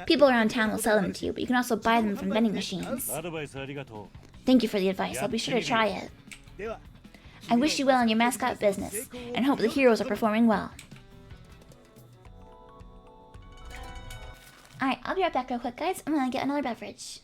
People around town will sell them to you, but you can also buy them from vending machines. Thank you for the advice. I'll be sure to try it. I wish you well in your mascot business, and hope the heroes are performing well. Alright, I'll be right back real quick, guys. I'm gonna get another beverage.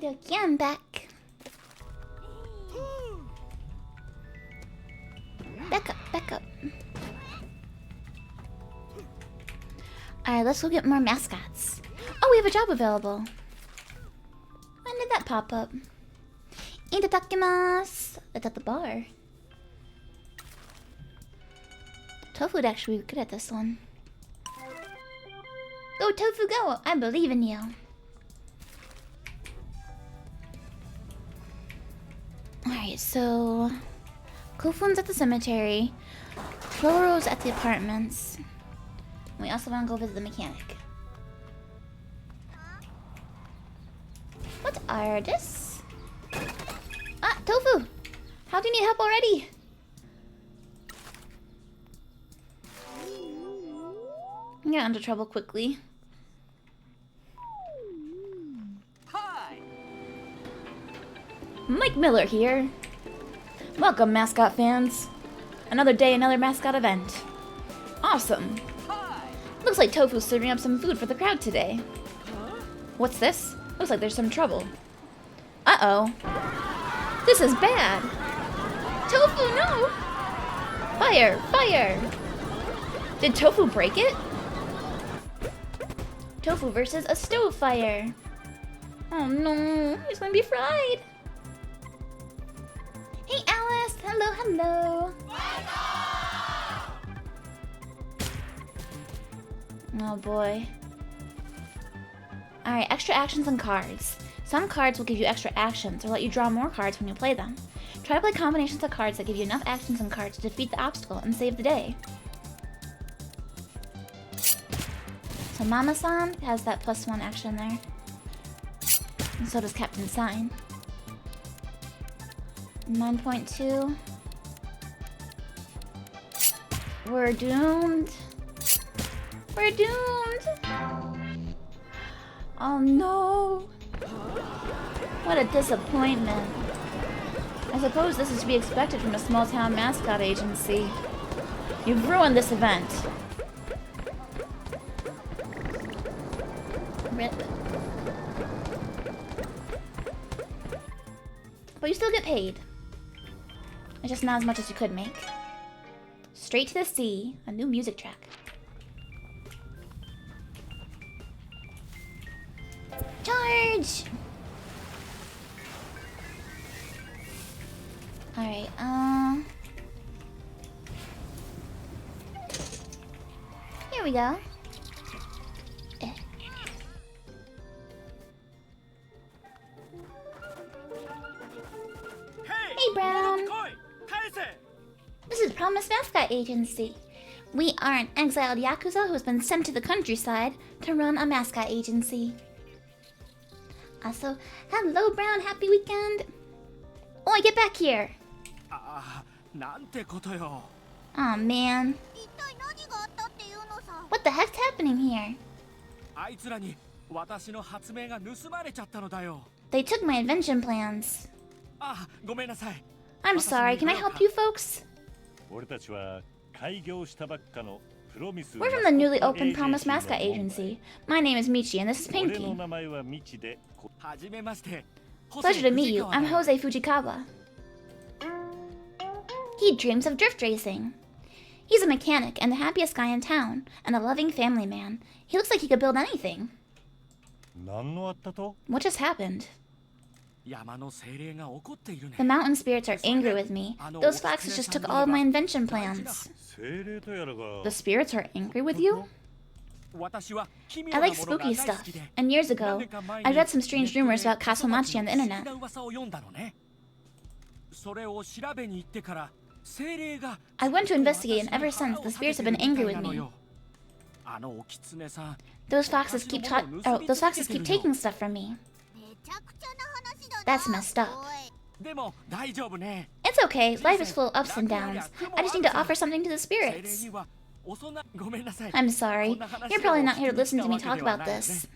Okie dokie, I'm back. Back up, back up. Alright, let's go get more mascots. Oh, we have a job available. When did that pop up? Itadakimasu. That's at the bar. Tofu would actually be good at this one. Go, Tofu, go! I believe in you. Alright, so... Kofun's at the cemetery. Floro's at the apartments. We also want to go visit the mechanic. What are this? Ah, Tofu! How do you need help already? I got into trouble quickly. Hi. Mike Miller here. Welcome, mascot fans. Another day, another mascot event. Awesome. Hi. Looks like Tofu's serving up some food for the crowd today. What's this? Looks like there's some trouble. Uh-oh. This is bad. Tofu, no! Fire! Fire! Did Tofu break it? Tofu versus a stove fire. Oh no, he's gonna be fried. Hey Alice, hello, hello. Oh boy. Alright, extra actions and cards. Some cards will give you extra actions or let you draw more cards when you play them. Try to play combinations of cards that give you enough actions and cards to defeat the obstacle and save the day. So Mama-san has that +1 action there. And so does Captain Sign. 9.2. We're doomed. We're doomed! Oh no! What a disappointment. I suppose this is to be expected from a small-town mascot agency. You've ruined this event. Rip. But you still get paid. It's just not as much as you could make. Straight to the Sea, a new music track. Charge! Alright, here we go. Hey, Brown. This is Promise Mascot Agency. We are an exiled Yakuza who has been sent to the countryside to run a mascot agency. Also, hello, Brown. Happy weekend. Oi, get back here. Aw, man. What the heck's happening here? They took my invention plans. I'm sorry, can I help you folks? We're from the newly opened Promise Mascot Agency. My name is Michi and this is Pinky. Pleasure to meet you. I'm Jose Fujikawa. He dreams of drift racing. He's a mechanic and the happiest guy in town, and a loving family man. He looks like he could build anything. What just happened? The mountain spirits are angry with me. Those foxes just took all of my invention plans. The spirits are angry with you? I like spooky stuff, and years ago, I read some strange rumors about Kasumachi on the internet. I went to investigate, and ever since, the spirits have been angry with me. Those foxes keep taking stuff from me. That's messed up. It's okay, life is full of ups and downs. I just need to offer something to the spirits. I'm sorry, you're probably not here to listen to me talk about this.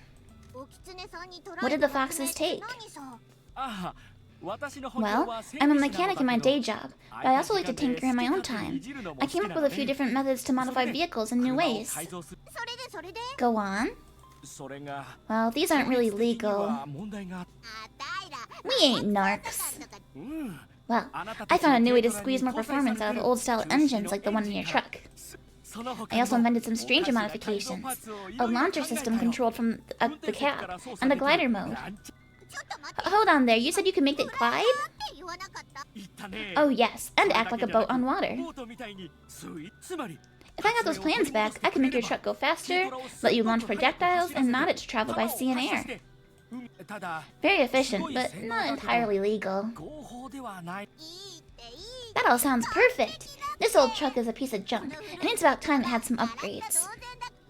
What did the foxes take? Well, I'm a mechanic in my day job, but I also like to tinker in my own time. I came up with a few different methods to modify vehicles in new ways. Go on. Well, these aren't really legal. We ain't narcs. うん Well, I found a new way to squeeze more performance out of old-style engines like the one in your truck. I also invented some stranger modifications. A launcher system controlled from the cab, and a glider mode. Hold on there, you said you could make it glide? 言わなかった Oh yes, and act like a boat on water. ボートみたいにつまり If I got those plans back, I could make your truck go faster, let you launch projectiles, and mod it to travel by sea and air. ただ Very efficient, but not entirely legal. 合法ではない いいっていい That all sounds perfect. This old truck is a piece of junk, and it's about time it had some upgrades.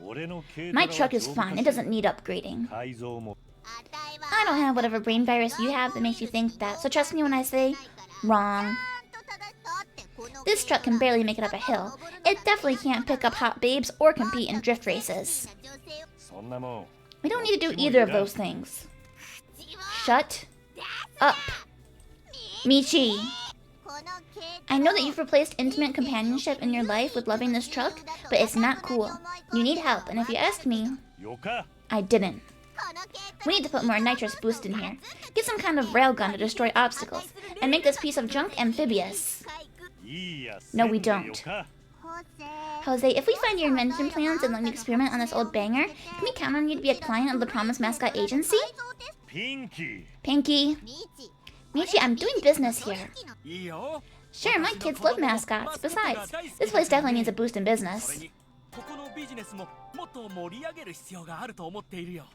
俺の軽トラ My は truck is fine, it doesn't need upgrading. 改造も あたいは I don't have whatever brain virus you have that makes you think that, so trust me when I say, wrong. ちゃんと正しだってこの This truck can barely make it up a hill. It definitely can't pick up hot babes or compete in drift races. 女性を そんなもん We don't need to do either of those things. Shut up. Michi. この軽 I know that you've replaced intimate companionship in your life with loving this truck, but it's not cool. You need help, and if you ask me, よか I didn't. この軽 We need to put more nitrous boost in here. Get some kind of railgun to destroy obstacles, and make this piece of junk amphibious. いいや No, we せんで don't. よか 補正 Jose, if we find your invention plans and let me experiment on this old banger, can we count on you to be a client of the Promise Mascot Agency? ピンキー Pinky. ミチ Michi, I'm doing business here. いいよ Sure, my kids love mascots. Besides, this place definitely needs a boost in それ business. にここのビジネスももっと盛り上げる必要があると思っているよ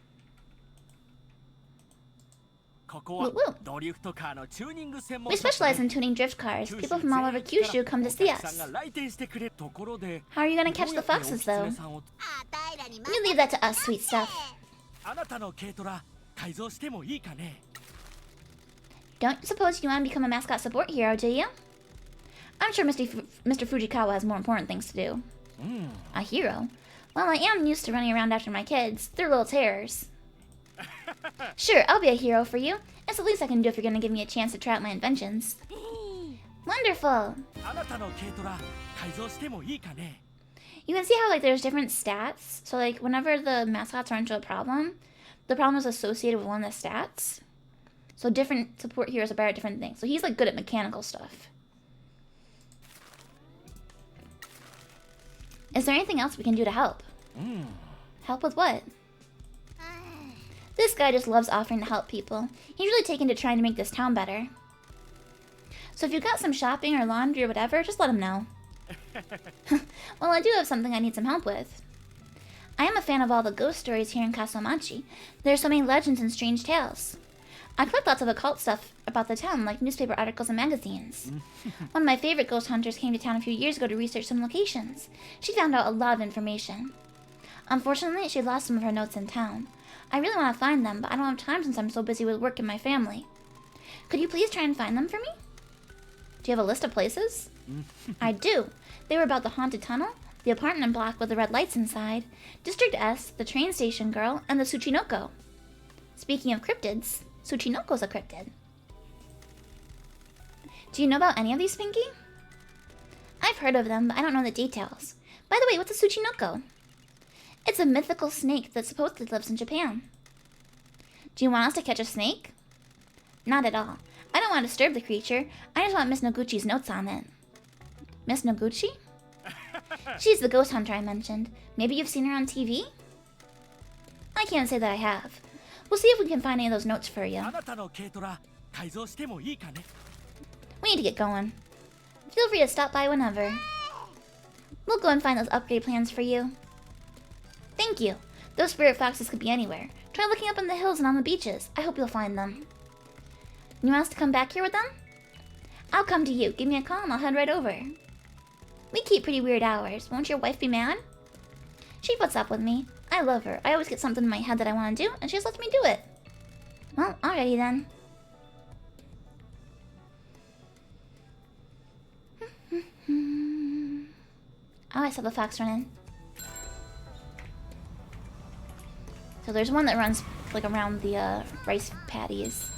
ここは Woo woo. ドリフトカーのチューニング専門 We specialize in tuning drift cars. People from all over Kyushu come to see お客さん us. が来店してくれるところで How are you gonna catch the foxes, though? あたいらに You leave that to us, sweet stuff. あなたの軽トラ改造してもいいかね Don't suppose you want to become a mascot support hero, do you? I'm sure Mr. Fujikawa has more important things to do. A hero? Well, I am used to running around after my kids. They're little terrors. Sure, I'll be a hero for you. It's the least I can do if you're gonna give me a chance to try out my inventions. Wonderful! あなたの軽トラ改造してもいいかね You can see how, like, there's different stats. So, like, whenever the mascots run into a problem, the problem is associated with one of the stats. So different support heroes are better at different things. So he's, like, good at mechanical stuff. Is there anything else we can do to help? Help with what? This guy just loves offering to help people. He's really taken to trying to make this town better. So if you've got some shopping or laundry or whatever, just let him know. Well, I do have something I need some help with. I am a fan of all the ghost stories here in Kasomachi. There are so many legends and strange tales. I collect lots of occult stuff about the town, like newspaper articles and magazines. One of my favorite ghost hunters came to town a few years ago to research some locations. She found out a lot of information. Unfortunately, she lost some of her notes in town. I really want to find them, but I don't have time since I'm so busy with work and my family. Could you please try and find them for me? Do you have a list of places? I do. They were about the haunted tunnel, the apartment block with the red lights inside, District S, the train station girl, and the Tsuchinoko. Speaking of cryptids, Tsuchinoko's a cryptid. Do you know about any of these, Fangy? I've heard of them, but I don't know the details. By the way, what's a Tsuchinoko? It's a mythical snake that supposedly lives in Japan. Do you want us to catch a snake? Not at all. I don't want to disturb the creature. I just want Miss Noguchi's notes on it. Miss Noguchi? She's the ghost hunter I mentioned. Maybe you've seen her on TV? I can't say that I have. We'll see if we can find any of those notes for you. あなたの軽トラ改造してもいいかね We need to get going. Feel free to stop by whenever. We'll go and find those upgrade plans for you. Thank you. Those spirit foxes could be anywhere. Try looking up in the hills and on the beaches. I hope you'll find them. You want us to come back here with them? I'll come to you. Give me a call and I'll head right over. We keep pretty weird hours. Won't your wife be mad? She puts up with me. I love her. I always get something in my head that I want to do, and she just lets me do it. Well, alrighty then. Oh, I saw the fox run in. So there's one that runs like around the rice paddies.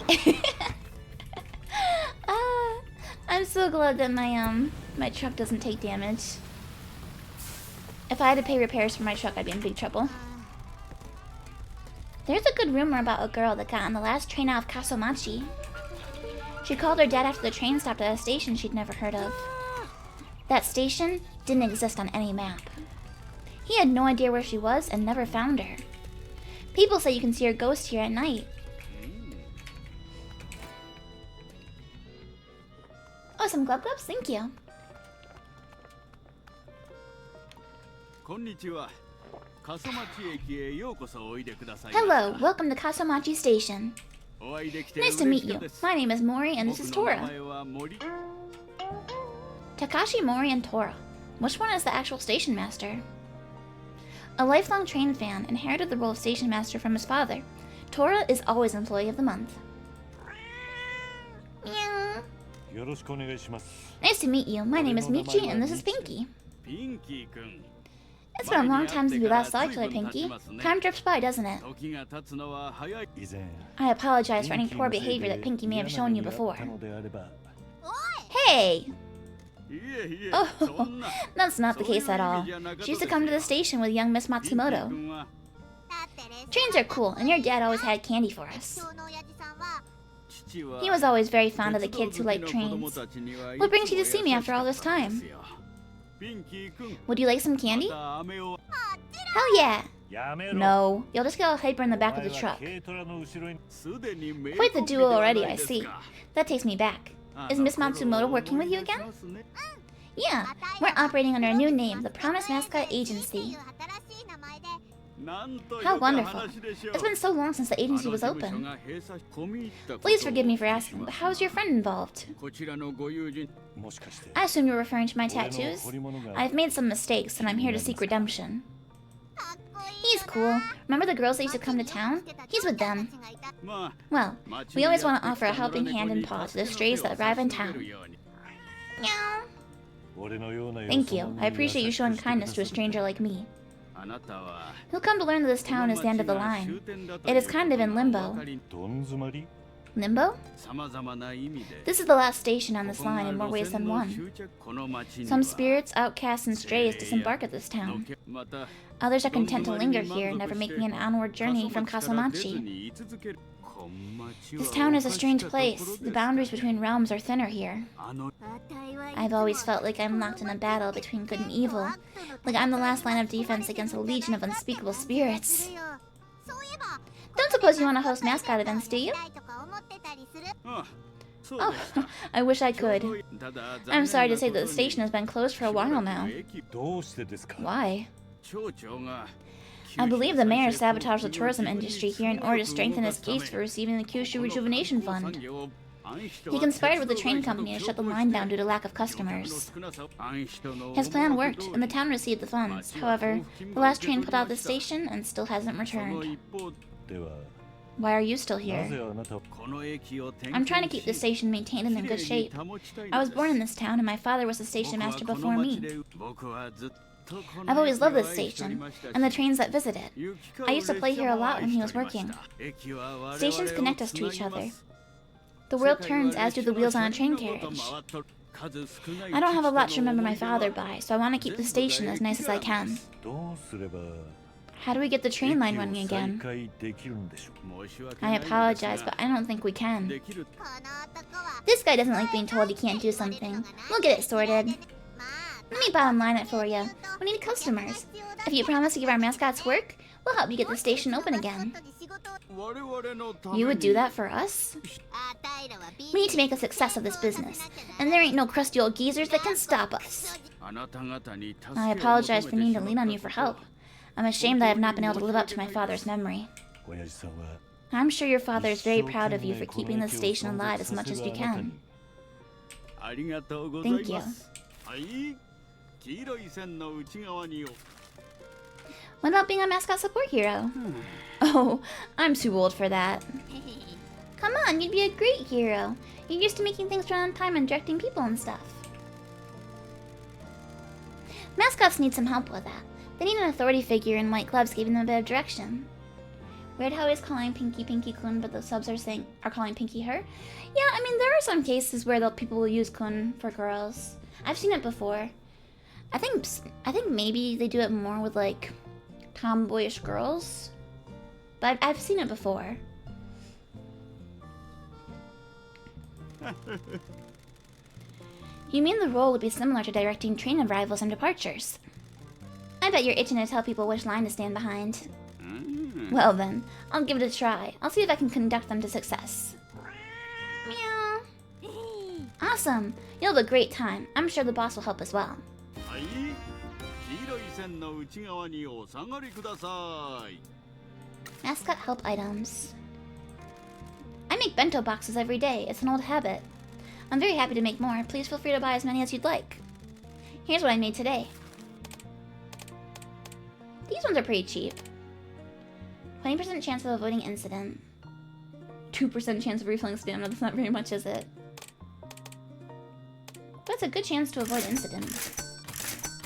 Whee! I'm so so glad that my truck doesn't take damage. If I had to pay repairs for my truck, I'd be in big trouble. There's a good rumor about a girl that got on the last train out of Kasomachi. She called her dad after the train stopped at a station she'd never heard of. That station didn't exist on any map. He had no idea where she was and never found her. People say you can see her ghost here at night. Oh, some glub glubs? Thank you. Hello, welcome to Kasomachi Station. Nice to meet you. My name is Mori and this is Tora. Takashi, Mori, and Tora. Which one is the actual station master? A lifelong train fan, inherited the role of station master from his father. Tora is always Employee of the Month. Meow. Nice to meet you. My name is Michi and this is Pinky. It's been a long time since we last saw each other, Pinky. Time drifts by, doesn't it? I apologize for any poor behavior that Pinky may have shown you before. Hey! Oh, that's not the case at all. She used to come to the station with young Miss Matsumoto. Trains are cool, and your dad always had candy for us. He was always very fond of the kids who like trains. What brings you to see me after all this time? Would you like some candy? Hell yeah! No, you'll just get all hyper in the back of the truck. Quite the duo already, I see. That takes me back. Is Miss Matsumoto working with you again? Yeah, we're operating under a new name, the Promise Mascot Agency. How wonderful. It's been so long since the agency was open. Please forgive me for asking, but how is your friend involved? I assume you're referring to my tattoos? I've made some mistakes, and I'm here to seek redemption. He's cool. Remember the girls that used to come to town? He's with them. Well, we always want to offer a helping hand and paw to the strays that arrive in town. Meow. Thank you. I appreciate you showing kindness to a stranger like me. You'll come to learn that this town is the end of the line. It is kind of in limbo. Limbo? This is the last station on this line in more ways than one. Some spirits, outcasts, and strays disembark at this town. Others are content to linger here, never making an onward journey from Kasomachi. This town is a strange place. The boundaries between realms are thinner here. I've always felt like I'm locked in a battle between good and evil. Like I'm the last line of defense against a legion of unspeakable spirits. Don't suppose you want to host mascot events, do you? Oh, I wish I could. I'm sorry to say that the station has been closed for a while now. Why? I believe the mayor sabotaged the tourism industry here in order to strengthen his case for receiving the Kyushu Rejuvenation Fund. He conspired with the train company to shut the line down due to lack of customers. His plan worked, and the town received the funds. However, the last train put out of the station and still hasn't returned. Why are you still here? I'm trying to keep the station maintained and in good shape. I was born in this town, and my father was the station master before me. I've always loved this station, and the trains that visit it. I used to play here a lot when he was working. Stations connect us to each other. The world turns as do the wheels on a train carriage. I don't have a lot to remember my father by, so I want to keep the station as nice as I can. How do we get the train line running again? I apologize, but I don't think we can. This guy doesn't like being told he can't do something. We'll get it sorted. Let me bottom line it for you. We need customers. If you promise to give our mascots work, we'll help you get the station open again. You would do that for us? We need to make a success of this business, and there ain't no crusty old geezers that can stop us. I apologize for needing to lean on you for help. I'm ashamed that I have not been able to live up to my father's memory. I'm sure your father is very proud of you for keeping the station alive as much as you can. Thank you. What about being a mascot support hero? Oh, I'm too old for that. Come on, you'd be a great hero. You're used to making things run on time and directing people and stuff. Mascots need some help with that. They need an authority figure in white gloves giving them a bit of direction. Weird how he's calling Pinky Pinky Kun, but the subs are calling Pinky her. Yeah, I mean there are some cases where people will use Kun for girls. I've seen it before. I think maybe they do it more with like tomboyish girls, but I've seen it before. You mean the role would be similar to directing train arrivals and departures? I bet you're itching to tell people which line to stand behind. Well then, I'll give it a try. I'll see if I can conduct them to success. Meow. Awesome! You'll have a great time. I'm sure the boss will help as well. Mascot help items. I make bento boxes every day. It's an old habit. I'm very happy to make more. Please feel free to buy as many as you'd like. Here's what I made today. These ones are pretty cheap. 20% chance of avoiding incident. 2% chance of refilling stamina. That's not very much, is it? But it's a good chance to avoid incident.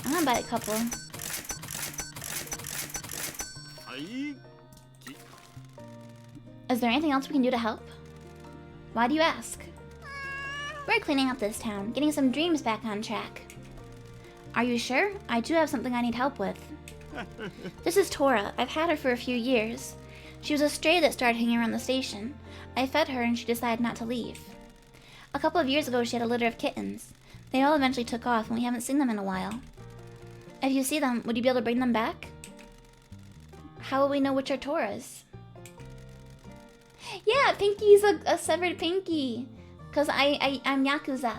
I'm gonna buy a couple. Is there anything else we can do to help? Why do you ask? We're cleaning up this town, getting some dreams back on track. Are you sure? I do have something I need help with. This is Tora. I've had her for a few years. She was a stray that started hanging around the station. I fed her and she decided not to leave. A couple of years ago she had a litter of kittens. They all eventually took off and we haven't seen them in a while. If you see them, would you be able to bring them back? How will we know which are Tora's? Yeah, Pinky's a severed Pinky. Because I'm Yakuza.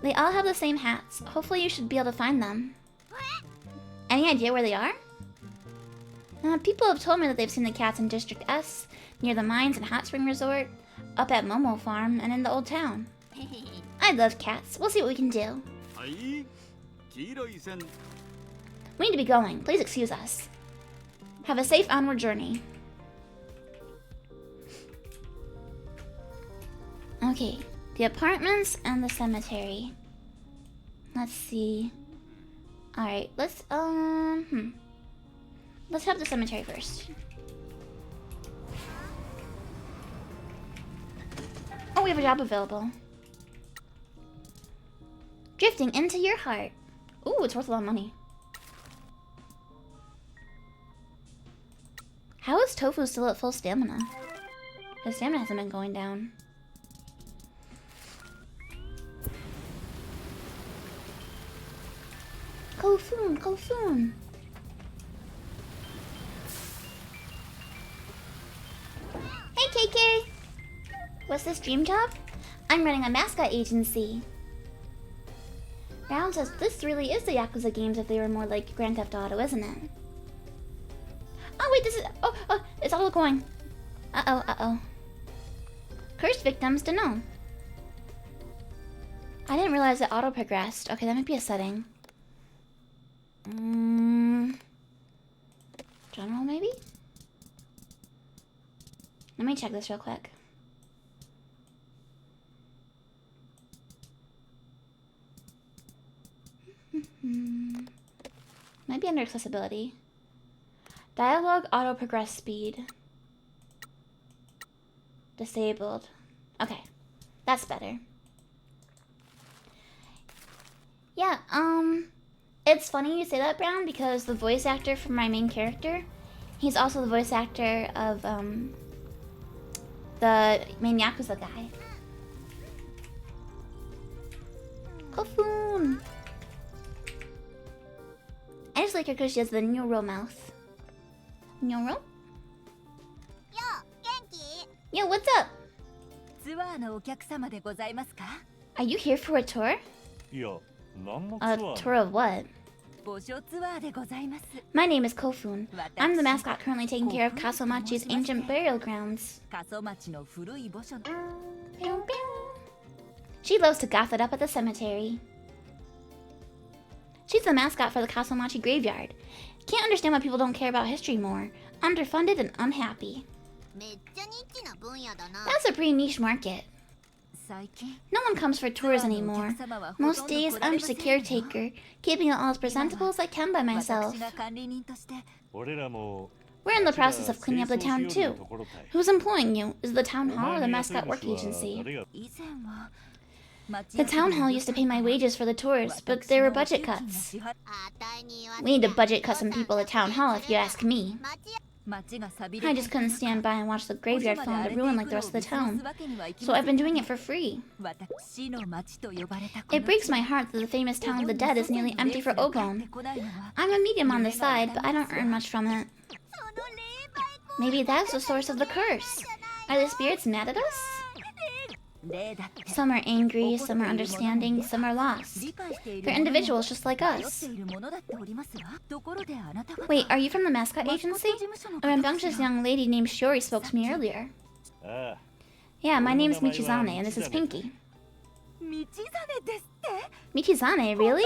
They all have the same hats. Hopefully you should be able to find them. Any idea where they are? People have told me that they've seen the cats in District S, near the mines and Hot Spring Resort, up at Momo Farm, and in the old town. I love cats. We'll see what we can do. We need to be going. Please excuse us. Have a safe onward journey. Okay, the apartments and the cemetery. Let's see. Alright, let's have the cemetery first. Oh, we have a job available. Drifting into your heart. Ooh, it's worth a lot of money. How is Tofu still at full stamina? His stamina hasn't been going down. Kofun, Kofun. Hey, KK. What's this dream job? I'm running a mascot agency. Brown says this really is the Yakuza games if they were more like Grand Theft Auto, isn't it? Oh wait, this is oh, it's auto going. Uh-oh. Cursed victims to know. I didn't realize it auto progressed. Okay, that might be a setting. General, maybe? Let me check this real quick. Might be under accessibility. Dialogue auto progress speed. Disabled. Okay, that's better. Yeah, it's funny you say that, Brown, because the voice actor for my main character, he's also the voice actor of, the main Yakuza guy. Kofun! I just like her because she has the neural mouth. Neural? Yo, what's up? Are you here for a tour? いや、何の A ツアー tour of what? My name is Kofun. I'm the mascot currently taking care of Kasomachi's ancient burial grounds. She loves to goth it up at the cemetery. She's the mascot for the Kasomachi graveyard. Can't understand why people don't care about history more. Underfunded and unhappy. That's a pretty niche market. No one comes for tours anymore. Most days, I'm just a caretaker, keeping it all as presentable as I can by myself. 俺らも We're in the process of cleaning up the town, too. Who's employing you? Is it the town hall or the mascot work agency? The town hall used to pay my wages for the tours, but there were budget cuts. We need to budget cut some people at town hall, if you ask me. I just couldn't stand by and watch the graveyard fall into ruin like the rest of the town, so I've been doing it for free. It breaks my heart that the famous town of the dead is nearly empty for Obon. I'm a medium on the side, but I don't earn much from it. Maybe that's the source of the curse. Are the spirits mad at us? Some are angry, some are understanding, some are lost. They're individuals just like us. Wait, are you from the mascot agency? A rambunctious young lady named Shiori spoke to me earlier. Yeah, my name's Michizane, and this is Pinky. Michizane, really?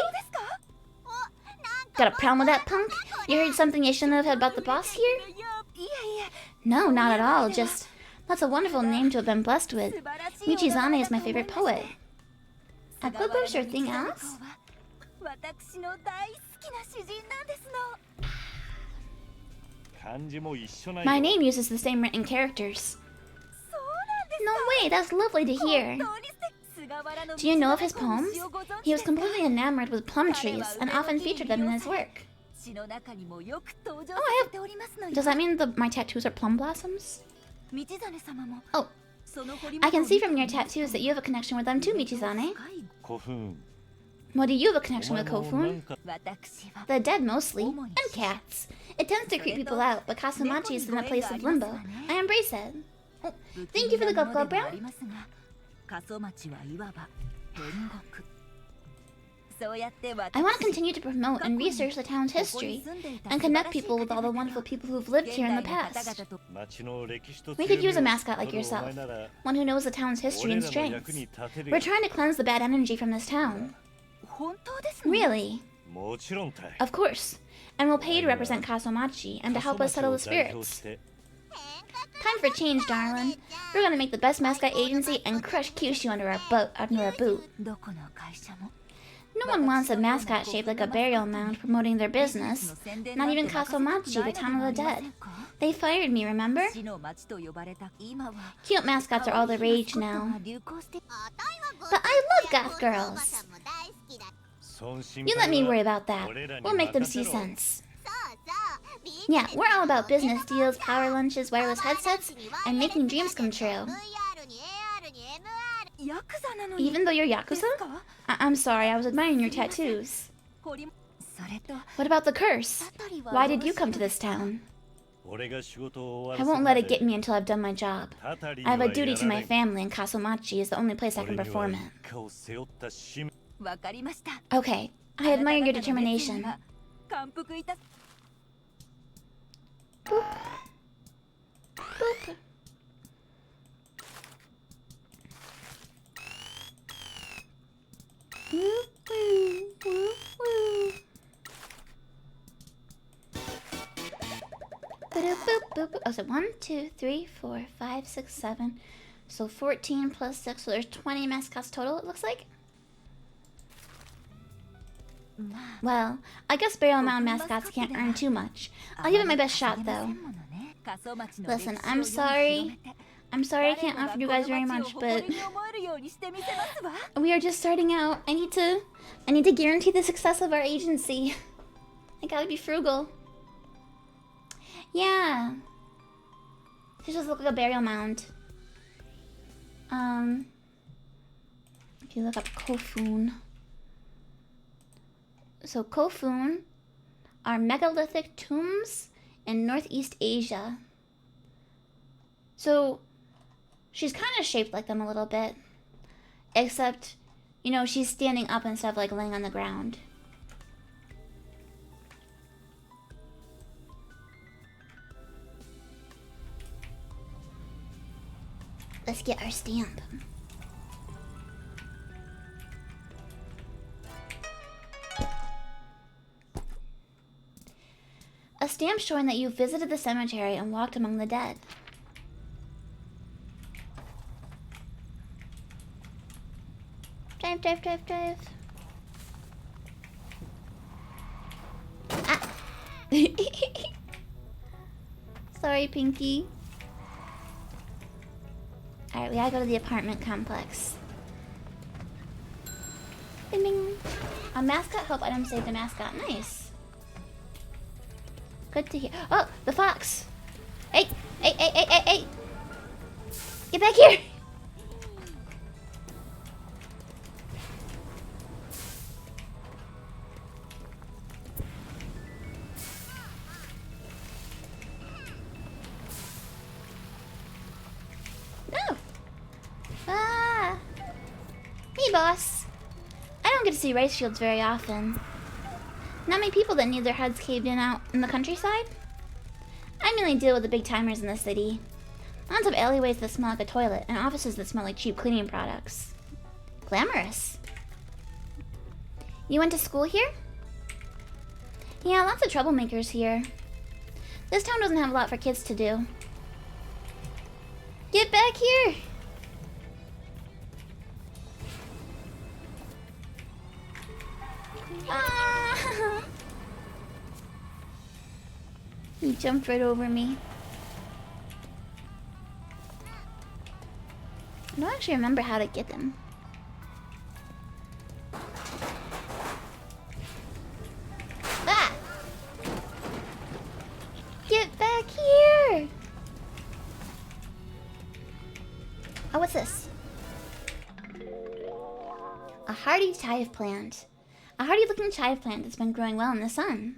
Got a problem with that, punk? You heard something you shouldn't have heard about the boss here? No, not at all, just... That's a wonderful name to have been blessed with. Michizane is my favorite poet. A good wish or thing else? My name uses the same written characters. No way, that's lovely to hear. Do you know of his poems? He was completely enamored with plum trees and often featured them in his work. Oh, Does that mean my tattoos are plum blossoms? Oh, I can see from your tattoos that you have a connection with them too, Michizane. Well, do you have a connection with Kofun? The dead mostly, and cats. It tends to creep people out, but Kasumachi is in a place of limbo. I embrace it. Oh, thank you for the Golf Club Brown. I want to continue to promote and research the town's history, and connect people with all the wonderful people who've lived here in the past. We could use a mascot like yourself, one who knows the town's history and strengths. We're trying to cleanse the bad energy from this town. Really? Of course. And we'll pay you to represent Kasumachi and to help us settle the spirits. Time for change, darling. We're gonna make the best mascot agency and crush Kyushu under our boot. No one wants a mascot shaped like a burial mound promoting their business. Not even Kasumachi, the town of the dead. They fired me, remember? Cute mascots are all the rage now. But I love goth girls. You let me worry about that. We'll make them see sense. Yeah, we're all about business deals, power lunches, wireless headsets, and making dreams come true. Even though you're Yakuza? I'm sorry, I was admiring your tattoos. What about the curse? Why did you come to this town? I won't let it get me until I've done my job. I have a duty to my family, and Kasumachi is the only place I can perform it. Okay, I admire your determination. Boop. Boop. Woo, woo, woo, woo. Oh, so 1, 2, 3, 4, 5, 6, 7. So 14 plus 6, so there's 20 mascots total, it looks like. Well, I guess Burial Mound mascots can't earn too much. I'll give it my best shot, though. Listen, I'm sorry. I'm sorry I can't offer you guys very much, but we are just starting out. I need to guarantee the success of our agency. I gotta be frugal. Yeah. This just looks like a burial mound. If you look up Kofun. So Kofun are megalithic tombs in Northeast Asia. So she's kind of shaped like them a little bit. Except, you know, she's standing up instead of like laying on the ground. Let's get our stamp. A stamp showing that you visited the cemetery and walked among the dead. drive, drive, drive. Ah! Sorry, Pinky. Alright, we gotta go to the apartment complex. Bing, bing. A mascot help item saved a mascot. Nice. Good to hear. Oh, the fox. Hey, hey, hey, hey, hey, hey. Get back here. No. Ah. Hey, boss. I don't get to see rice fields very often. Not many people that need their heads caved in out in the countryside. I mainly deal with the big timers in the city. Lots of alleyways that smell like a toilet, and offices that smell like cheap cleaning products. Glamorous. You went to school here? Yeah, lots of troublemakers here. This town doesn't have a lot for kids to do. Get back here! Ah! He jumped right over me. I don't actually remember how to get him. Ah! Get back here! Oh, what's this? A hardy chive plant. A hardy looking chive plant that's been growing well in the sun.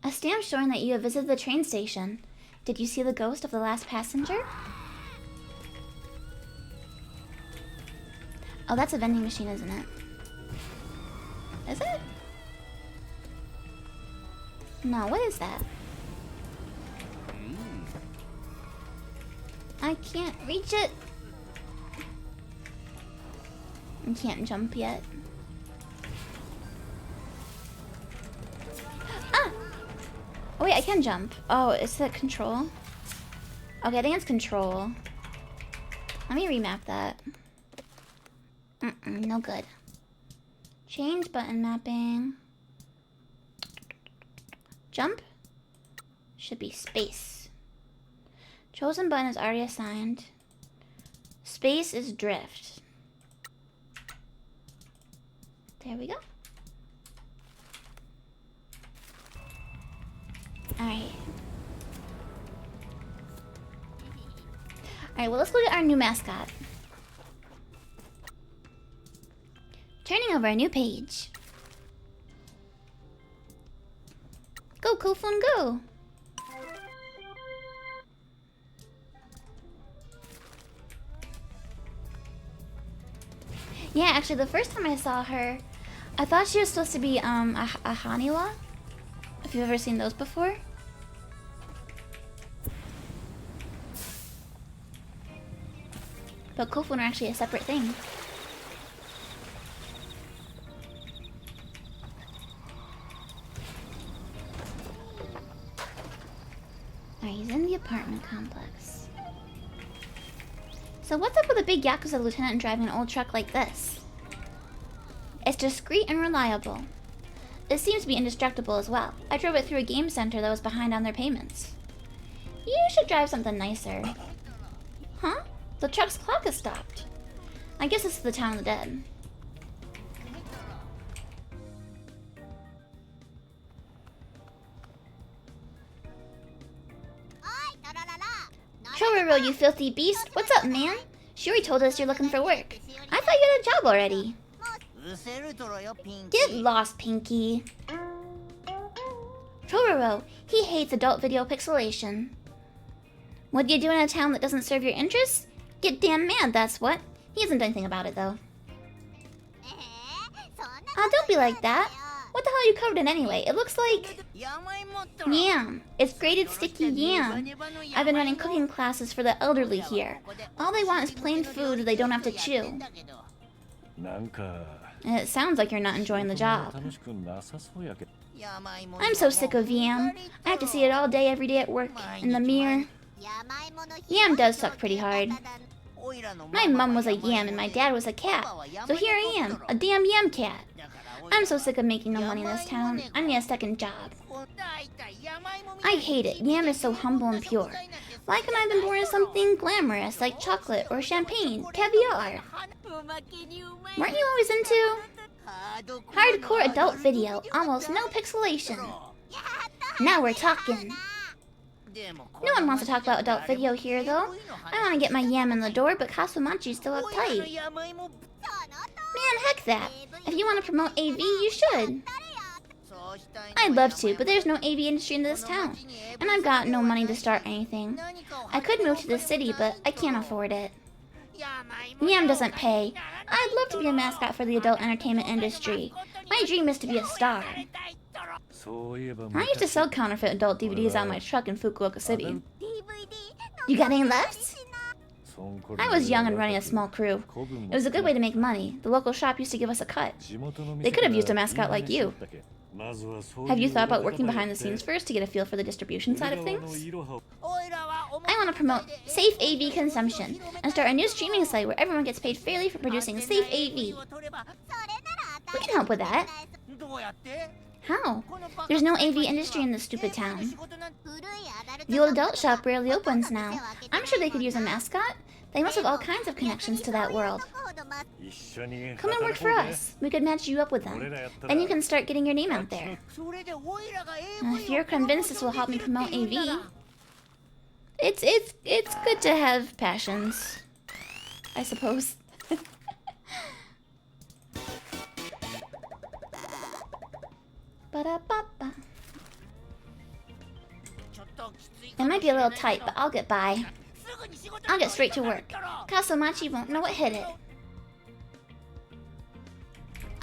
A stamp showing that you have visited the train station. Did you see the ghost of the last passenger? Oh, that's a vending machine, isn't it? Is it? No, what is that? I can't reach it. I can't jump yet. Ah! Oh wait, I can jump. Oh, is that control? Okay, I think it's control. Let me remap that. No good. Change button mapping. Jump? Should be space. Chosen button is already assigned. Space is drift. There we go. Alright. Alright, well, let's look at our new mascot. Turning over a new page. Go, Kofun, go! Yeah, actually, the first time I saw her, I thought she was supposed to be a Haniwa. If you've ever seen those before. But Kofun are actually a separate thing. Alright, he's in the apartment complex. So what's up with a big Yakuza lieutenant driving an old truck like this? It's discreet and reliable. It seems to be indestructible as well. I drove it through a game center that was behind on their payments. You should drive something nicer. Huh? The truck's clock has stopped. I guess this is the town of the dead. Chororo, you filthy beast! What's up, man? Shuri told us you're looking for work. I thought you had a job already. Get lost, Pinky. Chororo, he hates adult video pixelation. What do you do in a town that doesn't serve your interests? Get damn mad, that's what. He hasn't done anything about it, though. Don't be like that. What the hell are you covered in anyway? It looks like... yam. It's grated sticky yam. I've been running cooking classes for the elderly here. All they want is plain food that they don't have to chew. And it sounds like you're not enjoying the job. I'm so sick of Yam. I have to see it all day, every day at work, in the mirror. Yam does suck pretty hard. My mom was a yam and my dad was a cat. So here I am, a damn yam cat. I'm so sick of making no money in this town. I need a second job. I hate it. Yam is so humble and pure. Why couldn't I have been born as something glamorous, like chocolate or champagne, caviar? Weren't you always into hardcore adult video, almost no pixelation? Now we're talking. No one wants to talk about adult video here, though. I want to get my yam in the door, but Kasumachi's still uptight. Man, heck that. If you want to promote AV, you should. I'd love to, but there's no AV industry in this town, and I've got no money to start anything. I could move to the city, but I can't afford it. Yam doesn't pay. I'd love to be a mascot for the adult entertainment industry. My dream is to be a star. I used to sell counterfeit adult DVDs out my truck in Fukuoka City. You got any left? I was young and running a small crew. It was a good way to make money. The local shop used to give us a cut. They could have used a mascot like you. Have you thought about working behind the scenes first to get a feel for the distribution side of things? I want to promote safe AV consumption and start a new streaming site where everyone gets paid fairly for producing safe AV. We can help with that. How? There's no AV industry in this stupid town. The old adult shop rarely opens now. I'm sure they could use a mascot. They must have all kinds of connections to that world. Come and work for us. We could match you up with them. Then you can start getting your name out there. If you're convinced this will help me promote AV, it's good to have passions, I suppose. Ba-da-ba-ba. It might be a little tight, but I'll get by. I'll get straight to work. Kasumachi won't know what hit it.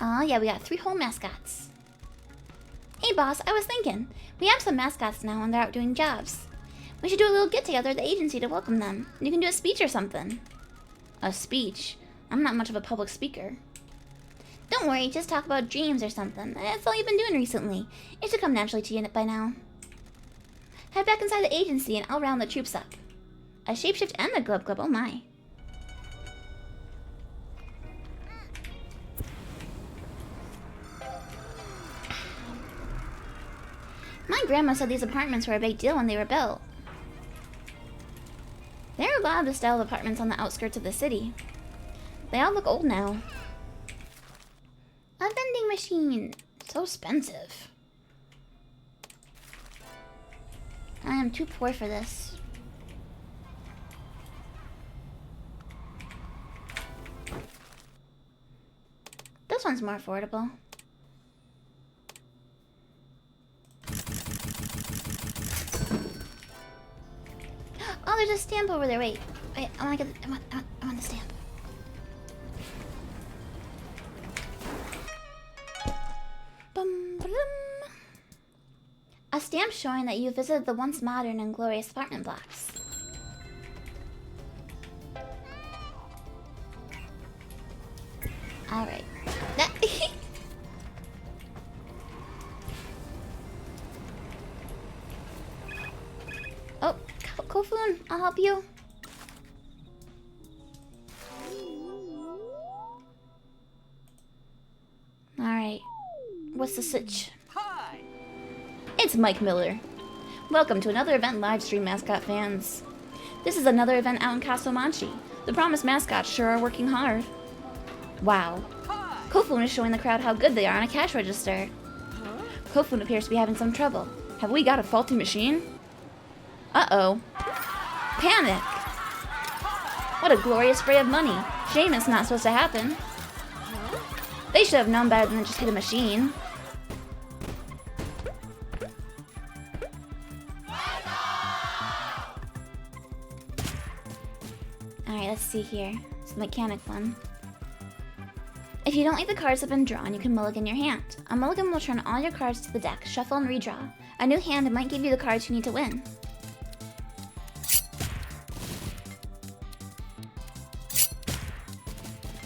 Oh yeah, we got 3 whole mascots. Hey boss, I was thinking. We have some mascots now and they're out doing jobs. We should do a little get-together at the agency to welcome them. You can do a speech or something. A speech? I'm not much of a public speaker. Don't worry, just talk about dreams or something. That's all you've been doing recently. It should come naturally to you by now. Head back inside the agency and I'll round the troops up. A shapeshift and a glub glub, oh my. My grandma said these apartments were a big deal when they were built. There are a lot of this style of apartments on the outskirts of the city. They all look old now. A vending machine. So expensive. I am too poor for this. This one's more affordable. Oh, there's a stamp over there. Wait, I want to get. I want the stamp. Bum, ba-dum. A stamp showing that you visited the once modern and glorious apartment blocks. All right. That. Oh, Kofun, I'll help you. Alright. What's the sitch? Hi. It's Mike Miller. Welcome to another event live stream, mascot fans. This is another event out in Kasumachi. The Promise Mascots sure are working hard. Wow. Kofun is showing the crowd how good they are on a cash register. Kofun appears to be having some trouble. Have we got a faulty machine? Uh-oh. Panic! What a glorious spray of money. Shame it's not supposed to happen. They should have known better than to just hit a machine. Alright, let's see here. It's the mechanic one. If you don't like the cards that have been drawn, you can mulligan your hand. A mulligan will turn all your cards to the deck, shuffle and redraw. A new hand might give you the cards you need to win.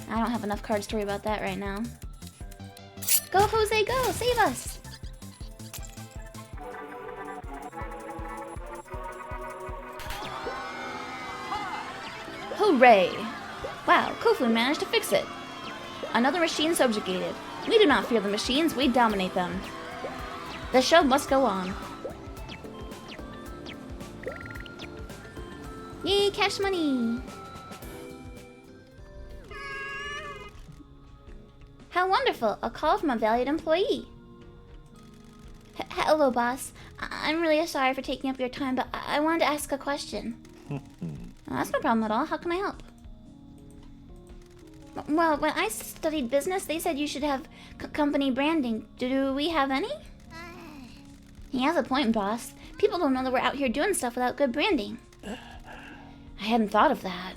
I don't have enough cards to worry about that right now. Go, Jose, go! Save us! Hooray! Wow, Kofu managed to fix it. Another machine subjugated. We do not fear the machines, we dominate them. The show must go on. Yay, cash money! How wonderful! A call from a valued employee. Hello, boss. I'm really sorry for taking up your time, but I wanted to ask a question. That's no problem at all. How can I help? Well, when I studied business, they said you should have company branding. Do we have any? He has a point, boss. People don't know that we're out here doing stuff without good branding. I hadn't thought of that.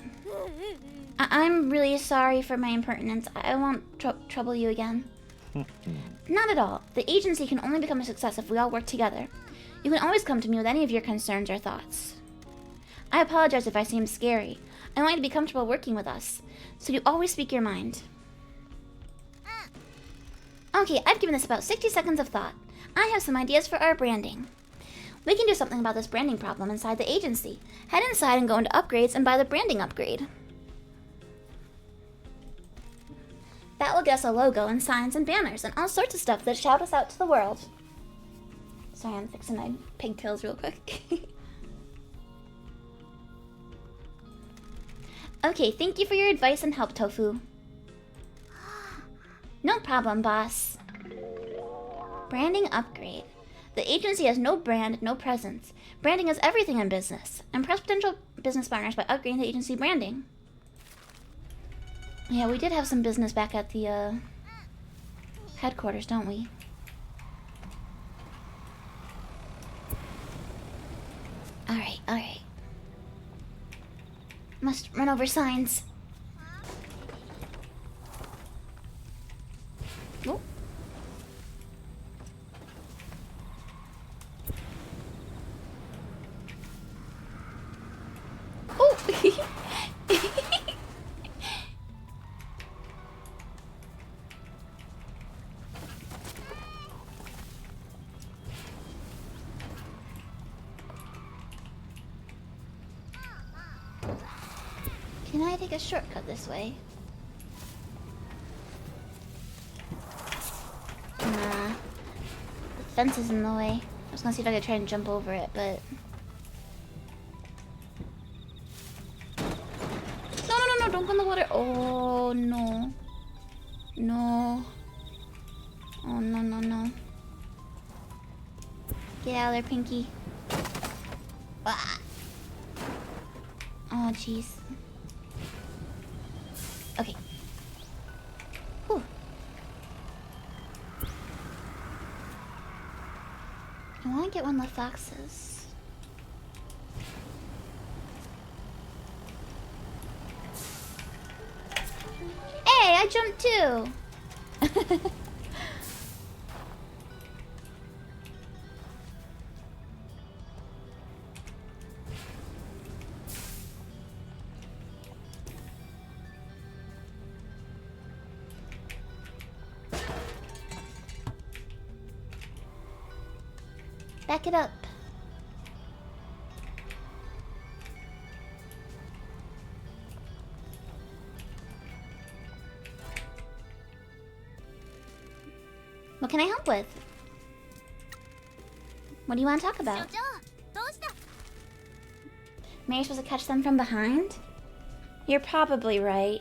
I'm really sorry for my impertinence. I won't trouble you again. Not at all. The agency can only become a success if we all work together. You can always come to me with any of your concerns or thoughts. I apologize if I seem scary. I want you to be comfortable working with us, so you always speak your mind. Okay, I've given this about 60 seconds of thought. I have some ideas for our branding. We can do something about this branding problem inside the agency. Head inside and go into upgrades and buy the branding upgrade. That will get us a logo and signs and banners and all sorts of stuff that shout us out to the world. Sorry, I'm fixing my pigtails real quick. Okay, thank you for your advice and help, Tofu. No problem, boss. Branding upgrade. The agency has no brand, no presence. Branding is everything in business. Impress potential business partners by upgrading the agency branding. Yeah, we did have some business back at the headquarters, don't we? Alright, alright. Must run over signs. Oh. Oh! Can I take a shortcut this way? Nah. The fence is in the way. I was gonna see if I could try and jump over it, but... No, no, no, no, don't go in the water. Oh, no. No. Oh, no, no, no. Get out of there, Pinky. Ah. Oh, jeez. Okay. Whew. I want to get one of the foxes. Hey, I jumped too! Back it up. What can I help with? What do you want to talk about? Maybe you're supposed to catch them from behind? You're probably right.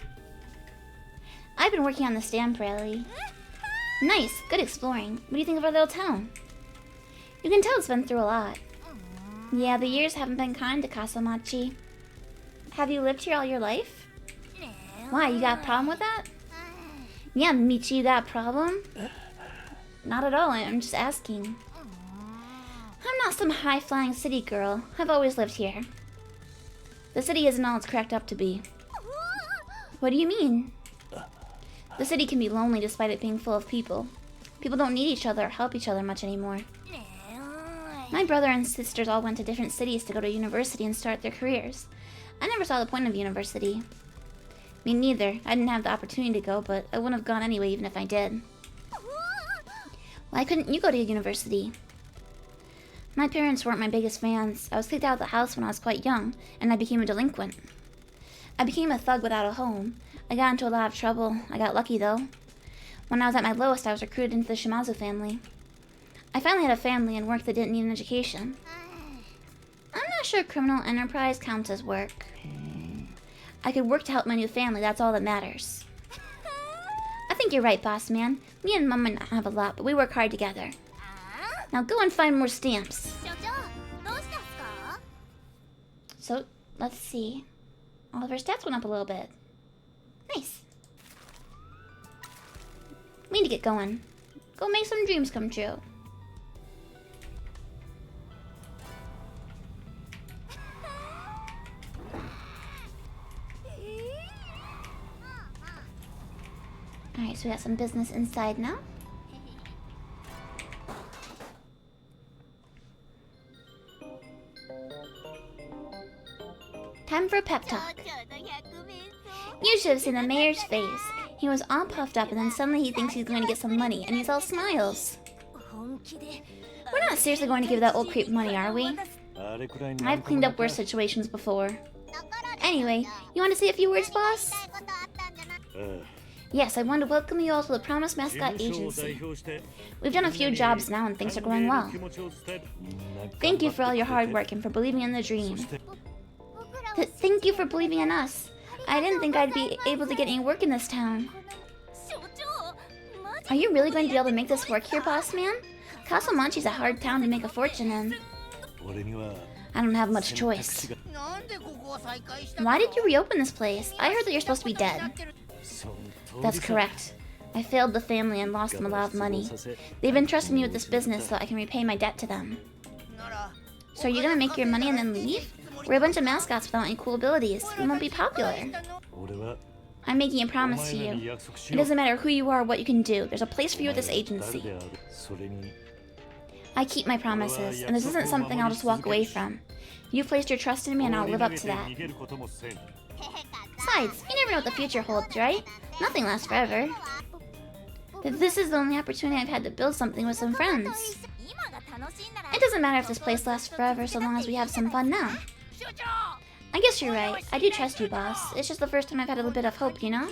I've been working on the stamp rally. Nice, good exploring. What do you think of our little town? You can tell it's been through a lot. Yeah, the years haven't been kind to Kasamachi. Have you lived here all your life? Why, you got a problem with that? Yeah, Michi, you got a problem? Not at all, I'm just asking. I'm not some high-flying city girl. I've always lived here. The city isn't all it's cracked up to be. What do you mean? The city can be lonely despite it being full of people. People don't need each other or help each other much anymore. My brother and sisters all went to different cities to go to university and start their careers. I never saw the point of university. Me neither. I didn't have the opportunity to go, but I wouldn't have gone anyway even if I did. Why couldn't you go to university? My parents weren't my biggest fans. I was kicked out of the house when I was quite young, and I became a delinquent. I became a thug without a home. I got into a lot of trouble. I got lucky though. When I was at my lowest, I was recruited into the Shimazu family. I finally had a family and work that didn't need an education. I'm not sure criminal enterprise counts as work. I could work to help my new family, that's all that matters. I think you're right, boss man. Me and Mom might not have a lot, but we work hard together. Now go and find more stamps. 所長どうしたんすか？ So, let's see. All of our stats went up a little bit. Nice. We need to get going. Go make some dreams come true. Alright, so we got some business inside now. Time for a pep 町長 talk. の百面相 You should have seen the mayor's face. He was all puffed up and then suddenly he thinks he's going to get some money and he's all smiles. 本気で We're not seriously going to give that old creep money, are we? あれくらいに I've cleaned up worse situations before. Anyway, you want to say a few words, boss? 言いたいことあったんじゃない Yes, I want to welcome you all to the Promise Mascot Agency. We've done a few jobs now and things are going well. Thank you for all your hard work and for believing in the dream. 僕らは Thank you for believing in us. I didn't think I'd be able to get any work in this town. 所長マジ Are you really going to be able to make this work here, boss man? Kasamachi's a hard town to make a fortune in. 俺には I don't have much choice. なんでここを再開した Why did you reopen this place? I heard that you're supposed to be dead. その通り That's さ correct. I failed the family and lost them a lot of money. They've entrusted me with this business so I can repay my debt to them. なら So are you gonna make your money and then leave? We're a bunch of mascots without any cool abilities. We won't be popular. 俺は I'm making a お promise to 前ら you. に約束し It よう doesn't matter who you are or what you can do. There's a place for you at this 誰 agency. であるそれに I keep my promises, and this isn't something I'll just walk away from. You've placed your trust in me and I'll live up to that. 逃げることもせん Besides, you never know what the future holds, right? Nothing lasts forever. This is the only opportunity I've had to build something with some friends. 今が楽しいんなら It doesn't matter if this place lasts forever so long as we have some fun now. 所長 I guess you're right. I do trust you, boss. It's just the first time I've had a little bit of hope, you know?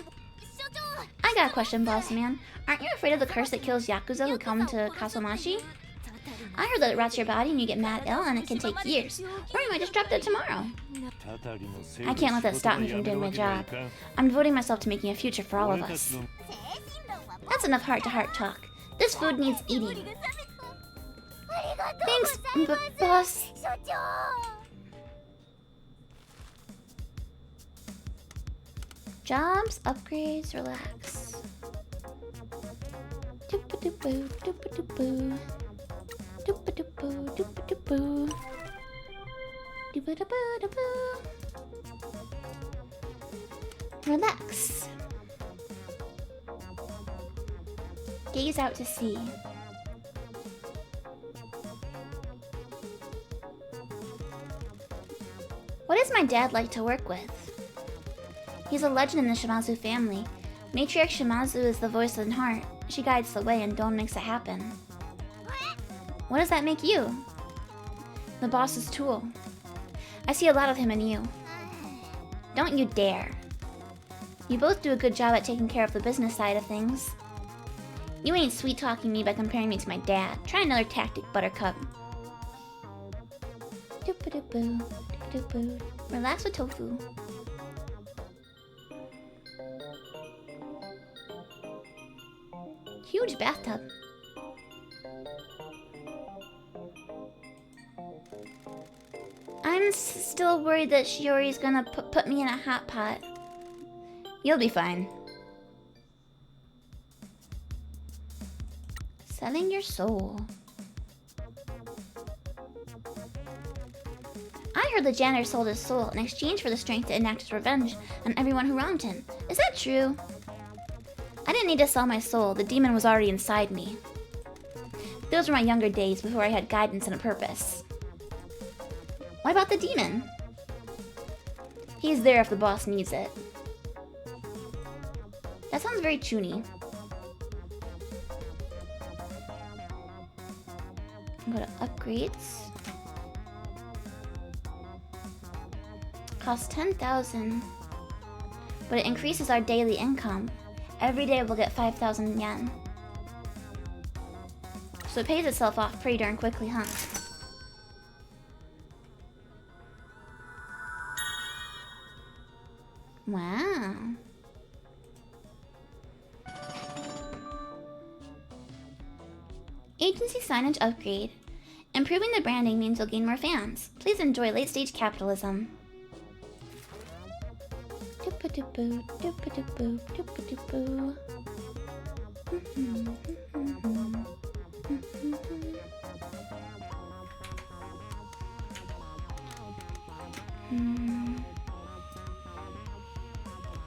所長 I got a question, boss man. Aren't you afraid of the curse that kills Yakuza who come to Kasamachi? I heard that it rots your body and you get mad ill and it can take years. Or you might just drop dead tomorrow. たたりのせい I で can't let that 仕 stop 事 me が from やめ doing る my わけにはい job. かん I'm devoting myself to making a future for all of 俺た us. ちの 精神論はもう That's enough heart-to-heart talk. This food needs 無 eating. 理が覚めありがとう Thanks, ございます boss. 所長 Jobs, upgrades, relax. Doop-a-doop-boo, doop-a-doop-boo. Doop-a-doop-boo, doop-a-doop-boo. Doop-a-doop-boo-doop-boo. Relax. Gaze out to sea. What is my dad like to work with? He's a legend in the Shimazu family. Matriarch Shimazu is the voice and heart. She guides the way and Don makes it happen. What does that make you? The boss's tool. I see a lot of him in you. Don't you dare. You both do a good job at taking care of the business side of things. You ain't sweet-talking me by comparing me to my dad. Try another tactic, Buttercup. Doop-a-doop-boo, doop-a-doop-boo. Relax with tofu. Huge bathtub. I'm still worried that Shiori's gonna put me in a hot pot. You'll be fine. Selling your soul. I heard the janitor sold his soul in exchange for the strength to enact his revenge on everyone who wronged him. Is that true? I didn't need to sell my soul. The demon was already inside me. Those were my younger days before I had guidance and a purpose. What about the demon? He's there if the boss needs it. That sounds very chuny. Go to upgrades. Cost 10,000. but it increases our daily income. Every day we'll get 5,000 yen. So it pays itself off pretty darn quickly, huh? Wow. Agency signage upgrade. Improving the branding means you'll gain more fans. Please enjoy late-stage capitalism. Doop-a-doop-boo, doop-a-doop-boo, doop-a-doop-boo.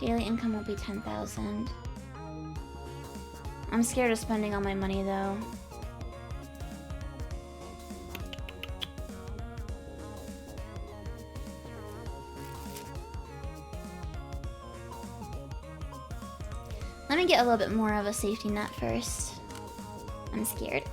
Daily income will be 10,000. I'm scared of spending all my money though. Let me get a little bit more of a safety net first. I'm scared.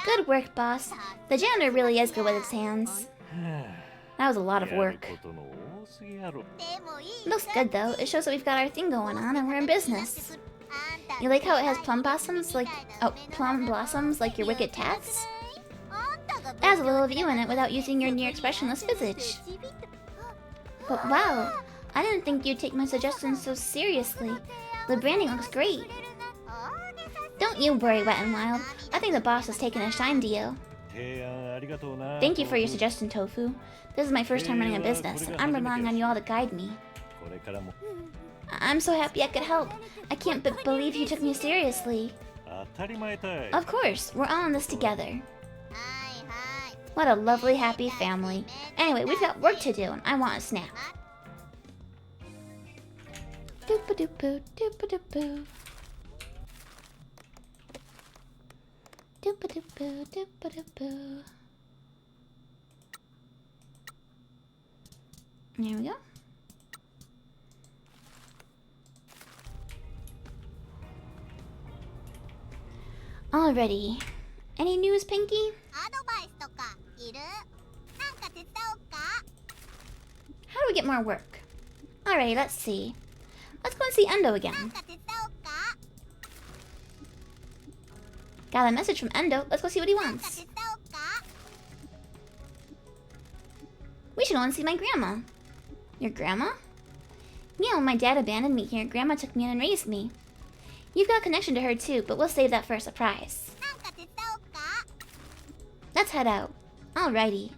Good work, boss. The janitor really is good with his hands. That was a lot of work. Looks good though. It shows that we've got our thing going on and we're in business. You like how it has plum blossoms like your wicked tats? It has a little of you in it without using your near expressionless visage. But wow, I didn't think you'd take my suggestions so seriously. The branding looks great. Don't you worry, Wet and Wild. I think the boss has taken a shine to you. Thank you for your suggestion, Tofu. This is my first time running a business, and I'm relying on you all to guide me. I'm so happy I could help. I can't believe you took me seriously. Of course, we're all in this together. What a lovely, happy family. Anyway, we've got work to do, and I want a snack. Doop-a-doop-boo, doop-a-doop-boo. Doop-a-doop-boo, doop-a-doop-boo. There we go. Alrighty. Any news, Pinky? How do we get more work? Alright, let's see. Let's go and see Endo again. Got a message from Endo. Let's go see what he wants. We should go and see my grandma. Your grandma? Yeah, when my dad abandoned me here, Grandma took me in and raised me. You've got a connection to her too, but we'll save that for a surprise. Let's head out. Alrighty.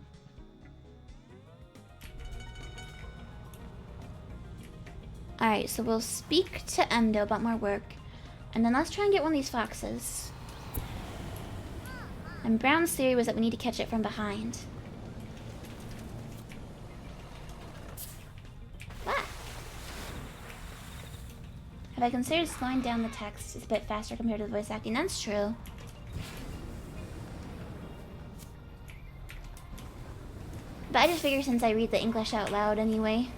Alright, so we'll speak to Endo about more work. And then let's try and get one of these foxes. And Brown's theory was that we need to catch it from behind. Ah. Have I considered slowing down the text? It's a bit faster compared to the voice acting. That's true. But I just figure since I read the English out loud anyway,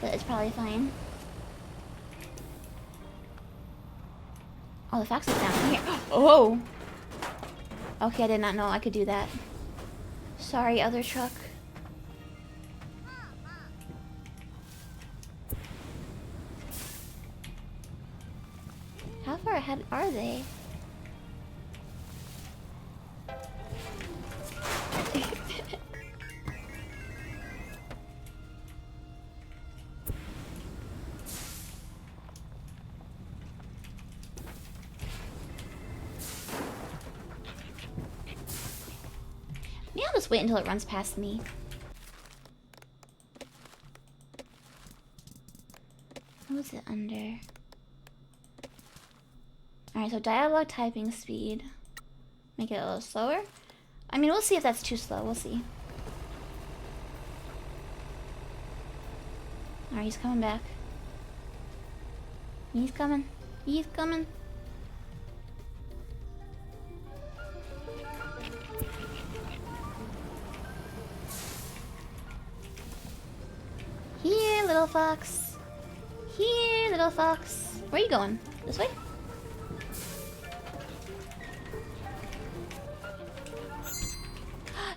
that it's probably fine. Oh, the fox is down here. Oh! Okay, I did not know I could do that. Sorry, other truck. How far ahead are they? Maybe I'll just wait until it runs past me. What was it under? Alright, so dialogue typing speed. Make it a little slower. I mean, we'll see if that's too slow. We'll see. Alright, he's coming back. He's coming. He's coming. Here, little fox. Here, little fox. Where are you going? This way?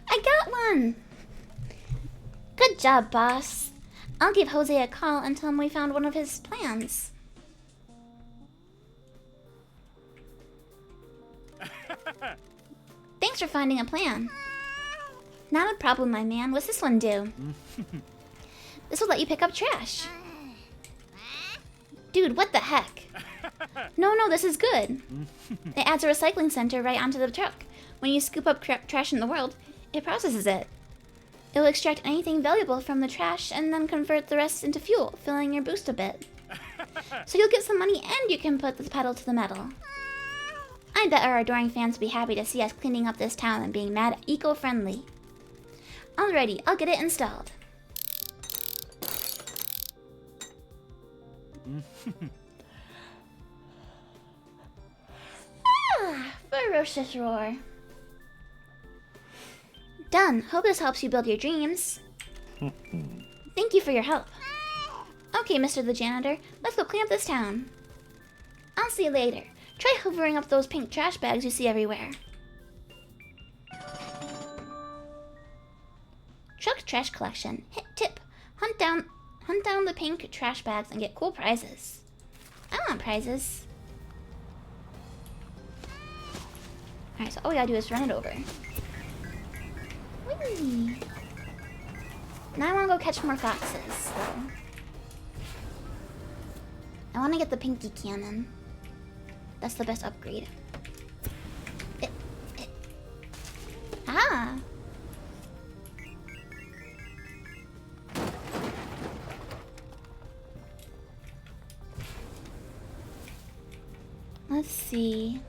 I got one! Good job, boss. I'll give Jose a call and tell him we found one of his plans. Thanks for finding a plan. Not a problem, my man. What's this one do? This will let you pick up trash. Dude, what the heck? No, this is good. It adds a recycling center right onto the truck. When you scoop up trash in the world, it processes it. It will extract anything valuable from the trash and then convert the rest into fuel, filling your boost a bit. So you'll get some money and you can put the pedal to the metal. I bet our adoring fans will be happy to see us cleaning up this town and being mad eco-friendly. Alrighty, I'll get it installed. Ferocious roar. Done. Hope this helps you build your dreams. Thank you for your help. Okay, Mr. the Janitor, let's go clean up this town. I'll see you later. Try hoovering up those pink trash bags you see everywhere. Truck trash collection. Hit tip. Hunt down the pink trash bags and get cool prizes. I want prizes. Alright, so all we gotta do is run it over. Whee! Now I wanna go catch more foxes, so. I wanna get the pinky cannon. That's the best upgrade. Ah! Let's see.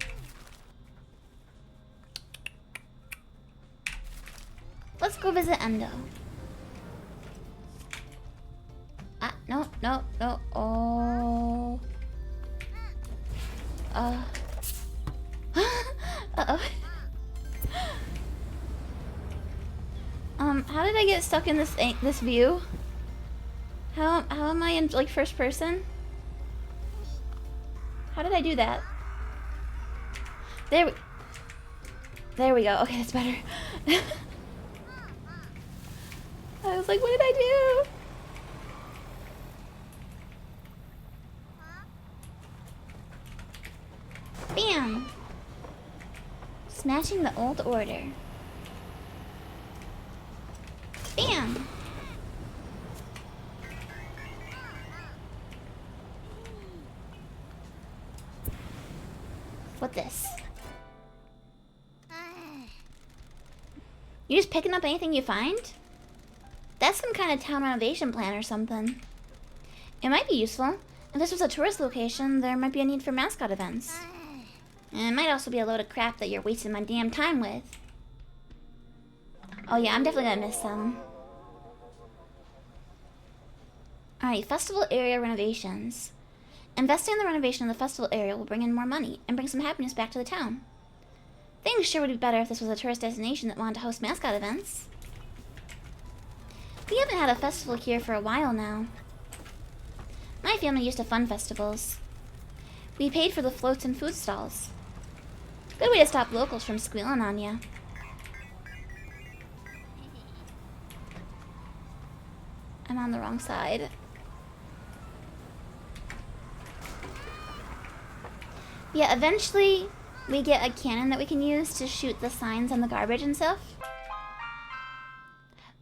Let's go visit Endo. Ah, no. Oh. Uh-oh. How did I get stuck in this view? How am I in, like, first person? How did I do that? There we go. Okay, that's better. I was like, what did I do? Bam! Smashing the old order. Bam! What this? You just picking up anything you find? That's some kind of town renovation plan or something. It might be useful. If this was a tourist location, there might be a need for mascot events. And it might also be a load of crap that you're wasting my damn time with. Oh yeah, I'm definitely gonna miss them. Alright, festival area renovations. Investing in the renovation of the festival area will bring in more money and bring some happiness back to the town. Things sure would be better if this was a tourist destination that wanted to host mascot events. We haven't had a festival here for a while now. My family used to fund festivals. We paid for the floats and food stalls. Good way to stop locals from squealing on ya. I'm on the wrong side. Yeah, eventually we get a cannon that we can use to shoot the signs on the garbage and stuff.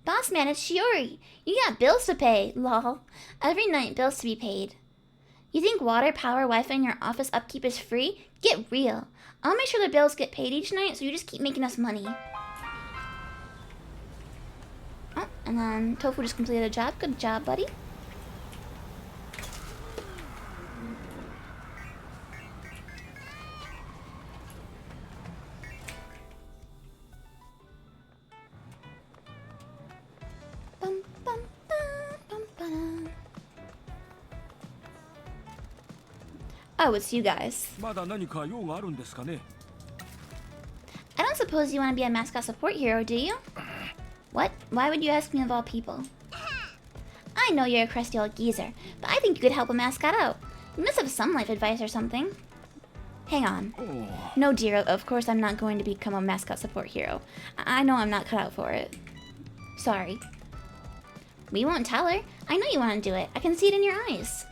Boss man, it's Shiori. You got bills to pay, lol. Every night, bills to be paid. You think water, power, Wi-Fi, and your office upkeep is free? Get real. I'll make sure the bills get paid each night, so you just keep making us money. Oh, and then Tofu just completed a job. Good job, buddy. Oh, it's you guys. まだ何か用があるんですかね I don't suppose you want to be a mascot support hero, do you? What? Why would you ask me of all people? I know you're a crusty old geezer, but I think you could help a mascot out. You must have some life advice or something. Hang on. Oh. No, dear, of course I'm not going to become a mascot support hero. I know I'm not cut out for it. Sorry. We won't tell her. I know you want to do it. I can see it in your eyes.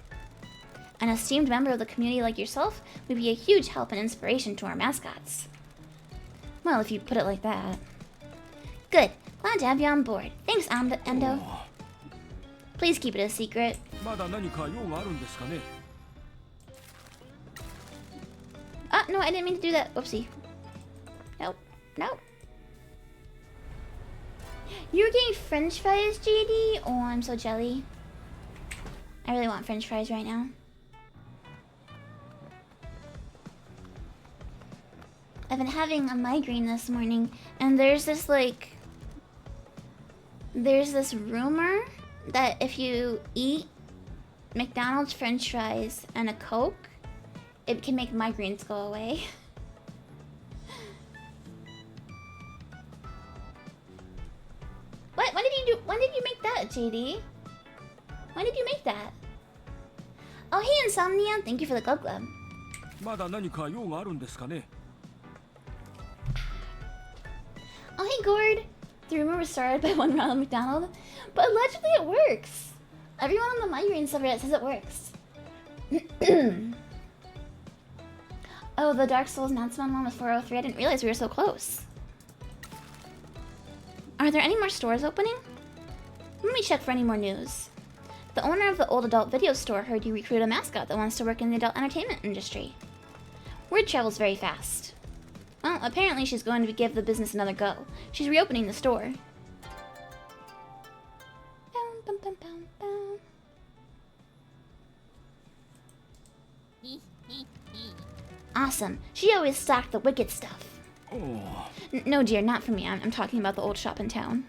An esteemed member of the community like yourself would be a huge help and inspiration to our mascots. Well, if you put it like that. Good. Glad to have you on board. Thanks, Endo. Please keep it a secret. まだ何か用があるんですかね No, I didn't mean to do that. Whoopsie. Nope. Nope. You're getting french fries, JD? Oh, I'm so jelly. I really want french fries right now. I've been having a migraine this morning, and there's this, like... There's this rumor that if you eat McDonald's french fries and a Coke, it can make migraines go away. What? When did you do? When did you make that, JD? When did you make that? Oh, hey, Insomnia. Thank you for the glove glove. まだ何か用があるんですかね Oh, hey, Gord. The rumor was started by one Ronald McDonald, but allegedly it works. Everyone on the migraine subreddit says it works. Oh, the Dark Souls announcement one was 403. I didn't realize we were so close. Are there any more stores opening? Let me check for any more news. The owner of the old adult video store heard you recruit a mascot that wants to work in the adult entertainment industry. Word travels very fast. Well, apparently she's going to give the business another go. She's reopening the store. Bum, bum, bum, bum. Awesome. She always stocked the wicked stuff. Oh. No, dear, not for me. I'm talking about the old shop in town.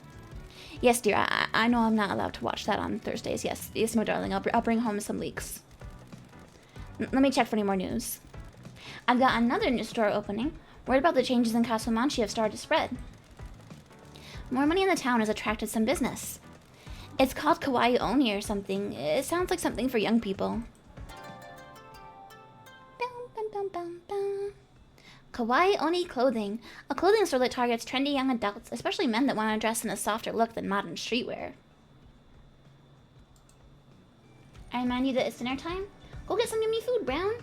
Yes, dear, I know I'm not allowed to watch that on Thursdays. Yes, my darling. I'll bring home some leaks. Let me check for any more news. I've got another new store opening. Word about the changes in Castle Manchi have started to spread. More money in the town has attracted some business. It's called Kawaii Oni or something. It sounds like something for young people. Kawaii Oni Clothing, a clothing store that targets trendy young adults, especially men that want to dress in a softer look than modern streetwear. I remind you that it's dinner time. Go get some yummy food, Brown.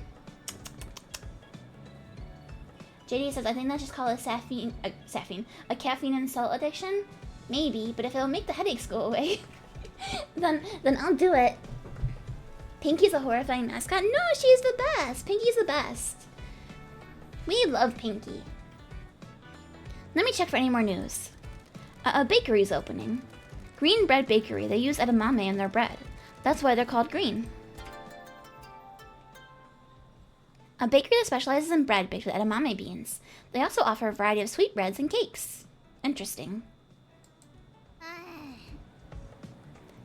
JD says, I think that's just called a caffeine and salt addiction. Maybe, but if it'll make the headaches go away, then I'll do it. Pinky's a horrifying mascot. No, she's the best. Pinky's the best. We love Pinky. Let me check for any more news. A bakery's opening. Green Bread Bakery. They use edamame in their bread. That's why they're called green. A bakery that specializes in bread baked with edamame beans. They also offer a variety of sweetbreads and cakes. Interesting.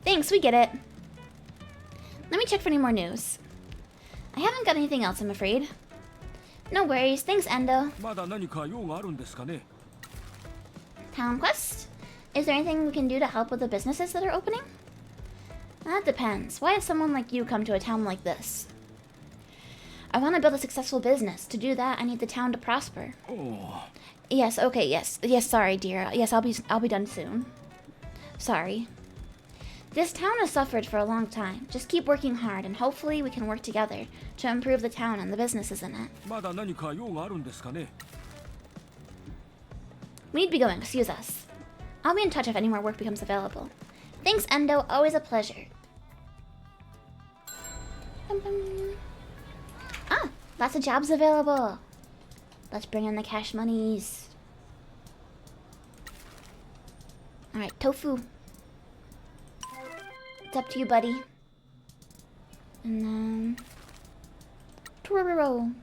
Thanks, we get it. Let me check for any more news. I haven't got anything else, I'm afraid. No worries. Thanks, Endo. まだ何か用があるんですかね Town quest? Is there anything we can do to help with the businesses that are opening? That depends. Why has someone like you come to a town like this? I want to build a successful business. To do that, I need the town to prosper. Oh. Yes, okay, yes. Yes, sorry, dear. Yes, I'll be done soon. Sorry. This town has suffered for a long time. Just keep working hard, and hopefully we can work together to improve the town and the businesses in it. まだ何か用があるんですかね We'd be going, excuse us. I'll be in touch if any more work becomes available. Thanks, Endo. Always a pleasure. Ah, lots of jobs available. Let's bring in the cash monies. Alright, Tofu. It's up to you, buddy. And then... Tororo.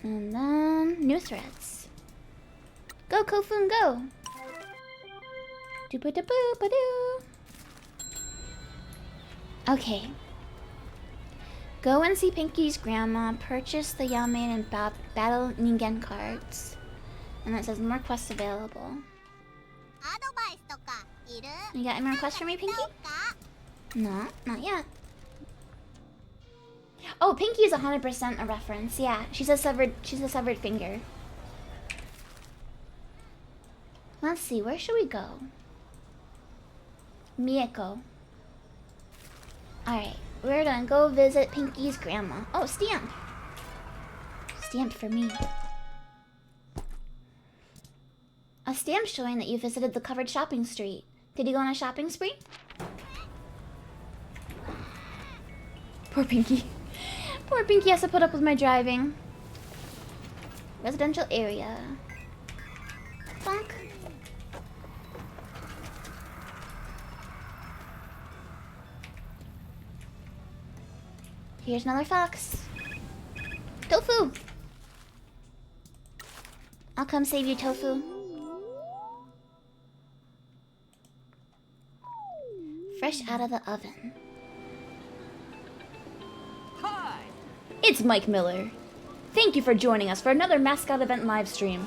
And then... New threads. Go, Kofun, go! Doo-ba-da-boo-ba-doo. Okay. Go and see Pinky's grandma. Purchase the Yamen and Battle Ningen cards. And it says more quests available. アドバイスとかいる You got any more requests for me, Pinky? No, not yet. Oh, Pinky is 100% a reference. Yeah, she's a severed finger. Let's see, where should we go? Mieko. Alright, we're gonna go visit Pinky's grandma. Oh, stamp! Stamp for me. A stamp showing that you visited the covered shopping street. Did you go on a shopping spree? Poor Pinky. Poor Pinky has to put up with my driving. Residential area. Funk. Here's another fox. Tofu! I'll come save you, Tofu. Fresh out of the oven. Hi! It's Mike Miller. Thank you for joining us for another Mascot Event livestream.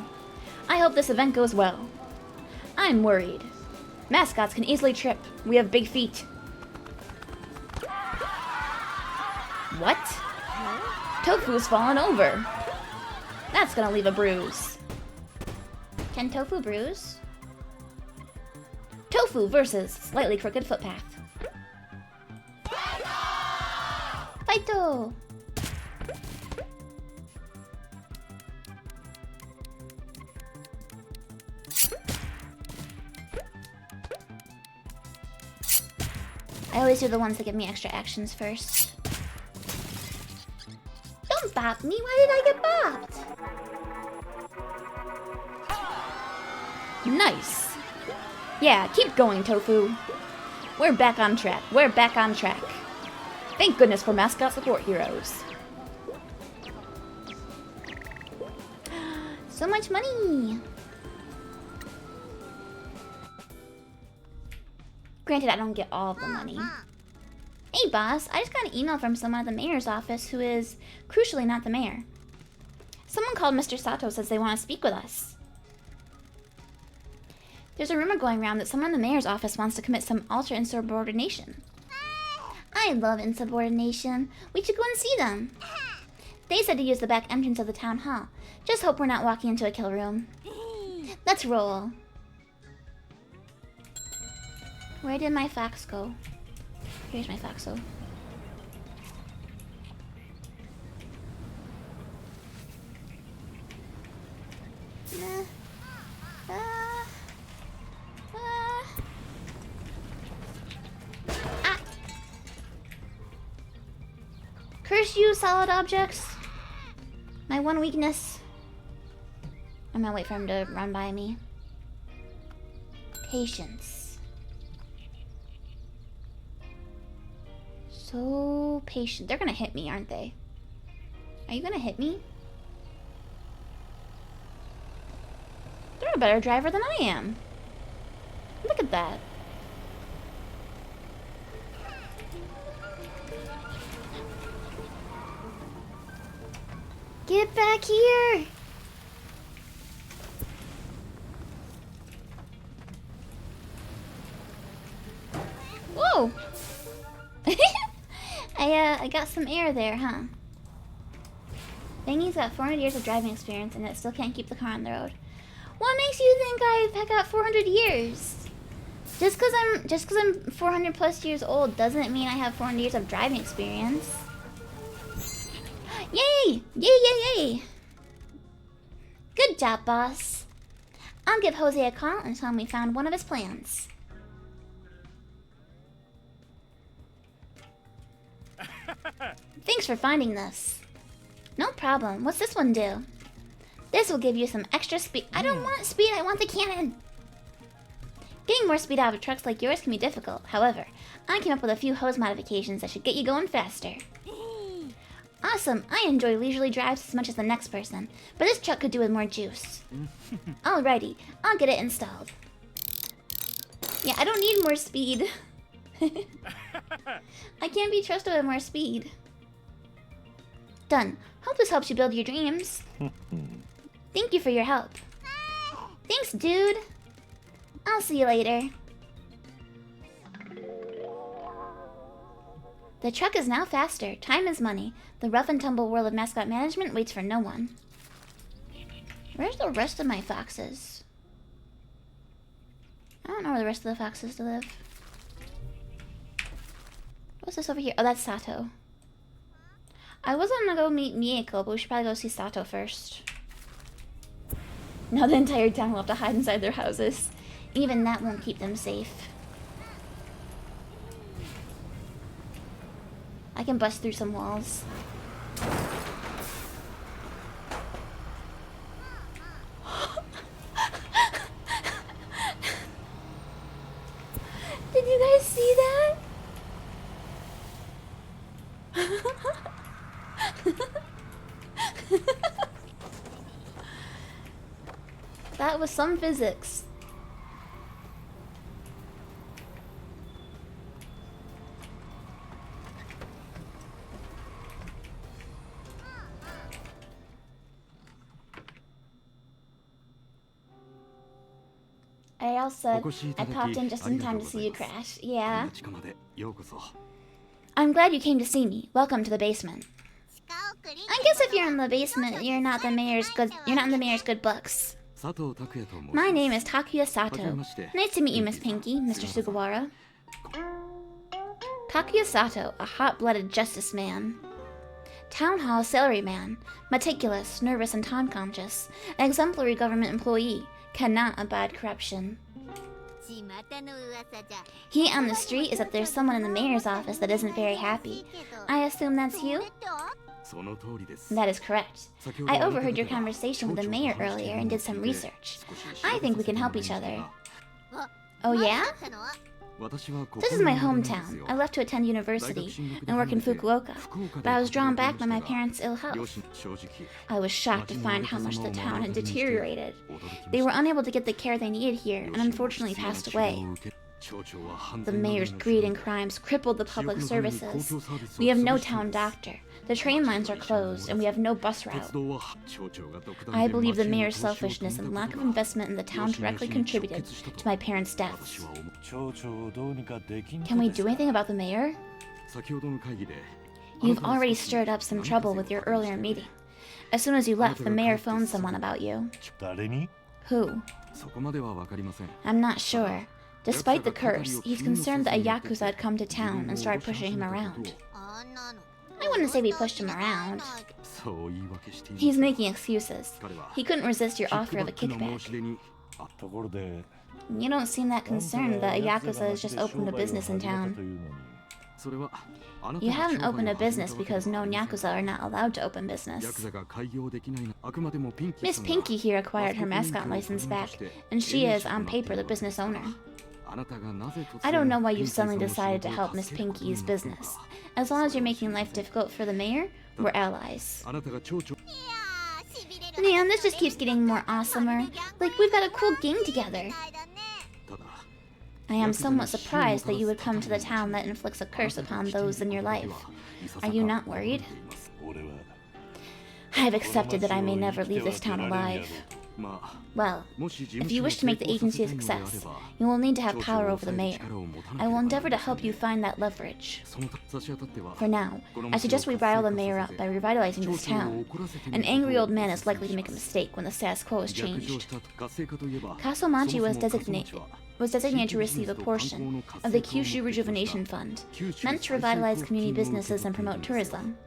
I hope this event goes well. I'm worried. Mascots can easily trip. We have big feet. What? Tofu's fallen over. That's gonna leave a bruise. Can Tofu bruise? Tofu versus slightly crooked footpath. Fighto! I always do the ones that give me extra actions first. Don't bop me, why did I get bopped? Nice! Yeah, keep going, Tofu. We're back on track, we're back on track. Thank goodness for mascot support heroes. So much money! Granted, I don't get all of the money. Hey boss, I just got an email from someone at the mayor's office who is, crucially, not the mayor. Someone called Mr. Sato says they want to speak with us. There's a rumor going around that someone in the mayor's office wants to commit some ultra insubordination. I love insubordination. We should go and see them. They said to use the back entrance of the town hall. Just hope we're not walking into a kill room. Let's roll. Where did my fax go? Here's my faxo. Curse you, solid objects. My one weakness. I'm gonna wait for him to run by me. Patience. So patient. They're gonna hit me, aren't they? Are you gonna hit me? They're a better driver than I am. Look at that. Get back here! Whoa! I got some air there, huh? Fangy's got 400 years of driving experience and it still can't keep the car on the road. What makes you think I've got 400 years? Just cause I'm 400 plus years old doesn't mean I have 400 years of driving experience. Yay! Yay, yay, yay! Good job, boss. I'll give Jose a call and tell him we found one of his plans. Thanks for finding this. No problem. What's this one do? This will give you some extra speed. I don't want speed, I want the cannon. Getting more speed out of trucks like yours can be difficult. However, I came up with a few hose modifications that should get you going faster. Awesome! I enjoy leisurely drives as much as the next person, but this truck could do with more juice. Alrighty, I'll get it installed. Yeah, I don't need more speed. I can't be trusted with more speed. Done. Hope this helps you build your dreams. Thank you for your help. Thanks, dude. I'll see you later. The truck is now faster. Time is money. The rough and tumble world of mascot management waits for no one. Where's the rest of my foxes? I don't know where the rest of the foxes live. What's this over here? Oh, that's Sato. I was gonna go meet Mieko, but we should probably go see Sato first. Now the entire town will have to hide inside their houses. Even that won't keep them safe. I can bust through some walls. Did you guys see that? That was some physics. I popped in just in time to see you crash. Yeah. I'm glad you came to see me. Welcome to the basement. I guess if you're in the basement, you're not in the mayor's good books. My name is Takuya Sato. Nice to meet you, Miss Pinky, Mr. Sugawara. Takuya Sato, a hot-blooded justice man. Town hall salaryman, meticulous, nervous, and time-conscious, an exemplary government employee, cannot abide corruption. Heat on the street is that there's someone in the mayor's office that isn't very happy. I assume that's you? That is correct. I overheard your conversation with the mayor earlier and did some research. I think we can help each other. Oh yeah? This is my hometown. I left to attend university and work in Fukuoka, but I was drawn back by my parents' ill health. I was shocked to find how much the town had deteriorated. They were unable to get the care they needed here and unfortunately passed away. The mayor's greed and crimes crippled the public services. We have no town doctor. The train lines are closed, and we have no bus route. I believe the mayor's selfishness and lack of investment in the town directly contributed to my parents' deaths. Can we do anything about the mayor? You've already stirred up some trouble with your earlier meeting. As soon as you left, the mayor phoned someone about you. Who? I'm not sure. Despite the curse, he's concerned that a Yakuza had come to town and started pushing him around. I wouldn't say we pushed him around. He's making excuses. He couldn't resist your offer of a kickback. You don't seem that concerned that a Yakuza has just opened a business in town. You haven't opened a business because known Yakuza are not allowed to open business. Miss Pinky here acquired her mascot license back, and she is, on paper, the business owner. I don't know why you suddenly decided to help Miss Pinky's business. As long as you're making life difficult for the mayor, we're allies. Man, this just keeps getting more awesomer. Like, we've got a cool game together. I am somewhat surprised that you would come to the town that inflicts a curse upon those in your life. Are you not worried? I have accepted that I may never leave this town alive. Well, if you wish to make the agency a success, you will need to have power over the mayor. I will endeavor to help you find that leverage. For now, I suggest we rile the mayor up by revitalizing this town. An angry old man is likely to make a mistake when the status quo is changed. Kasomachi was designated to receive a portion of the Kyushu Rejuvenation Fund, meant to revitalize community businesses and promote tourism.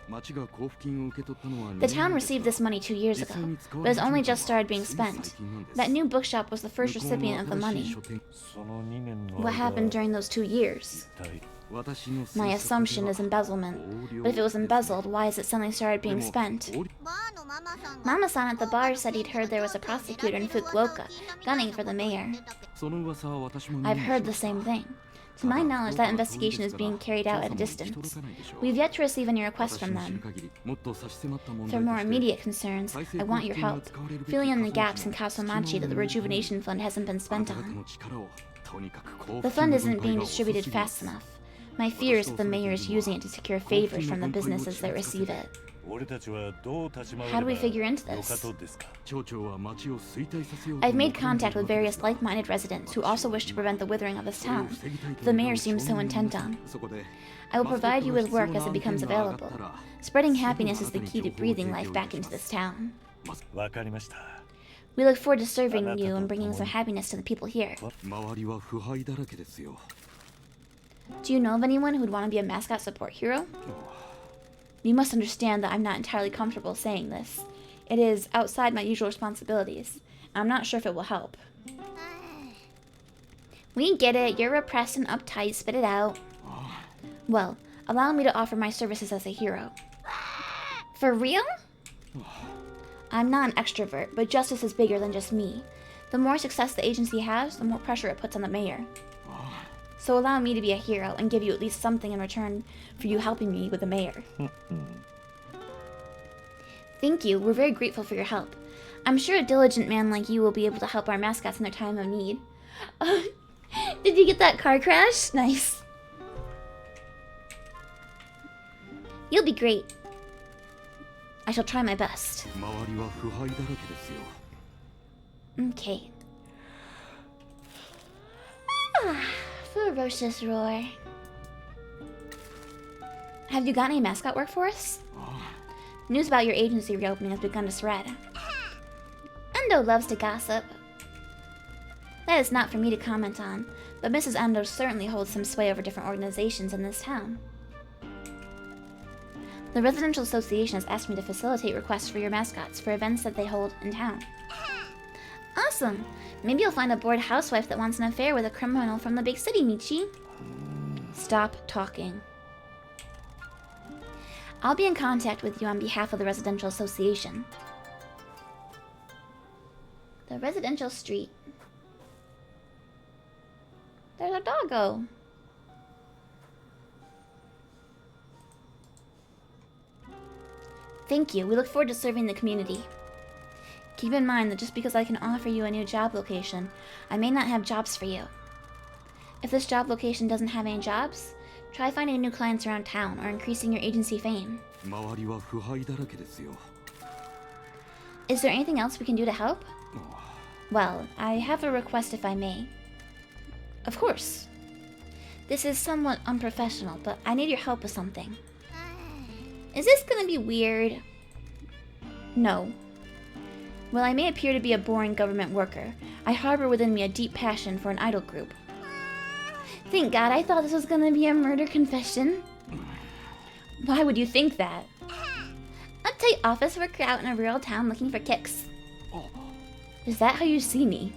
The town received this money 2 years ago, but has only just started being spent. That new bookshop was the first recipient of the money. What happened during those 2 years? My assumption is embezzlement, but if it was embezzled, why has it suddenly started being spent? Mama-san at the bar said he'd heard there was a prosecutor in Fukuoka gunning for the mayor. I've heard the same thing. To my knowledge, that investigation is being carried out at a distance. We've yet to receive any requests from them. For more immediate concerns, I want your help, filling in the gaps in Kasomachi that the Rejuvenation Fund hasn't been spent on. The fund isn't being distributed fast enough. My fear is that the mayor is using it to secure favors from the businesses that receive it. 俺たちはどう立ち回 How れ do ば we figure into よか this? とですか。 町長は町を衰退させようと I've made contact with various like-minded residents who also wish to prevent the withering of this town that the mayor seems so intent on. そこで I will provide you with work as it becomes available. Spreading happiness is the key to breathing life back into this town. わかりました。 We look forward to serving you and bringing some happiness to the people here. 周りは腐敗だらけですよ Do you know of anyone who would want to be a mascot support hero? You must understand that I'm not entirely comfortable saying this. It is outside my usual responsibilities. I'm not sure if it will help. We get it. You're repressed and uptight. Spit it out. Well, allow me to offer my services as a hero. For real? I'm not an extrovert, but justice is bigger than just me. The more success the agency has, the more pressure it puts on the mayor. So allow me to be a hero and give you at least something in return for you helping me with the mayor. Thank you. We're very grateful for your help. I'm sure a diligent man like you will be able to help our mascots in their time of need. Did you get that car crash? Nice. You'll be great. I shall try my best. 周りは腐敗だらけですよ Okay. Ferocious roar. Have you got any mascot work for us? News about your agency reopening has begun to spread. Endo loves to gossip. That is not for me to comment on, but Mrs. Endo certainly holds some sway over different organizations in this town. The Residential Association has asked me to facilitate requests for your mascots for events that they hold in town. Awesome! Maybe you'll find a bored housewife that wants an affair with a criminal from the big city, Michi. Stop talking. I'll be in contact with you on behalf of the Residential Association. The residential street. There's a doggo. Thank you. We look forward to serving the community. Keep in mind that just because I can offer you a new job location, I may not have jobs for you. If this job location doesn't have any jobs, try finding new clients around town or increasing your agency fame. 周りは腐敗だらけですよ Is there anything else we can do to help? Well, I have a request if I may. Of course. This is somewhat unprofessional, but I need your help with something. Is this gonna be weird? No. While I may appear to be a boring government worker, I harbor within me a deep passion for an idol group. Thank God, I thought this was gonna be a murder confession. Why would you think that? Uptight office worker out in a rural town looking for kicks. Is that how you see me?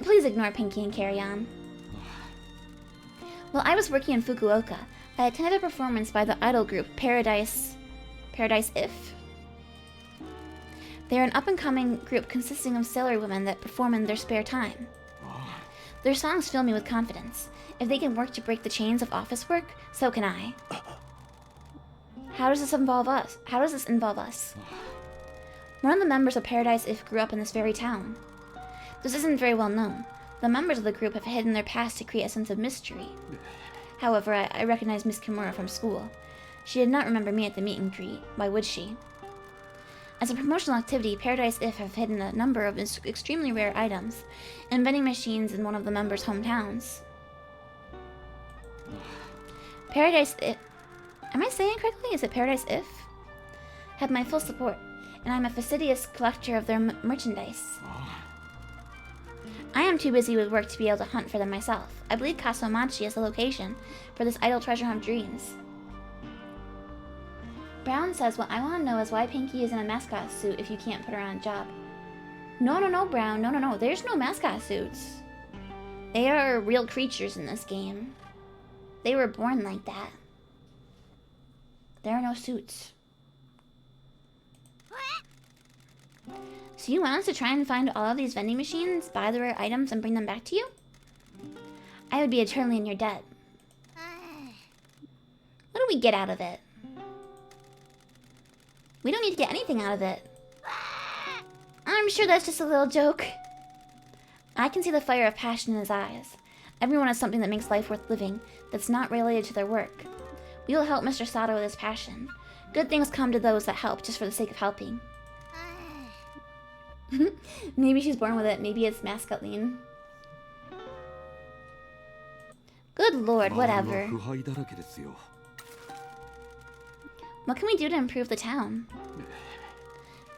Please ignore Pinky and carry on. While I was working in Fukuoka, I attended a performance by the idol group Paradise If. They're an up-and-coming group consisting of sailor women that perform in their spare time. Their songs fill me with confidence. If they can work to break the chains of office work, so can I. How does this involve us? One of the members of Paradise If grew up in this very town. This isn't very well known. The members of the group have hidden their past to create a sense of mystery. However, I recognize Miss Kimura from school. She did not remember me at the meet and greet. Why would she? As a promotional activity, Paradise If have hidden a number of extremely rare items and vending machines in one of the members' hometowns. Paradise If... Am I saying it correctly? Is it Paradise If? Have my full support, and I'm a fastidious collector of their merchandise. I am too busy with work to be able to hunt for them myself. I believe Kasomachi is the location for this idle treasure of dreams. Brown says, what I want to know is why Pinky is in a mascot suit if you can't put her on a job. No, Brown. No. There's no mascot suits. They are real creatures in this game. They were born like that. There are no suits. So you want us to try and find all of these vending machines, buy the rare items, and bring them back to you? I would be eternally in your debt. What do we get out of it? We don't need to get anything out of it. I'm sure that's just a little joke. I can see the fire of passion in his eyes. Everyone has something that makes life worth living that's not related to their work. We will help Mr. Sato with his passion. Good things come to those that help just for the sake of helping. Maybe she's born with it. Maybe it's mascot lean. Good lord, 周りは whatever. 腐敗だらけですよ。 What can we do to improve the town?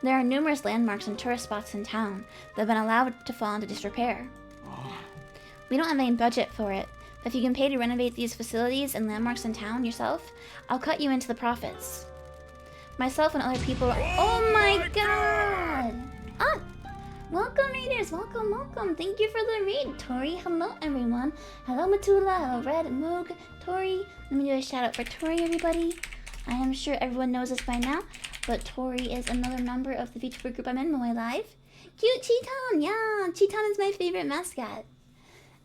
There are numerous landmarks and tourist spots in town that have been allowed to fall into disrepair. We don't have any budget for it, but if you can pay to renovate these facilities and landmarks in town yourself, I'll cut you into the profits. Myself and other people are— Oh my god! Ah! Welcome, readers! Welcome, welcome! Thank you for the read, Tori. Hello, everyone. Hello, Matula. Hello, Red, Moog, Tori. Let me do a shout out for Tori, everybody. I am sure everyone knows this by now, but Tori is another member of the VTuber group I'm in, Moe Live. Cute Cheeton! Yeah, Cheeton is my favorite mascot.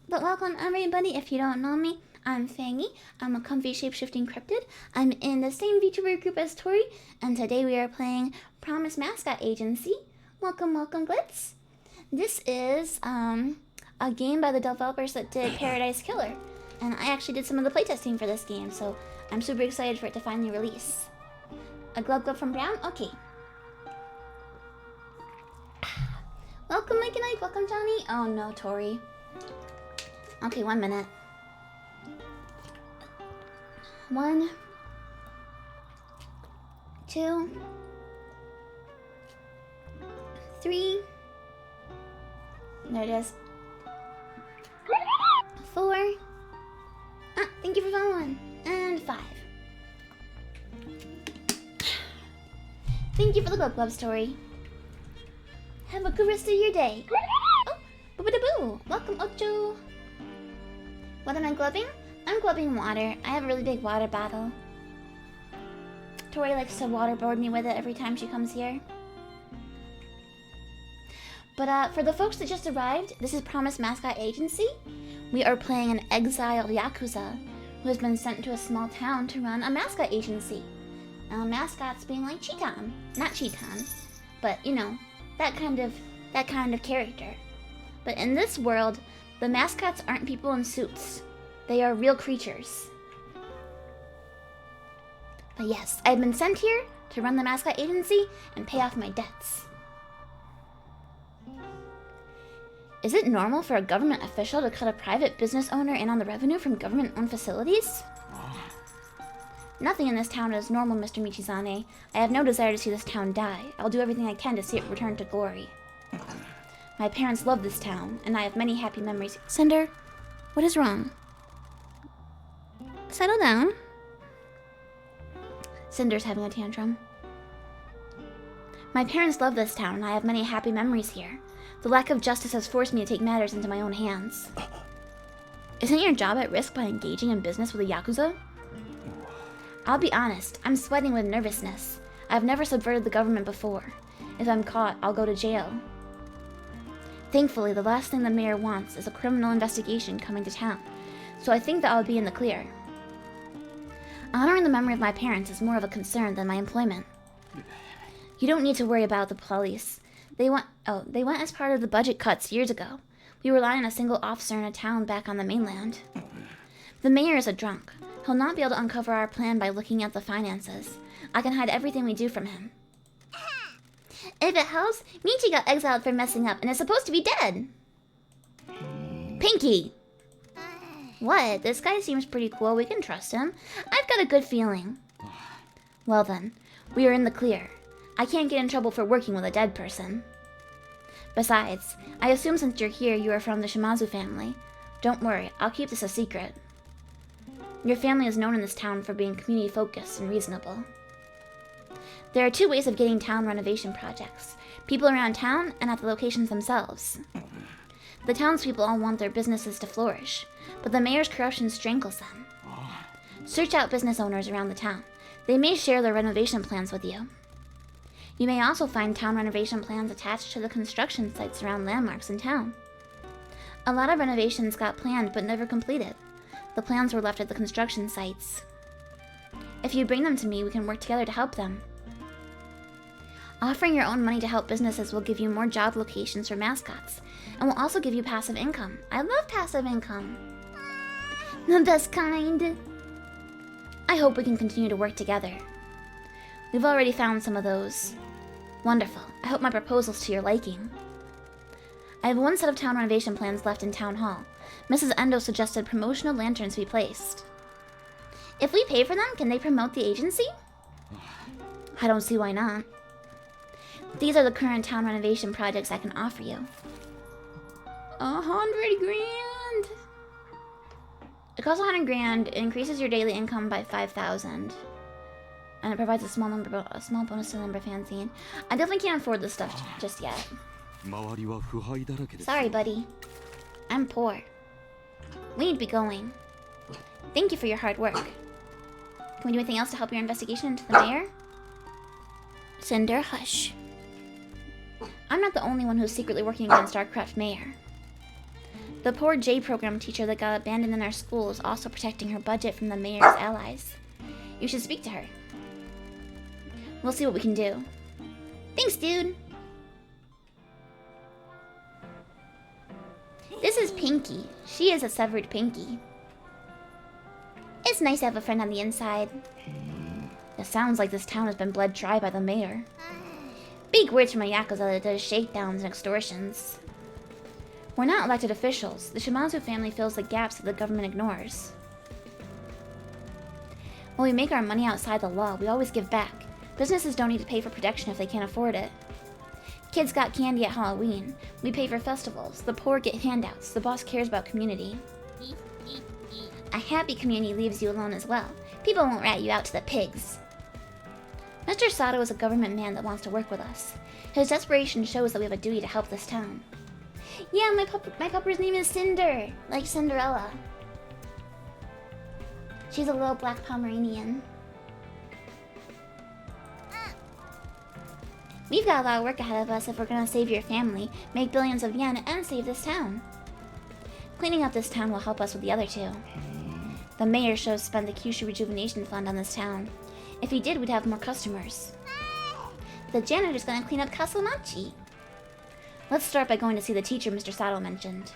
But welcome, everybody. If you don't know me, I'm Fangy. I'm a comfy shape-shifting cryptid. I'm in the same VTuber group as Tori, and today we are playing Promise Mascot Agency. Welcome, welcome, Glitz. This is a game by the developers that did Paradise Killer, and I actually did some of the playtesting for this game, so I'm super excited for it to finally release. A glove from Brown? Okay. Welcome, Mike and Ike. Welcome, Johnny. Oh no, Tori. Okay, 1 minute. 1, 2, 3. There it is. 4. Ah, thank you for following. And 5. Thank you for the glove story. Have a good rest of your day. Oh, boo-boo-boo. Welcome, Ocho. What am I gloving? I'm gloving water. I have a really big water bottle. Tori likes to waterboard me with it every time she comes here. But for the folks that just arrived, this is Promise Mascot Agency. We are playing an exiled Yakuza who has been sent to a small town to run a mascot agency. Mascots being like Cheeton. Not Cheeton, but you know, that kind of character. But in this world, the mascots aren't people in suits. They are real creatures. But yes, I've been sent here to run the mascot agency and pay off my debts. Is it normal for a government official to cut a private business owner in on the revenue from government-owned facilities? Nothing in this town is normal, Mr. Michizane. I have no desire to see this town die. I'll do everything I can to see it return to glory. My parents love this town, and I have many happy memories. Cinder, what is wrong? Settle down. Cinder's having a tantrum. My parents love this town, and I have many happy memories here. The lack of justice has forced me to take matters into my own hands. Isn't your job at risk by engaging in business with a Yakuza? I'll be honest, I'm sweating with nervousness. I've never subverted the government before. If I'm caught, I'll go to jail. Thankfully, the last thing the mayor wants is a criminal investigation coming to town, so I think that I'll be in the clear. Honoring the memory of my parents is more of a concern than my employment. You don't need to worry about the police. They went as part of the budget cuts years ago. We rely on a single officer in a town back on the mainland. The mayor is a drunk. He'll not be able to uncover our plan by looking at the finances. I can hide everything we do from him. If it helps, Michi got exiled for messing up and is supposed to be dead. Pinky! What? This guy seems pretty cool. We can trust him. I've got a good feeling. Well then, we are in the clear. I can't get in trouble for working with a dead person. Besides, I assume since you're here, you are from the Shimazu family. Don't worry, I'll keep this a secret. Your family is known in this town for being community-focused and reasonable. There are 2 ways of getting town renovation projects. People around town and at the locations themselves. The townspeople all want their businesses to flourish, but the mayor's corruption strangles them. Search out business owners around the town. They may share their renovation plans with you. You may also find town renovation plans attached to the construction sites around landmarks in town. A lot of renovations got planned but never completed. The plans were left at the construction sites. If you bring them to me, we can work together to help them. Offering your own money to help businesses will give you more job locations for mascots, and will also give you passive income. I love passive income. The best kind. I hope we can continue to work together. We've already found some of those. Wonderful. I hope my proposal's to your liking. I have one set of town renovation plans left in Town Hall. Mrs. Endo suggested promotional lanterns be placed. If we pay for them, can they promote the agency? I don't see why not. These are the current town renovation projects I can offer you. 100 grand! It costs 100 grand, it increases your daily income by 5,000. And it provides a small bonus to the number of fans seen. I definitely can't afford this stuff just yet. Sorry, buddy. I'm poor. We need to be going. Thank you for your hard work. Can we do anything else to help your investigation into the mayor? Cinder, hush. I'm not the only one who's secretly working against our corrupt mayor. The poor J program teacher that got abandoned in our school is also protecting her budget from the mayor's allies. You should speak to her. We'll see what we can do. Thanks, dude! This is Pinky. She is a severed Pinky. It's nice to have a friend on the inside. It sounds like this town has been bled dry by the mayor. Big words from a Yakuza that does shakedowns and extortions. We're not elected officials. The Shimazu family fills the gaps that the government ignores. When we make our money outside the law, we always give back. Businesses don't need to pay for protection if they can't afford it. Kids got candy at Halloween. We pay for festivals. The poor get handouts. The boss cares about community. A happy community leaves you alone as well. People won't rat you out to the pigs. Mr. Sato is a government man that wants to work with us. His desperation shows that we have a duty to help this town. Yeah, my pupper's name is Cinder, like Cinderella. She's a little black Pomeranian. We've got a lot of work ahead of us if we're gonna save your family, make billions of yen, and save this town. Cleaning up this town will help us with the other two. The mayor should have spent the Kyushu Rejuvenation Fund on this town. If he did, we'd have more customers. The janitor's gonna clean up Castlemachi. Let's start by going to see the teacher Mr. Sato mentioned.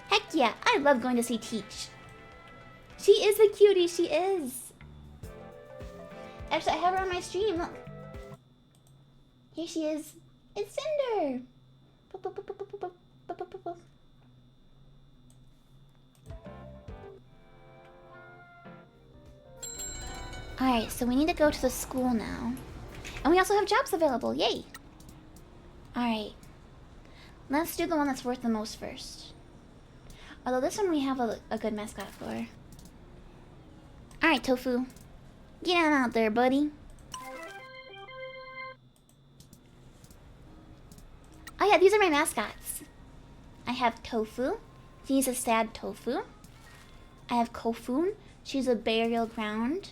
Heck yeah, I love going to see Teach. She is a cutie, she is. Actually, I have her on my stream, look. Here she is. It's Cinder. Alright, so we need to go to the school now. And we also have jobs available, yay! Alright. Let's do the one that's worth the most first. Although this one we have a good mascot for. Alright, Tofu. Get on out there, buddy. Oh yeah, these are my mascots. I have Tofu. He's a sad tofu. I have Kofun. She's a burial ground.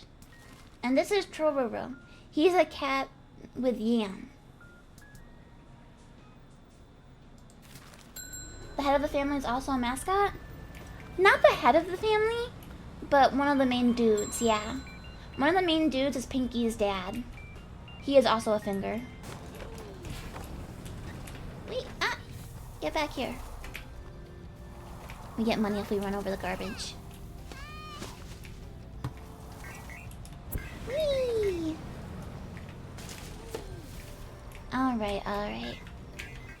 And this is Trororo. He's a cat with yam. The head of the family is also a mascot? Not the head of the family, but one of the main dudes, yeah. One of the main dudes is Pinky's dad. He is also a finger. Wait, get back here. We get money if we run over the garbage. Whee! Alright, alright.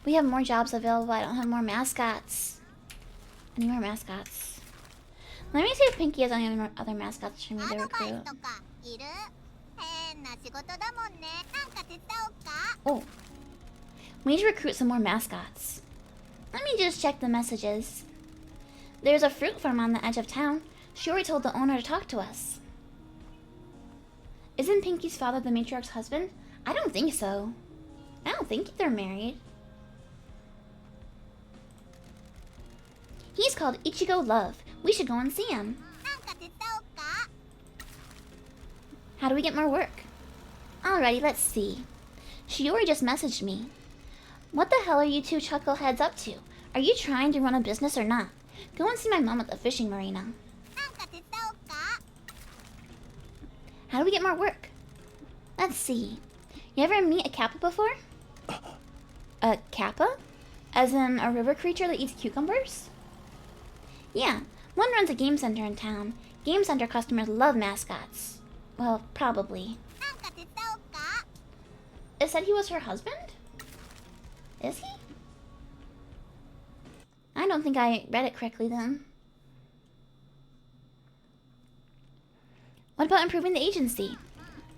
We have more jobs available. I don't have more mascots. I need more mascots. Let me see if Pinky has any other mascots for me to recruit. Oh. We need to recruit some more mascots. Let me just check the messages. There's a fruit farm on the edge of town. Shiori told the owner to talk to us. Isn't Pinky's father the matriarch's husband? I don't think so. I don't think they're married. He's called Ichigo Love. We should go and see him. How do we get more work? Alrighty, let's see. Shiori just messaged me. What the hell are you two chuckleheads up to? Are you trying to run a business or not? Go and see my mom at the fishing marina. How do we get more work? Let's see. You ever meet a kappa before? A kappa? As in a river creature that eats cucumbers? Yeah. One runs a game center in town. Game center customers love mascots. Well, probably. なんか手伝おうか。 It said he was her husband? Is he? I don't think I read it correctly then. What about improving the agency?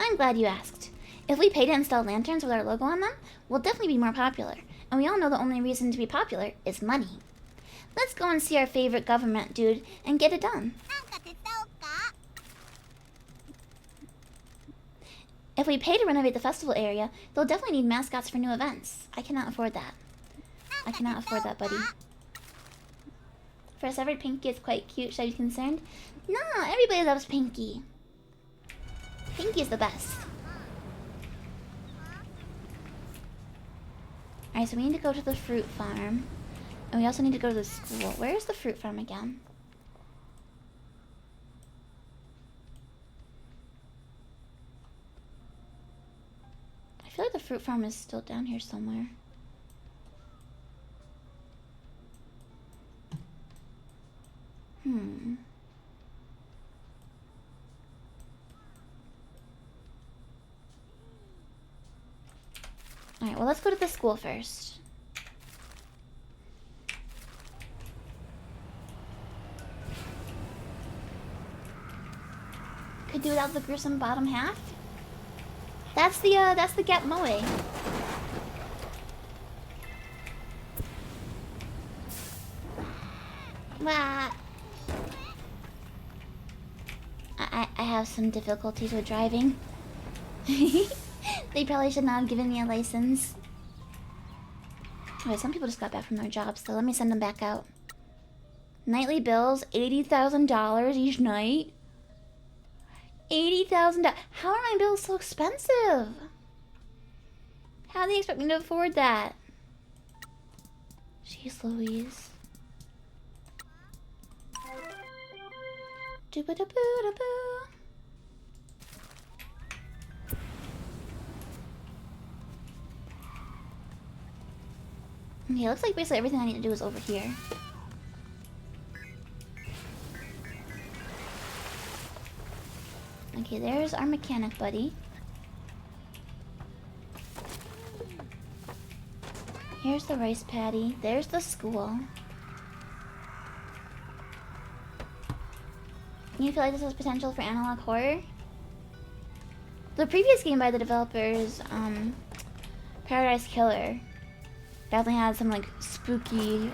I'm glad you asked. If we pay to install lanterns with our logo on them, we'll definitely be more popular. And we all know the only reason to be popular is money. Let's go and see our favorite government dude and get it done. なんか手伝おうか。 If we pay to renovate the festival area, they'll definitely need mascots for new events. I cannot afford that. I cannot afford that, buddy. For a severed Pinky, it's quite cute. Should I be concerned? No, everybody loves Pinky. Pinky's the best. Alright, so we need to go to the fruit farm. And we also need to go to the school. Where's the fruit farm again? I feel like the fruit farm is still down here somewhere. Alright, well, let's go to the school first. Could do without the gruesome bottom half. That's the Get Moe. Wah. I have some difficulties with driving. They probably should not have given me a license. Okay, some people just got back from their jobs, so let me send them back out. Nightly bills, $80,000 each night. $80,000. How are my bills so expensive? How do they expect me to afford that? Jeez Louise. Doo-ba-da-boo-da-boo. Okay, looks like basically everything I need to do is over here. Okay, there's our mechanic buddy. Here's the rice paddy. There's the school. You feel like this has potential for analog horror? The previous game by the developers, Paradise Killer, definitely had some like spooky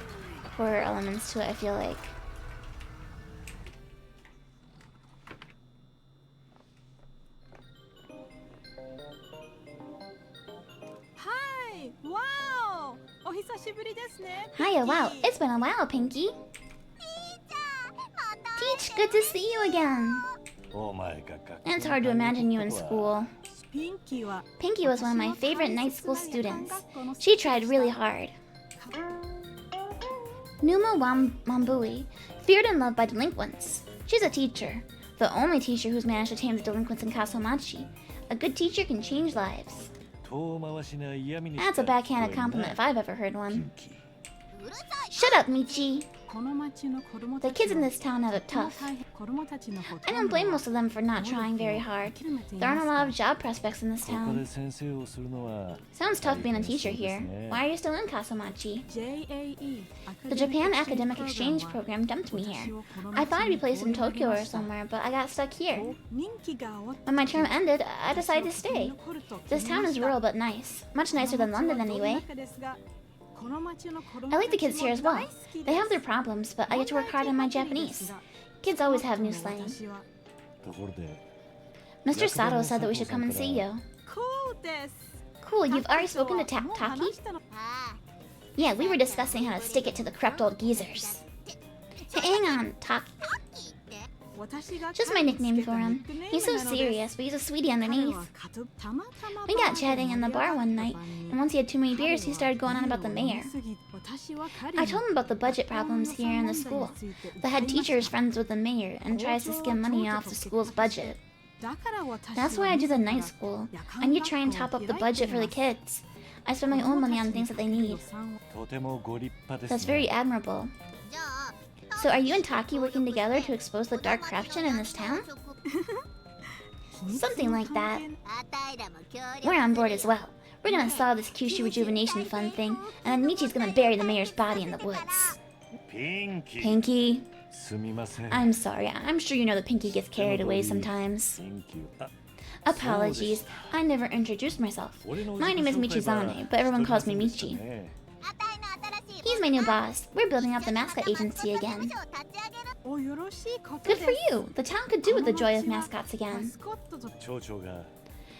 horror elements to it, I feel like. Hi! Wow! お久しぶりですね。 Hiya, wow, it's been a while, Pinky. ちゃん、また。 Teach, good to see you again. お前が学校 It's hard to imagine you in school. ピンキーは Pinky was one of my favorite night school students. She tried really hard. Numa Mambui, feared and loved by delinquents. She's a teacher, the only teacher who's managed to tame the delinquents in Kasomachi. A good teacher can change lives. 遠回しな嫌味に That's a backhanded compliment if I've ever heard one. うるさい。 Shut up, Michi. この町の子供 The たち kids in this town have it tough. 子供たちのほと I ん don't ど blame most of them for not trying very hard. There aren't a lot of job prospects in this ここで town. 先生をするのは Sounds tough being a teacher here. Why are you still in Kasomachi? JAE The Japan Academic Exchange Program dumped me here. I thought I'd be placed in Tokyo or somewhere, but I got stuck here. 任期が終わっ When my term ended, I decided to stay. This town is rural but nice. Much nicer than London anyway. I like the kids here as well. They have their problems, but I get to work hard on my Japanese. Kids always have new slang. ところで Mr. Sato said that we should come and see you. こうです Cool, you've already spoken to Taki? あ Yeah, we were discussing how to stick it to the corrupt old geezers. Hey, hang on, Taki. あ、さっきって。 Just my nickname for him. He's so serious, but he's a sweetie underneath. We got chatting in the bar one night, and once he had too many beers, he started going on about the mayor. I told him about the budget problems here in the school. The head teacher is friends with the mayor and tries to skim money off the school's budget. That's why I do the night school. I need to try and top up the budget for the kids. I spend my own money on things that they need. とてもご立派です That's ね very admirable. じゃあ、So are you and Taki working together to expose the dark corruption in this town? Something like that. We're on board as well. We're gonna solve this Kyushu Rejuvenation Fund thing, and then Michi's gonna bury the mayor's body in the woods. Pinky. すみません。 I'm sorry. I'm sure you know that Pinky gets carried away sometimes. Thank you. Apologies. I never introduced myself. My name is Michizane, but everyone calls me Michi. He's my new boss. We're building up the mascot agency again. およろしいこと Good です for you. The town could do with the joy of mascots again. マスコットと 町長が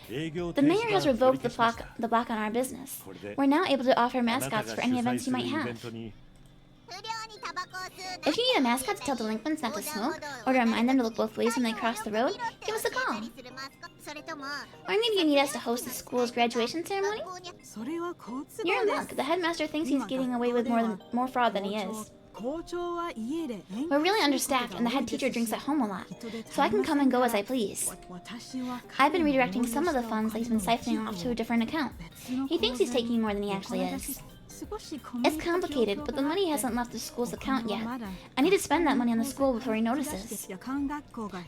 営業 The 停止 mayor has が revoked 取 the り消しました。 block on our business. これで We're now able to offer あなた mascots が for 主 any 催 events す you る might イベン have. トに If you need a mascot to tell delinquents not to smoke, or to remind them to look both ways when they cross the road, give us a call. Or maybe you need us to host the school's graduation ceremony? それは好都 You're 合 in で luck. す The headmaster thinks he's getting away with more fraud than he is. 校長は家で We're really understaffed, and the head teacher drinks at home a lot, so I can come and go as I please. 私は I've been redirecting some of the funds that he's been siphoning off to a different account. He thinks he's taking more than he actually is. It's complicated, but the money hasn't left the school's account yet. I need to spend that money on the school before he notices.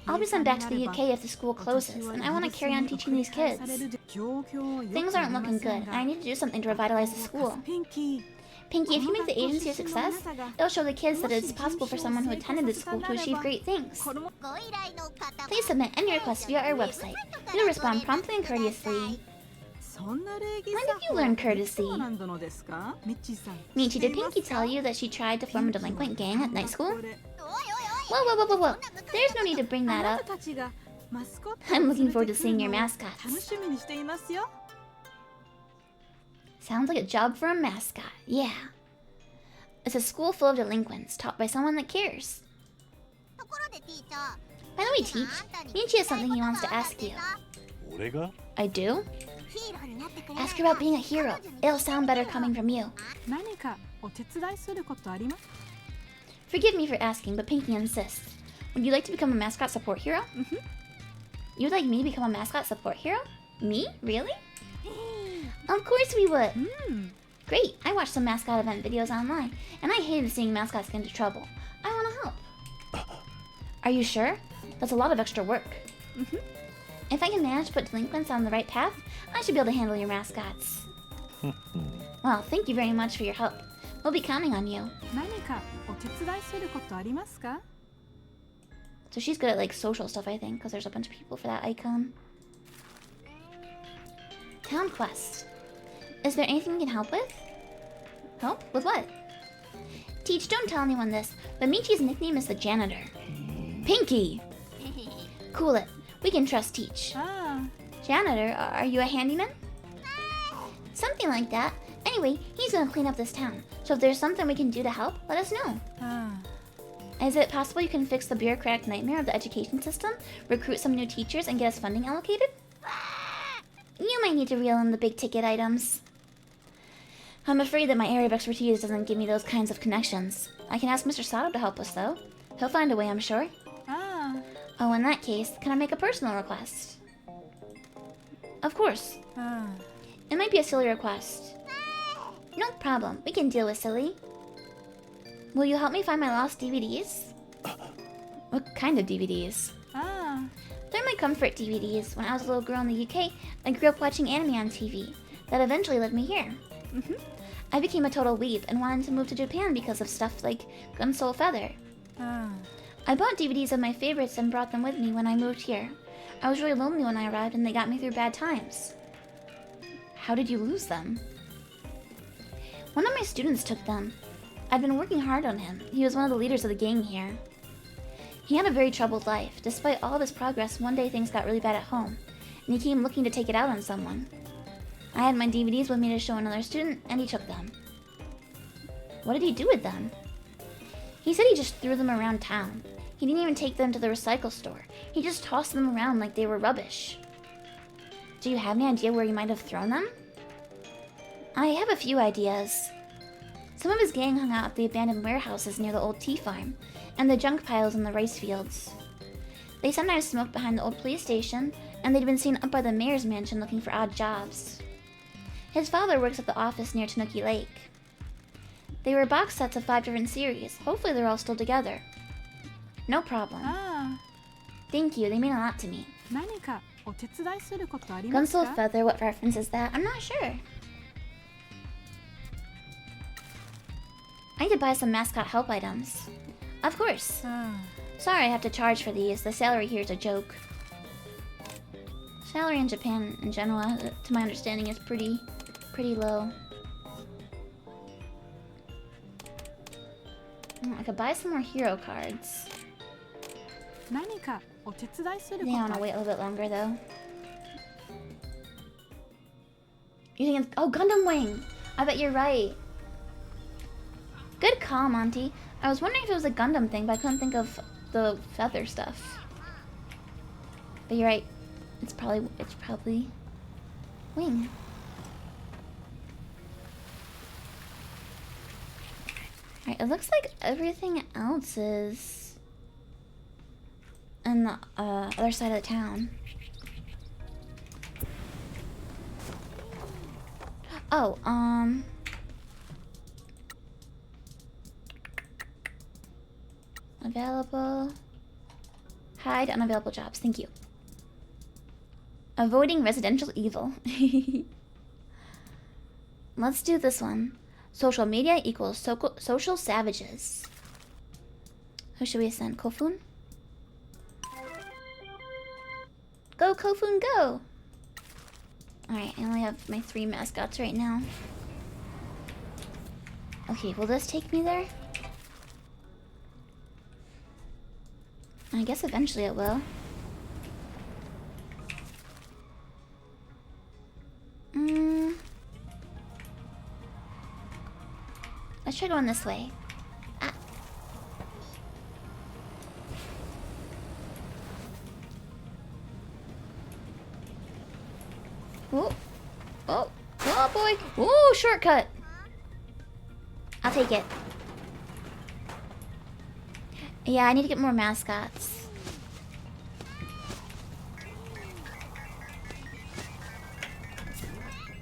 I'll be sent back to the UK if the school closes, and I want to carry on teaching these kids. Things aren't looking good, and I need to do something to revitalize the school. Pinky, if you make the agency a success, it'll show the kids that it's possible for someone who attended this school to achieve great things. Please submit any requests via our website. We'll respond promptly and courteously. そんな礼儀 When did you learn courtesy? そうなんだのですかミッチーさん Michi, did Pinky tell you that she tried to form a delinquent gang at night school? これ Whoa, whoa, whoa, whoa, whoa. There's no need to bring あ that な up. たたちがマスコット I'm を looking 連れ forward て to くる seeing の your を mascots. 楽しみにしていますよ Sounds like a job for a mascot. Yeah. It's a school full of delinquents taught by someone that cares. By the way, Teach, Michi has something he wants to ask you. 俺が I do? Ask her about being a hero. It'll sound better coming from you. 何かお手伝いすることあります Forgive me for asking, but Pinky insists. Would you like to become a mascot support hero? You'd like me to become a mascot support hero? Me? Really? Of course we would. Great. I watched some mascot event videos online, and I hated seeing mascots get into trouble. I want to help. Are you sure? That's a lot of extra work. If I can manage to put delinquents on the right path, I should be able to handle your mascots. Well, thank you very much for your help. We'll be counting on you. 何かお手伝いすることありますか So she's good at like social stuff, I think, because there's a bunch of people for that icon. Town quest. Is there anything we can help with? Help? With what? Teach, don't tell anyone this, but Michi's nickname is the janitor. Pinky! Cool it. We can trust Teach. あ Janitor, are you a handyman? Something like that. Anyway, he's gonna clean up this town, so if there's something we can do to help, let us know. あ Is it possible you can fix the bureaucratic nightmare of the education system, recruit some new teachers, and get us funding allocated? You might need to reel in the big ticket items. I'm afraid that my area of expertise doesn't give me those kinds of connections. I can ask Mr. Sato to help us, though. He'll find a way, I'm sure. あ Oh, in that case, can I make a personal request? Of course. あ It might be a silly request. No problem. We can deal with silly. Will you help me find my lost DVDs? What kind of DVDs? あ They're my comfort DVDs. When I was a little girl in the UK, I grew up watching anime on TV. That eventually led me here. I became a total weeb and wanted to move to Japan because of stuff like Gun Soul Feather. あ I bought DVDs of my favorites and brought them with me when I moved here. I was really lonely when I arrived and they got me through bad times. How did you lose them? One of my students took them. I've been working hard on him. He was one of the leaders of the gang here. He had a very troubled life. Despite all of his progress, one day things got really bad at home, and he came looking to take it out on someone. I had my DVDs with me to show another student, and he took them. What did he do with them? He said he just threw them around town. He didn't even take them to the recycle store. He just tossed them around like they were rubbish. Do you have any idea where he might have thrown them? I have a few ideas. Some of his gang hung out at the abandoned warehouses near the old tea farm, and the junk piles in the rice fields. They sometimes smoked behind the old police station, and they'd been seen up by the mayor's mansion looking for odd jobs. His father works at the office near Tanuki Lake. They were box sets of 5 different series. Hopefully they're all still together. No problem. あ Thank you, they mean a lot to me. あ、何かお手伝いすることあります Gunsel か？ Feather, what reference is that? I'm not sure. I need to buy some mascot help items. Of course. あ Sorry I have to charge for these. The salary here is a joke. Salary in Japan in general, to my understanding, is pretty low. I could buy some more hero cards. あ、何かお手伝いす I る think こ I と want あ to り wait a little bit longer though. You think it's... Oh, Gundam Wing! I bet you're right. Good call, Monty. I was wondering if it was a Gundam thing, but I couldn't think of the feather stuff. But you're right. It's probably Wing. Alright, it looks like everything else is on the other side of the town. Oh, available. Hide unavailable jobs. Thank you. Avoiding residential evil. Let's do this one. Social media equals social savages. Who should we send? Kofun? Go, Kofun, go! Alright, I only have my 3 mascots right now. Okay, will this take me there? I guess eventually it will. Let's try going this way. Ah. Oh. Oh. Oh, boy. Oh, shortcut. I'll take it. Yeah, I need to get more mascots.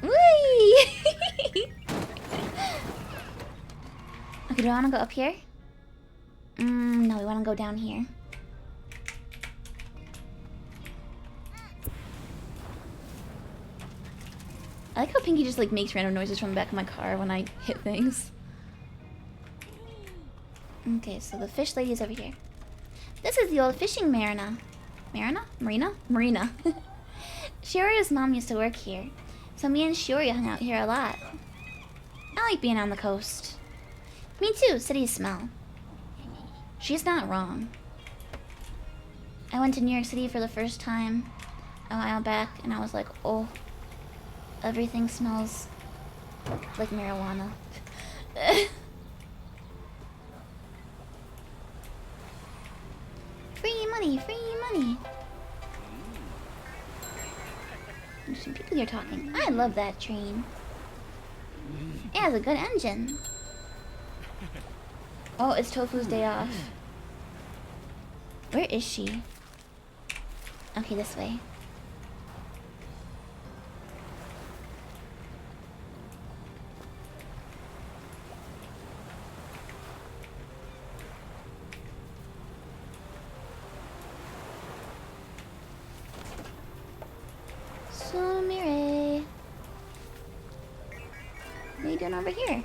Whee! Okay, do I want to go up here? No, we want to go down here. I like how Pinky just like makes random noises from the back of my car when I hit things. Okay, so the fish lady is over here. This is the old fishing marina. Marina? Shiori's mom used to work here, so me and Shiori hung out here a lot. I like being on the coast. Me too, city smell. She's not wrong. I went to New York City for the first time a while back, and I was like, oh, everything smells like marijuana. Free money, free money. There's some people here talking. I love that train. It has a good engine. Oh, it's Tofu's day off. Where is she? Okay, this way. Sumire. What are you doing over here?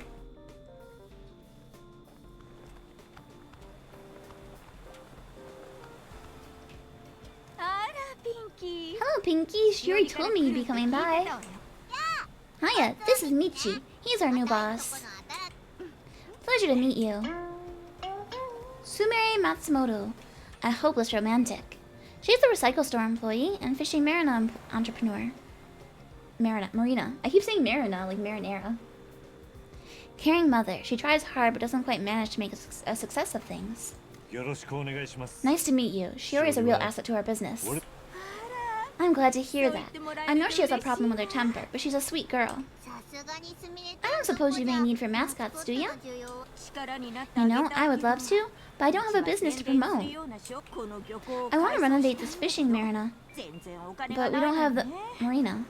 Hello, Pinky. Shiori told me you'd be coming by. Hiya, this is Michi. He's our new boss. Pleasure to meet you. Sumire Matsumoto, a hopeless romantic. She's a recycle store employee and fishing marina entrepreneur. Marina. I keep saying marina, like marinara. Caring mother. She tries hard but doesn't quite manage to make a success of things. Nice to meet you. Shiori is a real asset to our business. I'm glad to hear that. I know she has a problem with her temper, but she's a sweet girl. I don't suppose you have any need for mascots, do you? You know, I would love to, but I don't have a business to promote. I want to renovate this fishing marina, but we don't have the... Marina.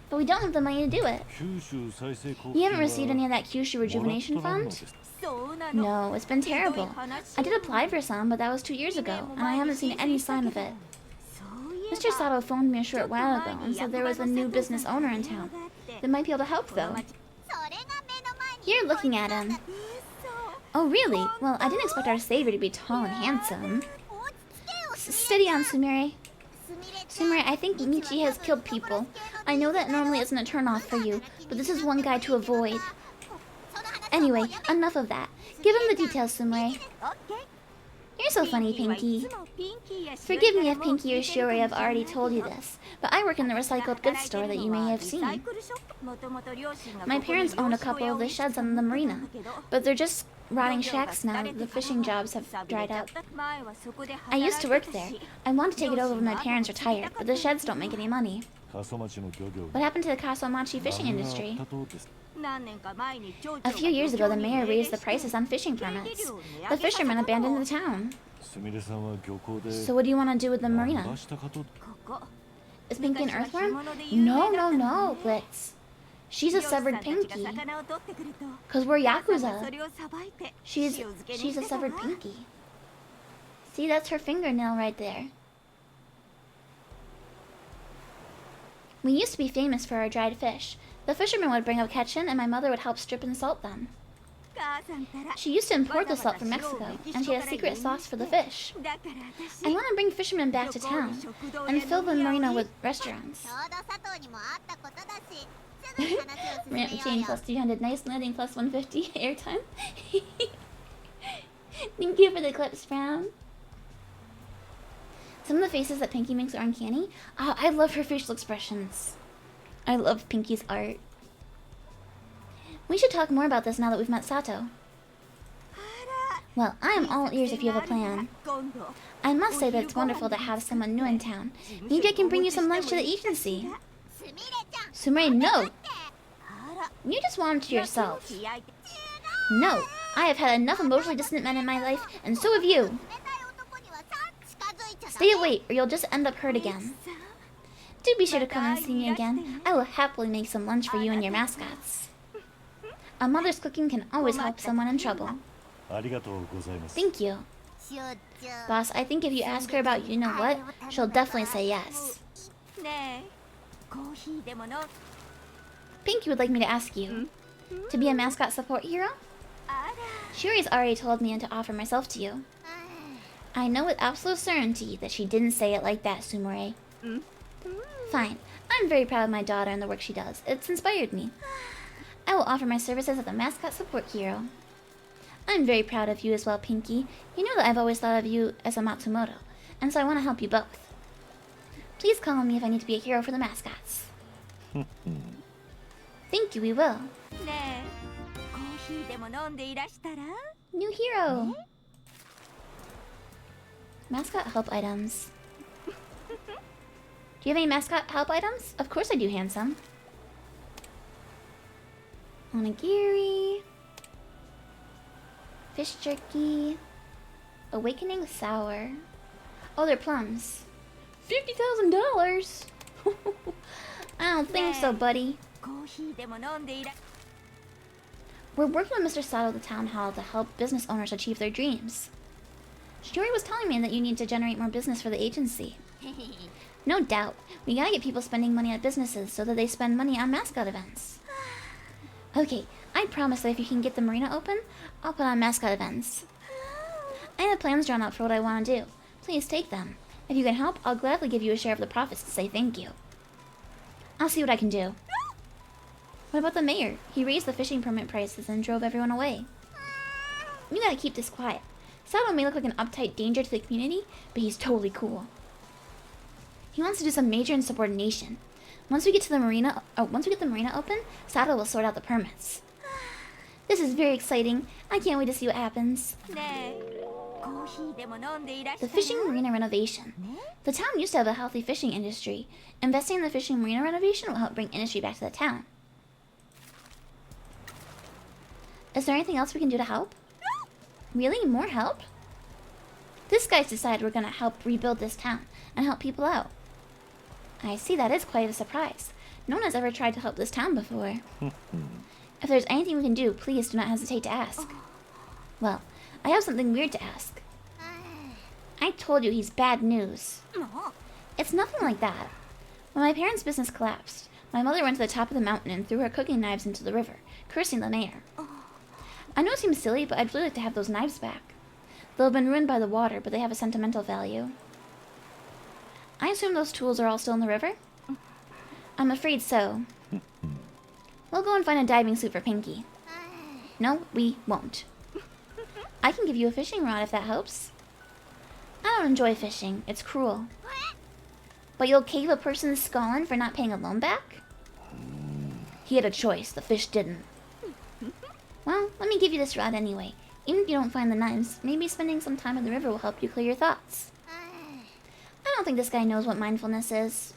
but we don't have the money to do it. 九州再生交 You 金 haven't received any of は that Kyushu Rejuvenation もらっとらんの Fund? です そうなの No, it's been terrible. I did apply for some, but that was 2 years ago, and I haven't seen any sign of it. そういえば Mr. Sato phoned me a short while ago and said there was a new business owner in town. That might be able to help, though. それが目の前に You're looking at him. Oh, really? Well, I didn't expect our savior to be tall and handsome. 落ち着けよ Steady on, Sumire. すみれちゃん Sumire, I think Michi has killed people. I know that normally isn't a turn-off for you, but this is one guy to avoid. その話はもう Anyway, やめ enough of that. Give him the details, Sumire. オッケー You're so funny, ピンキーはい Pinky. つもピンキーや Forgive me 白 if いからも Pinky or 聞いてる Shiori か have もしれない already told you this, but I work in the recycled goods store that you may have seen. My parents owned a couple of the sheds on the marina, but they're just rotting shacks now. The fishing jobs have dried up. I used to work there. I want to take it over when my parents retired, but the sheds don't make any money. 過疎町の漁業 What happened to the Kasomachi fishing 何が industry? あったとです A few years ago, the mayor raised the prices on fishing permits. The fishermen abandoned the town. すみれさんは漁港で So what do you want to do with the 何 marina? がしたかと Is Pinky an earthworm? No, no, no, Blitz. She's a severed Pinky. Cause we're Yakuza. She's a severed Pinky. See, that's her fingernail right there. We used to be famous for our dried fish. The fishermen would bring up catchin, and my mother would help strip and salt them. She used to import the salt from Mexico, and she had a secret sauce for the fish. I want to bring fishermen back to town and fill the marina with restaurants. ちょうど佐藤にも会ったことだしすぐに話を進めよ Ramp う chain よ plus 300, nice landing plus 150 airtime. Thank you for the clips, Brown. Some of the faces that Pinky makes are uncanny. Oh, I love her facial expressions. I love Pinky's art. We should talk more about this now that we've met Sato. Well, I am all ears if you have a plan. I must say that it's wonderful to have someone new in town. Maybe I can bring you some lunch to the agency. すみれちゃん Sumire, no! あら You just want it to yourself. 気合い No! I have had enough emotionally distant men in my life, and so have you. 冷たい男にはさ近づいちゃダ Stay メ away, or you'll just end up hurt again. Do be sure to come and see me again. I will happily make some lunch for you and your mascots. A mother's cooking can always help someone in trouble. ありがとうございます Thank you. しゅうちゅう Boss, I think if you ask her about you know what, she'll definitely say yes. ねえコーヒーでも飲む Pinky would like me to ask you. To be a mascot support hero? あら Shuri's already told me to offer myself to you. I know with absolute certainty that she didn't say it like that, Sumire. Fine. I'm very proud of my daughter and the work she does. It's inspired me. I will offer my services as a mascot support hero. I'm very proud of you as well, Pinky. You know that I've always thought of you as a Matsumoto, and so I want to help you both. Please call on me if I need to be a hero for the mascots. Thank you, we will. ねえコーヒーでも飲んでいらしたら New hero! Mascot help items. Do you have any mascot help items? Of course I do, handsome. Onigiri. Fish jerky. Awakening sour. Oh, they're plums. $50,000! I don't think so, buddy. コーヒーでも飲んでいら We're working with Mr. Sato at the town hall to help business owners achieve their dreams. Shiori was telling me that you need to generate more business for the agency. No doubt. We gotta get people spending money at businesses so that they spend money on mascot events. Okay, I promise that if you can get the marina open, I'll put on mascot events. I have plans drawn up for what I want to do. Please take them. If you can help, I'll gladly give you a share of the profits to say thank you. I'll see what I can do. What about the mayor? He raised the fishing permit prices and drove everyone away. You gotta keep this quiet. Sato may look like an uptight danger to the community, but he's totally cool. He wants to do some major insubordination. Once we get the marina open, Sato will sort out the permits. This is very exciting. I can't wait to see what happens. ねえコーヒーでも飲んでいらした The ら fishing marina renovation. The town used to have a healthy fishing industry. Investing in the fishing marina renovation will help bring industry back to the town. Is there anything else we can do to help? Really? More help? This guy's decided we're gonna help rebuild this town and help people out. I see, that is quite a surprise. No one has ever tried to help this town before. If there's anything we can do, please do not hesitate to ask. Well, I have something weird to ask. I told you he's bad news. It's nothing like that. When my parents' business collapsed, my mother went to the top of the mountain and threw her cooking knives into the river, cursing the mayor. I know it seems silly, but I'd really like to have those knives back. They'll have been ruined by the water, but they have a sentimental value. I assume those tools are all still in the river? I'm afraid so. We'll go and find a diving suit for Pinky. No, we won't. I can give you a fishing rod if that helps. I don't enjoy fishing. It's cruel. But you'll cave a person's skull in for not paying a loan back? He had a choice. The fish didn't. Well, let me give you this rod anyway. Even if you don't find the knives, maybe spending some time in the river will help you clear your thoughts. I don't think this guy knows what mindfulness is.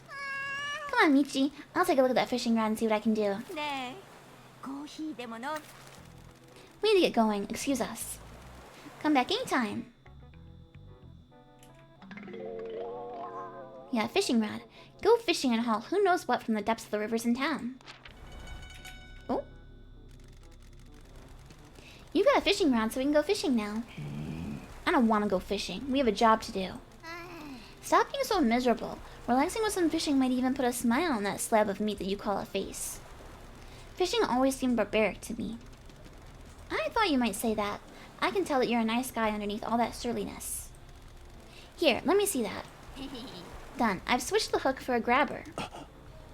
Come on, Michi. I'll take a look at that fishing rod and see what I can do. We need to get going. Excuse us. Come back anytime. Yeah, fishing rod. Go fishing and haul who knows what from the depths of the rivers in town. Oh. You got a fishing rod, so we can go fishing now. I don't want to go fishing. We have a job to do. Stop being so miserable. Relaxing with some fishing might even put a smile on that slab of meat that you call a face. Fishing always seemed barbaric to me. I thought you might say that. I can tell that you're a nice guy underneath all that surliness. Here, let me see that. Done. I've switched the hook for a grabber.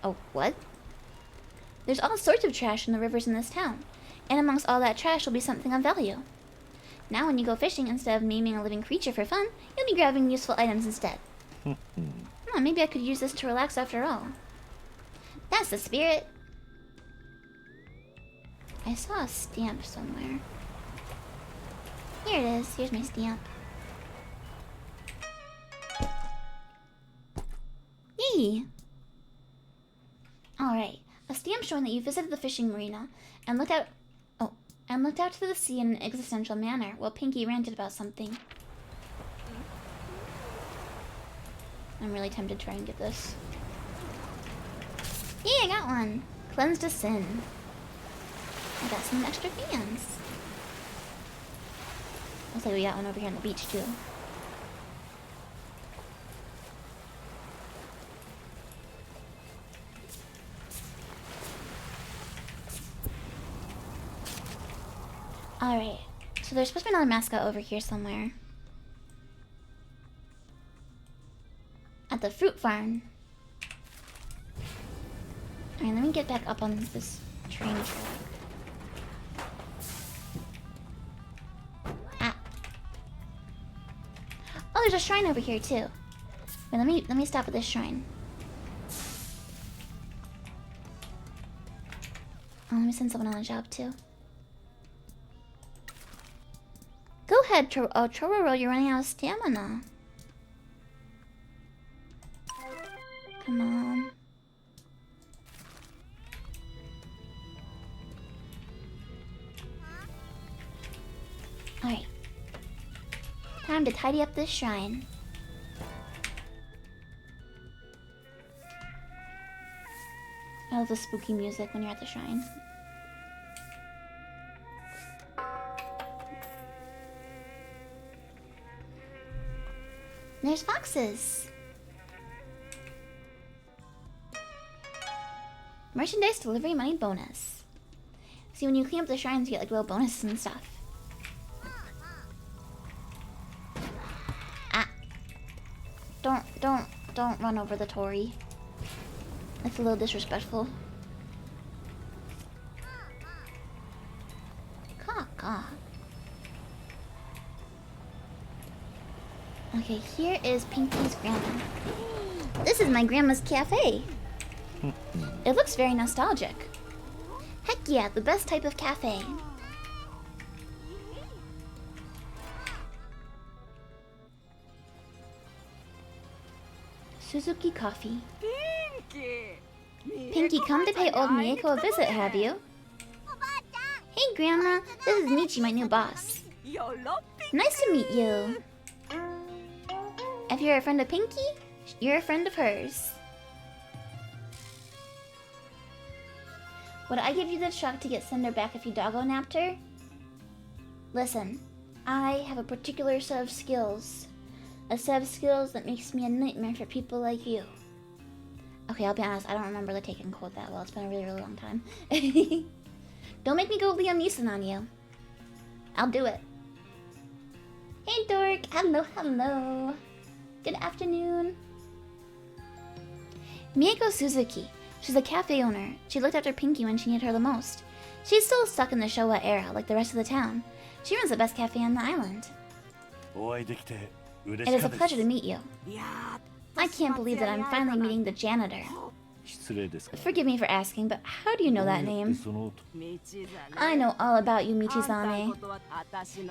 Oh, what? There's all sorts of trash in the rivers in this town, and amongst all that trash will be something of value. Now when you go fishing, instead of maiming a living creature for fun, you'll be grabbing useful items instead. Maybe I could use this to relax after all. That's the spirit. I saw a stamp somewhere. Here it is. Here's my stamp. Yay! Alright. A stamp showing that you visited the fishing marina and looked out to the sea in an existential manner while Pinky ranted about something. I'm really tempted to try and get this. Yay, I got one! Cleansed a sin. I got some extra fans. Looks like we got one over here on the beach too. Alright, so there's supposed to be another mascot over here somewhere. At the fruit farm. Alright, let me get back up on this train track. Ah. Oh, there's a shrine over here too. Wait, let me stop at this shrine. Oh, let me send someone on a job too. Go ahead, Chororo, you're running out of stamina. Come on. Alright. Time to tidy up this shrine. I love the spooky music when you're at the shrine. There's foxes. Merchandise delivery money bonus. See, when you clean up the shrines, you get like little bonuses and stuff. Ah. Don't run over the Tory. That's a little disrespectful. Caw. Okay, here is Pinky's grandma. This is my grandma's cafe. It looks very nostalgic. Heck yeah, the best type of cafe. Suzuki Coffee. Pinky, come to pay old Mieko a visit, have you? Hey Grandma, this is Michi, my new boss. Nice to meet you. If you're a friend of Pinky, you're a friend of hers. Would I give you the truck to get Cinder back if you doggo napped her? Listen, I have a particular set of skills. A set of skills that makes me a nightmare for people like you. Okay, I'll be honest, I don't remember the Taken quote that well. It's been a really, really long time. Don't make me go Liam Neeson on you. I'll do it. Hey, Dork. Hello, hello. Good afternoon. Mieko Suzuki. She's a cafe owner. She looked after Pinky when she needed her the most. She's still stuck in the Showa era, like the rest of the town. She runs the best cafe on the island. It is a pleasure to meet you. I can't believe that I'm finally meeting the janitor. Forgive me for asking, but how do you know that name? I know all about you, Michizane.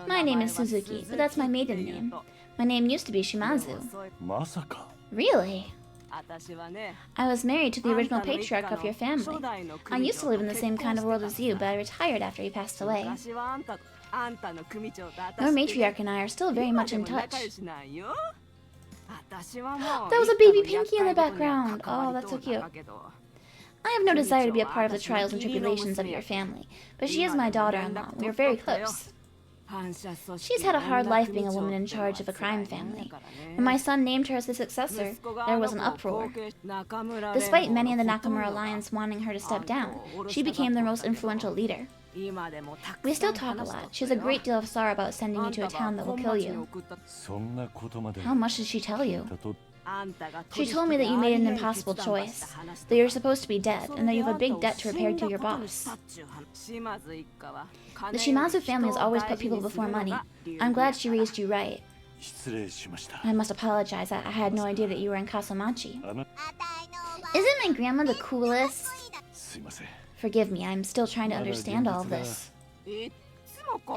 My name is Suzuki, but that's my maiden name. My name used to be Shimazu. Really? I was married to the original patriarch of your family. I used to live in the same kind of world as you, but I retired after he passed away. Your matriarch and I are still very much in touch. That was a baby Pinky in the background. Oh, that's so cute. I have no desire to be a part of the trials and tribulations of your family, but she is my daughter-in-law. We are very close. She's had a hard life being a woman in charge of a crime family. When my son named her as the successor, there was an uproar. Despite many in the Nakamura Alliance wanting her to step down, she became their most influential leader. We still talk a lot. She has a great deal of sorrow about sending you to a town that will kill you. How much did she tell you? She told me that you made an impossible choice, that you're supposed to be dead, and that you have a big debt to repay to your boss. The Shimazu family has always put people before money. I'm glad she raised you right. I must apologize, I had no idea that you were in Kasamachi. Isn't my grandma the coolest? Forgive me, I'm still trying to understand all of this. Is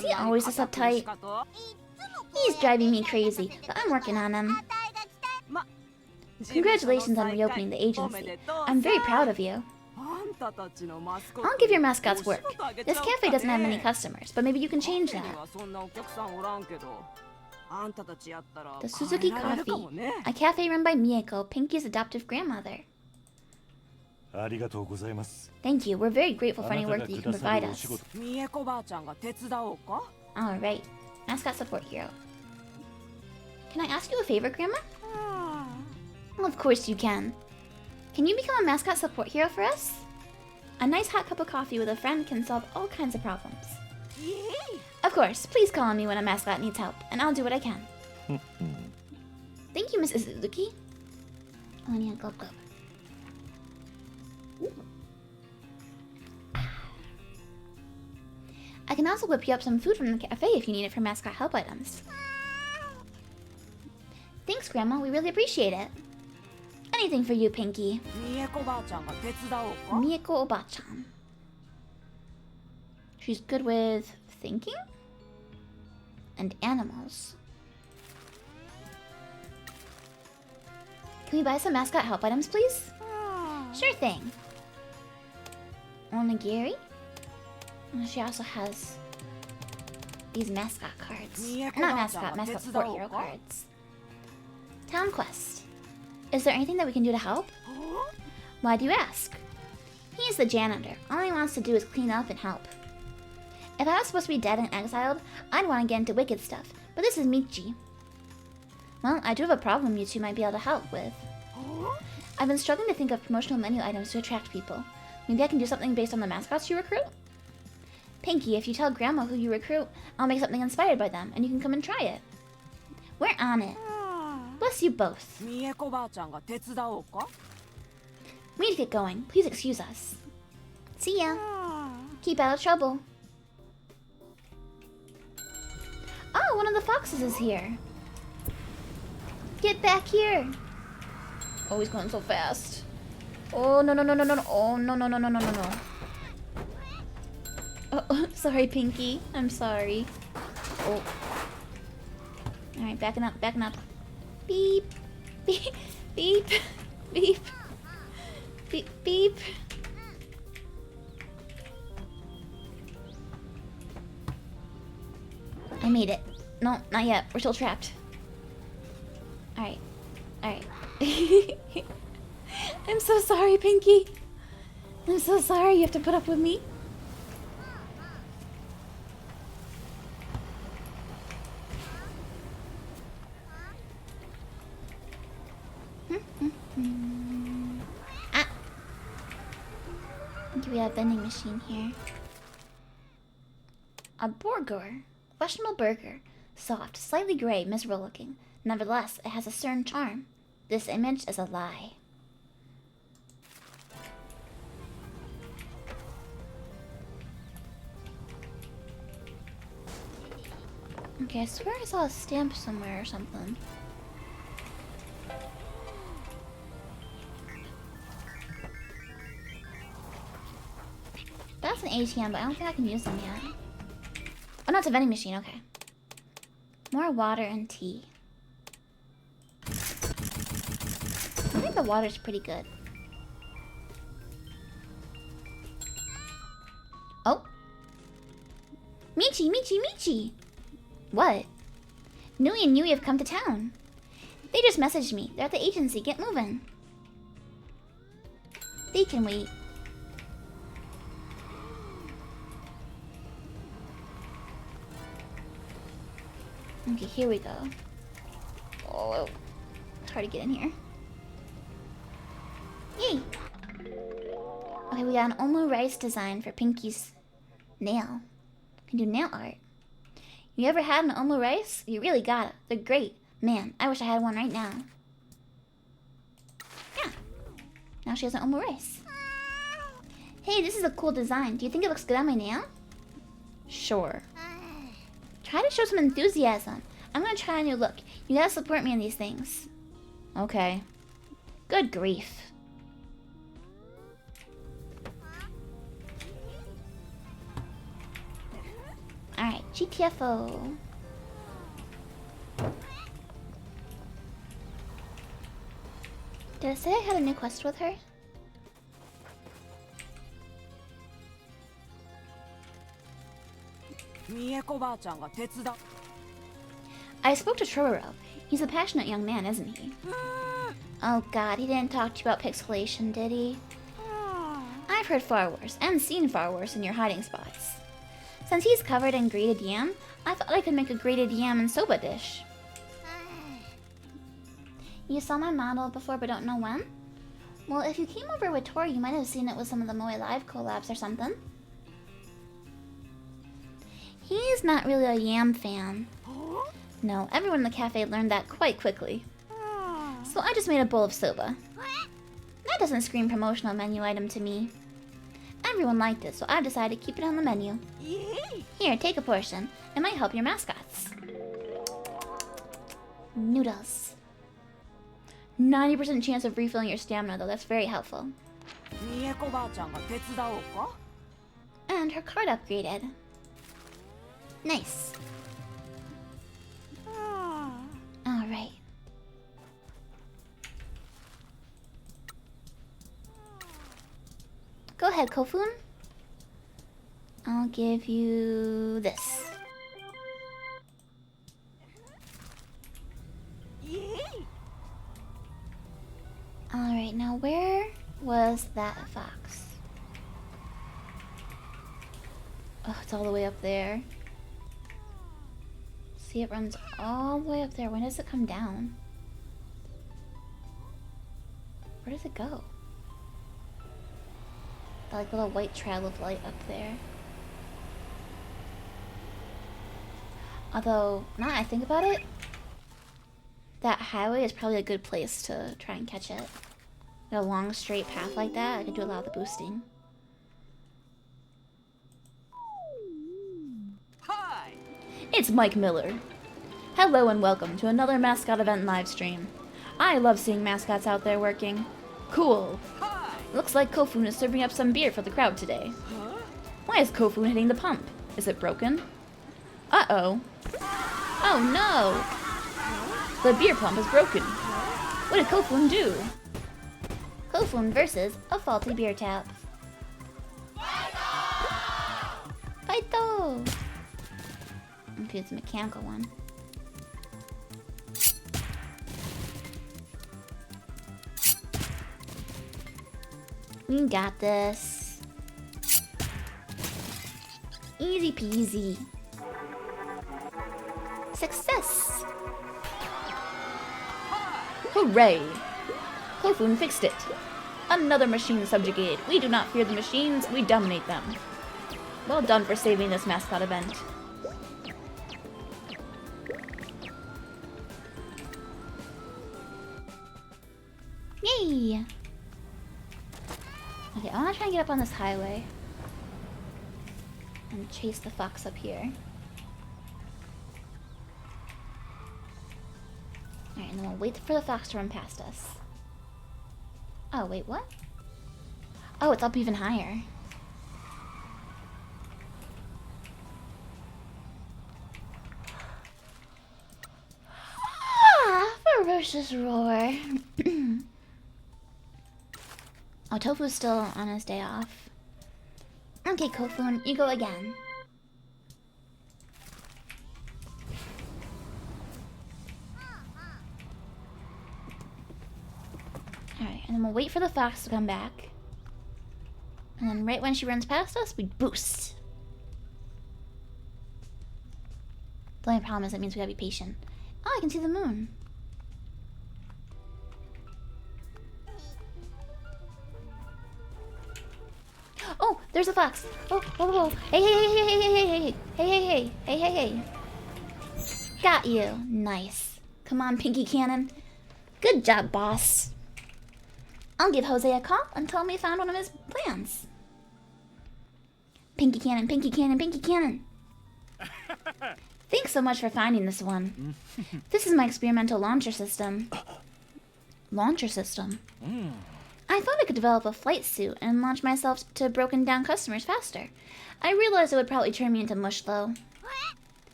he always this uptight? He's driving me crazy, but I'm working on him. Congratulations on reopening the agency. I'm very proud of you. I'll give your mascots work. This cafe doesn't have many customers, but maybe you can change that. The Suzuki Coffee, a cafe run by Mieko, Pinky's adoptive grandmother. Thank you. We're very grateful for any work that you can provide us. Alright. Mascot support hero. Can I ask you a favor, Grandma? Well, of course you can. Can you become a mascot support hero for us? A nice hot cup of coffee with a friend can solve all kinds of problems. Of course, please call on me when a mascot needs help, and I'll do what I can. Thank you, Mrs. Suzuki. Oh, yeah, glub glub. I can also whip you up some food from the cafe if you need it for mascot help items. Thanks, Grandma. We really appreciate it. Anything for you, Pinky. Mieko Oba-chan. She's good with thinking? And animals. Can we buy some mascot help items, please? Sure thing. Onigiri? She also has these mascot cards. Not mascot, mascot support hero cards. Town quest. Is there anything that we can do to help? Why do you ask? He's the janitor. All he wants to do is clean up and help. If I was supposed to be dead and exiled, I'd want to get into wicked stuff, but this is Michi. Well, I do have a problem you two might be able to help with. I've been struggling to think of promotional menu items to attract people. Maybe I can do something based on the mascots you recruit? Pinky, if you tell Grandma who you recruit, I'll make something inspired by them, and you can come and try it. We're on it. Bless you both. We need to get going. Please excuse us. See ya. Keep out of trouble. Oh, one of the foxes is here. Get back here. Oh, he's going so fast. Oh, no, no, no, no, no, no. Oh, no, no, no, no, no, no, no. Oh, sorry, Pinky. I'm sorry. Oh. Alright, backing up, backing up. Beep. Beep. Beep. Beep. Beep. Beep. I made it. No, not yet. We're still trapped. Alright. Alright. I'm so sorry, Pinky. I'm so sorry you have to put up with me. Ah! Do we have a vending machine here? A burger. Questionable burger. Soft, slightly gray, miserable looking. Nevertheless, it has a certain charm. This image is a lie. Okay, I swear I saw a stamp somewhere or something. That's an ATM, but I don't think I can use them yet. Oh, no, it's a vending machine, okay. More water and tea. I think the water's pretty good. Oh! Michi, Michi, Michi! What? Nui and Yui have come to town. They just messaged me. They're at the agency. Get moving. They can wait. Okay, here we go. Oh, it's hard to get in here. Yay! Okay, we got an Omu Rice design for Pinky's nail. Can do nail art. You ever had an Omu Rice? You really got it. They're great. Man, I wish I had one right now. Yeah. Now she has an Omu Rice. Hey, this is a cool design. Do you think it looks good on my nail? Sure. Try to show some enthusiasm. I'm gonna try a new look. You gotta support me in these things. Okay. Good grief. Alright, GTFO. Did I say I had a new quest with her? I spoke to Trororo. He's a passionate young man, isn't he? Oh god, he didn't talk to you about pixelation, did he? I've heard far worse, and seen far worse in your hiding spots. Since he's covered in grated yam, I thought I could make a grated yam and soba dish. You saw my model before but don't know when? Well, if you came over with Tori, you might have seen it with some of the Moe Live collabs or something. He's not really a yam fan. No, everyone in the cafe learned that quite quickly. So I just made a bowl of soba. That doesn't scream promotional menu item to me. Everyone liked it, so I've decided to keep it on the menu. Here, take a portion. It might help your mascots. Noodles. 90% chance of refilling your stamina, though. That's very helpful. And her card upgraded. Nice. Alright. Go ahead, Kofun. I'll give you this. Alright, now where was that fox? Oh, it's all the way up there. See, it runs all the way up there. When does it come down? Where does it go? That like little white trail of light up there. Although, now that I think about it, that highway is probably a good place to try and catch it. Like a long straight path like that, I could do a lot of the boosting. Hi! It's Mike Miller. Hello and welcome to another mascot event livestream. I love seeing mascots out there working. Cool. Hi! Looks like Kofun is serving up some beer for the crowd today. Why is Kofun hitting the pump? Is it broken? Uh-oh. Oh no! The beer pump is broken. What did Kofun do? Kofun versus a faulty beer tap. Fighto! Okay, it's a mechanical one. We got this. Easy peasy. Success! Hooray! Kofun fixed it. Another machine subjugated. We do not fear the machines, we dominate them. Well done for saving this mascot event. Yay! Okay, I want to try and get up on this highway. And chase the fox up here. Alright, and then we'll wait for the fox to run past us. Oh, wait, what? Oh, it's up even higher. Ah, ferocious roar. Oh, Tofu's still on his day off. Okay, Kofun, you go again. Alright, and then we'll wait for the fox to come back. And then right when she runs past us, we boost. The only problem is that means we gotta be patient. Oh, I can see the moon. Oh, there's a fox. Oh, whoa, whoa, whoa. Hey, hey, hey, hey, hey, hey, hey, hey, hey, hey, hey, hey, hey. Got you. Nice. Come on, Pinky Cannon. Good job, boss. I'll give Jose a call and tell him we found one of his plans. Pinky Cannon, Pinky Cannon, Pinky Cannon. Thanks so much for finding this one. This is my experimental launcher system. Launcher system? I thought I could develop a flight suit and launch myself to broken down customers faster. I realized it would probably turn me into mush though.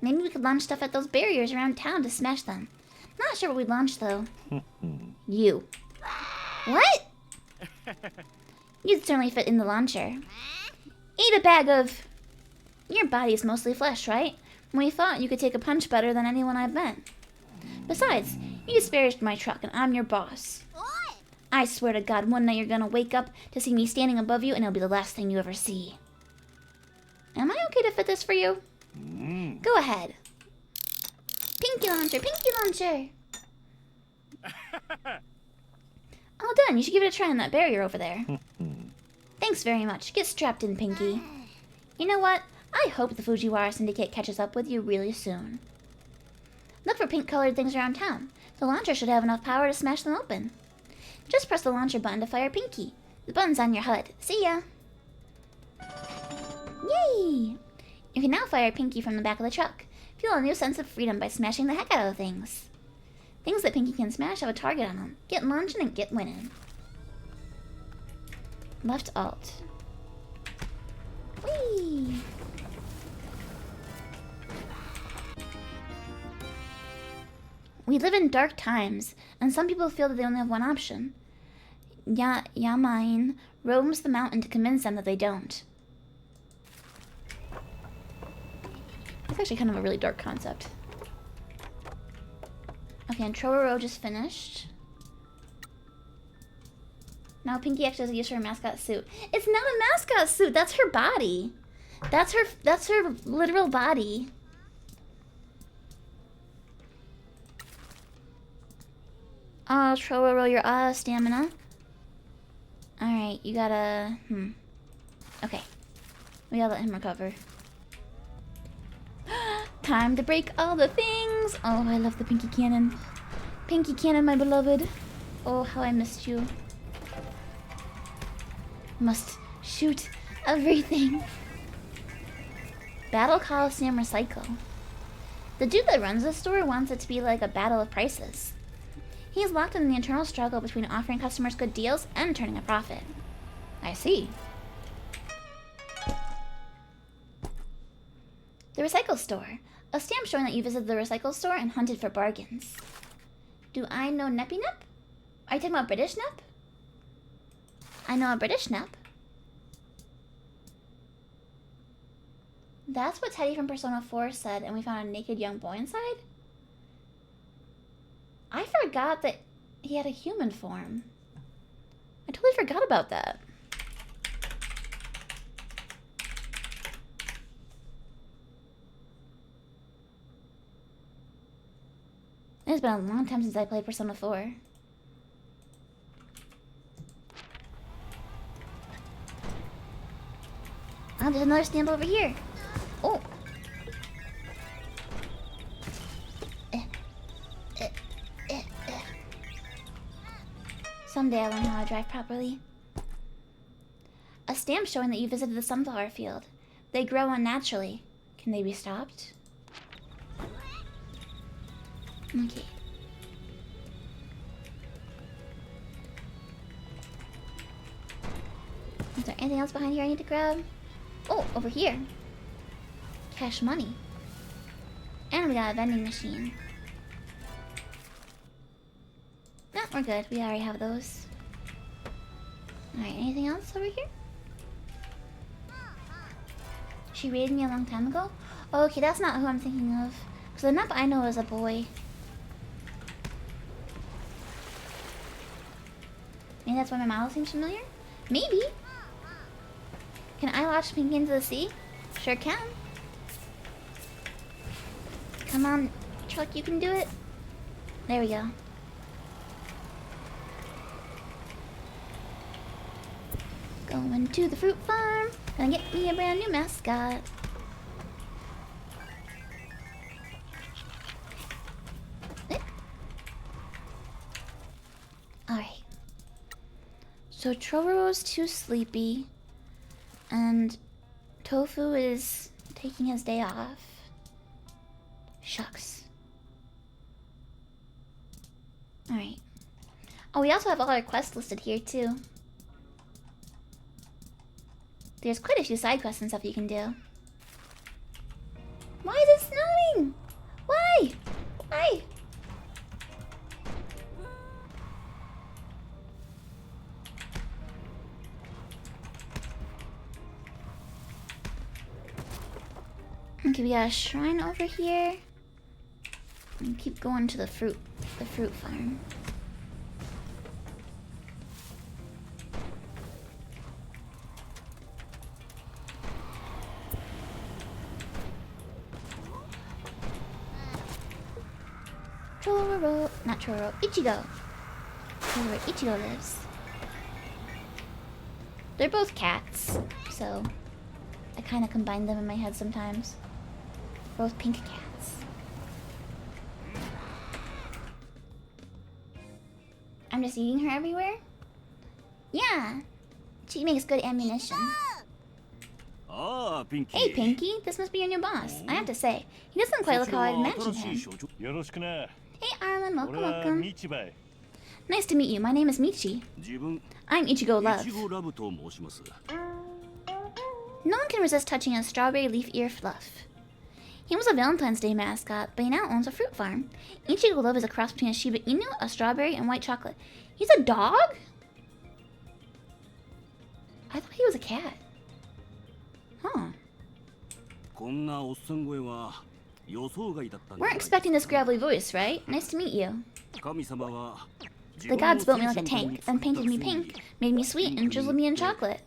Maybe we could launch stuff at those barriers around town to smash them. Not sure what we'd launch though. You. What? You'd certainly fit in the launcher. Eat a bag of... Your body's mostly flesh, right? We thought you could take a punch better than anyone I've met. Besides, you disparaged my truck and I'm your boss. I swear to God, one night you're gonna wake up to see me standing above you and it'll be the last thing you ever see. Am I okay to fit this for you? Go ahead. Pinky launcher, pinky launcher! All done, you should give it a try on that barrier over there. Thanks very much. Get strapped in, Pinky. You know what? I hope the Fujiwara Syndicate catches up with you really soon. Look for pink-colored things around town. The launcher should have enough power to smash them open. Just press the launcher button to fire Pinky. The button's on your HUD. See ya! Yay! You can now fire Pinky from the back of the truck. Feel a new sense of freedom by smashing the heck out of things. Things that Pinky can smash have a target on them. Get launching and get winning. Left alt. Whee! We live in dark times, and some people feel that they only have one option. Yamain roams the mountain to convince them that they don't. It's actually kind of a really dark concept. Okay, and Trororo just finished. Now Pinky actually has a use for her mascot suit. It's not a mascot suit, that's her body. That's her literal body. Oh, Trororo, you're out of stamina. Alright, you gotta... Okay. We gotta let him recover. Time to break all the things! Oh, I love the Pinky Cannon. Pinky Cannon, my beloved. Oh, how I missed you. Must shoot everything. Battle Coliseum Recycle. The dude that runs this store wants it to be like a battle of prices. He's locked in the internal struggle between offering customers good deals and turning a profit. I see. The Recycle Store. A stamp showing that you visited the Recycle Store and hunted for bargains. Do I know Neppy Nep? Are you talking about British Nep? I know a British Nep. That's what Teddy from Persona 4 said, and we found a naked young boy inside? I forgot that he had a human form. I totally forgot about that. It's been a long time since I played Persona 4. Oh, there's another stamp over here. Oh. Someday I'll learn how to drive properly. A stamp showing that you visited the sunflower field. They grow unnaturally. Can they be stopped? Okay. Is there anything else behind here I need to grab? Oh, over here. Cash money. And we got a vending machine. No, we're good. We already have those. Alright, anything else over here? She raided me a long time ago? Oh, okay, that's not who I'm thinking of. Because the map I know is a boy. Maybe that's why my model seems familiar? Maybe. Can I launch Pinky into the sea? Sure can. Come on, truck, you can do it. There we go. Going to the fruit farm. Gonna get me a brand new mascot. Alright. So Troro's too sleepy. And Tofu is taking his day off. Shucks. Alright. Oh, we also have all our quests listed here too. There's quite a few side quests and stuff you can do. Why is it snowing? Why? Why? Okay, we got a shrine over here. And keep going to the fruit farm. Chororo, not Chororo, Ichigo. This is where Ichigo lives. They're both cats, so I kind of combine them in my head sometimes. Both pink cats. I'm just eating her everywhere? Yeah. She makes good ammunition. Ah, Pinky. Hey, Pinky. This must be your new boss. I have to say, he doesn't quite look how I'd imagined him. Hey, Arlen. Welcome, welcome. Nice to meet you. My name is Michi. I'm Ichigo Love. No one can resist touching a strawberry leaf ear fluff. He was a Valentine's Day mascot, but he now owns a fruit farm. Ichigo Love is a cross between a Shiba Inu, a strawberry, and white chocolate. He's a dog? I thought he was a cat. Huh. Weren't expecting this gravelly voice, right? Nice to meet you. The gods built me like a tank, then painted me pink, made me sweet, and drizzled me in chocolate.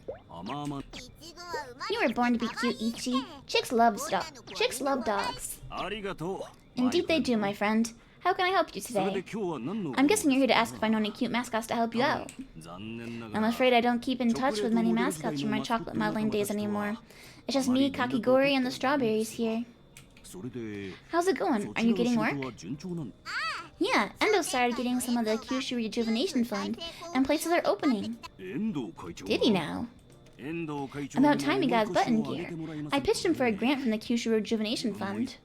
You were born to be cute, Ichi. Chicks love dogs. Indeed they do, my friend. How can I help you today? I'm guessing you're here to ask if I know any cute mascots to help you out. I'm afraid I don't keep in touch with many mascots from my chocolate modeling days anymore. It's just me, Kakigori, and the strawberries here. How's it going? Are you getting work? Yeah, Endo started getting some of the Kyushu Rejuvenation Fund, and places are opening. Did he now? About time he got his butt in gear. I pitched him for a grant from the Kyushu Rejuvenation Fund.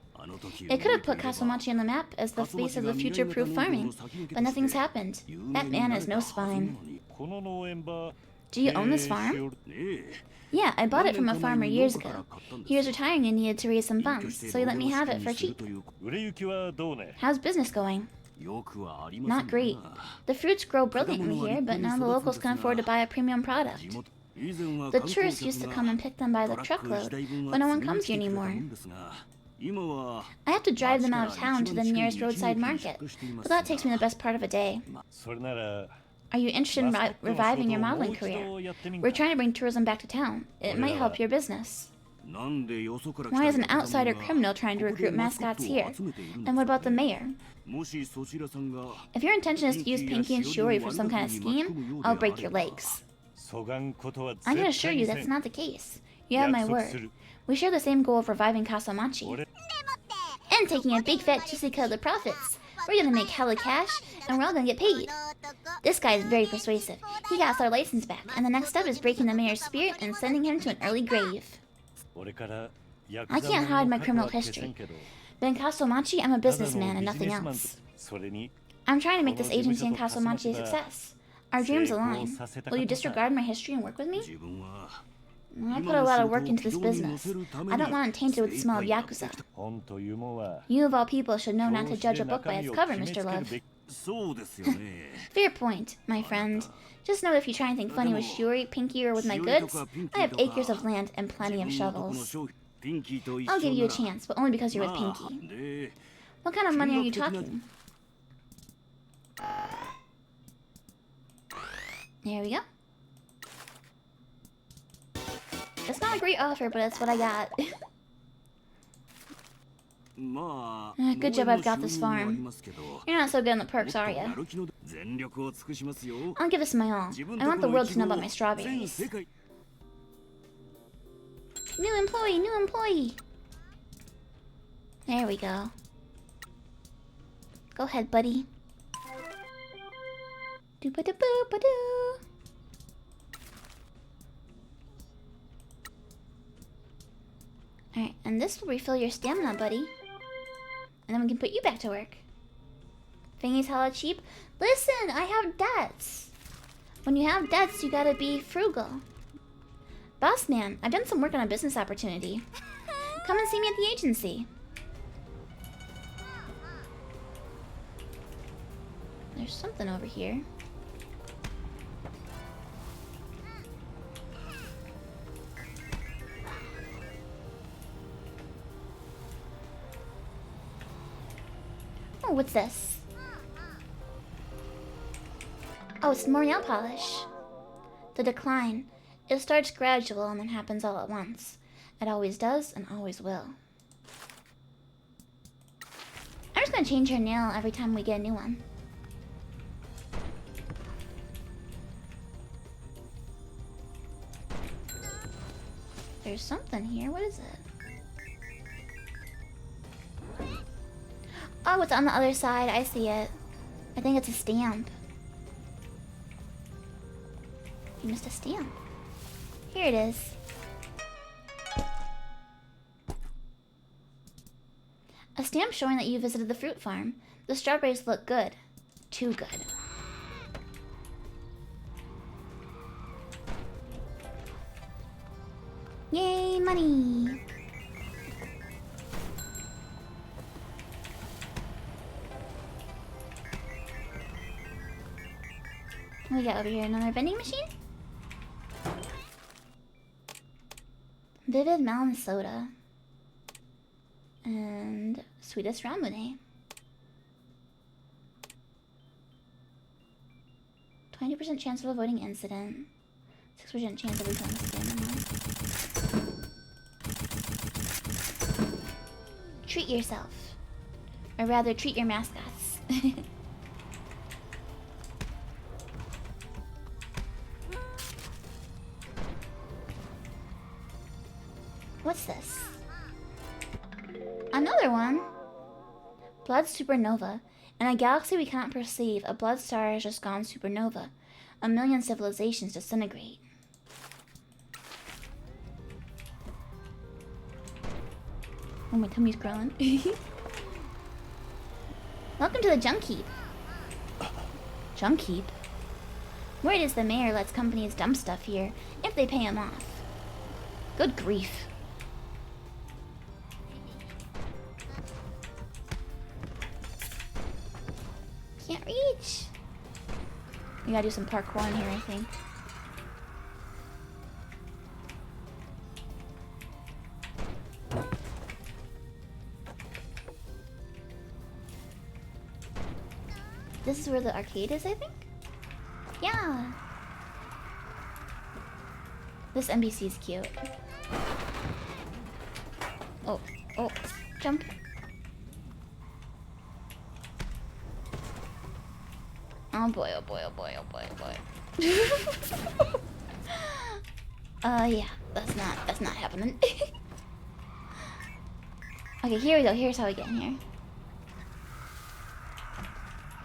It could have put Kasumachi on the map as the face of the future-proof farming, but nothing's happened. That man has no spine. Do you own this farm? Yeah, I bought it from a farmer years ago. He was retiring and needed to raise some funds, so he let me have it for cheap. How's business going? Not great. The fruits grow brilliantly here, but now the locals can afford to buy a premium product. The tourists used to come and pick them by the truckload, but no one comes here anymore. I have to drive them out of town to the nearest roadside market, but that takes me the best part of a day. Are you interested in reviving your modeling career? We're trying to bring tourism back to town. It might help your business. Why is an outsider criminal trying to recruit mascots here? And what about the mayor? If your intention is to use Pinky and Shiori for some kind of scheme, I'll break your legs. I can assure you that's not the case. You have my word. We share the same goal of reviving Kasomachi. And taking a big fat juicy cut of the profits. We're gonna make hella cash, and we're all gonna get paid. This guy is very persuasive. He got us our license back, and the next step is breaking the mayor's spirit and sending him to an early grave. I can't hide my criminal history, but in Kasomachi, I'm a businessman and nothing else. I'm trying to make this agency in Kasomachi a success. Our dreams align. Will you disregard my history and work with me? I put a lot of work into this business. I don't want it tainted with the smell of Yakuza. You of all people should know not to judge a book by its cover, Mr. Love. Fair point, my friend. Just know if you try and think funny with Shiori, Pinky, or with my goods, I have acres of land and plenty of shovels. I'll give you a chance, but only because you're with Pinky. What kind of money are you talking? There we go. It's not a great offer, but it's what I got. Good job I've got this farm. You're not so good on the perks, are you? I'll give this my all. I want the world to know about my strawberries. New employee, new employee! There we go. Go ahead, buddy. Doo-ba-da-boo-ba-doo. Alright, and this will refill your stamina, buddy. And then we can put you back to work. Fangy's hella cheap. Listen, I have debts. When you have debts, you gotta be frugal. Boss man, I've done some work on a business opportunity. Come and see me at the agency. There's something over here. Oh, what's this? Oh, it's more nail polish. The decline. It starts gradual and then happens all at once. It always does and always will. I'm just gonna change her nail every time we get a new one. There's something here. What is it? Oh, it's on the other side. I see it. I think it's a stamp. You missed a stamp. Here it is. A stamp showing that you visited the fruit farm. The strawberries look good. Too good. Yay, money! What we got over here? Another vending machine? Vivid melon soda. And sweetest ramune. 20% chance of avoiding incident. 6% chance of recurring stamina. Treat yourself. Or rather, treat your mascots. What's this? Another one! Blood supernova. In a galaxy we cannot perceive, a blood star has just gone supernova. A million civilizations disintegrate. Oh, my tummy's growing. Welcome to the Junk Heap. Junk Heap? Word is the mayor lets companies dump stuff here, if they pay him off. Good grief. Can't reach. We gotta do some parkour in here, I think. This is where the arcade is, I think? Yeah. This NPC is cute. Oh, oh, jump. Oh boy, oh boy, oh boy, oh boy, oh boy. Yeah, that's not happening. Okay, here we go. Here's how we get in here.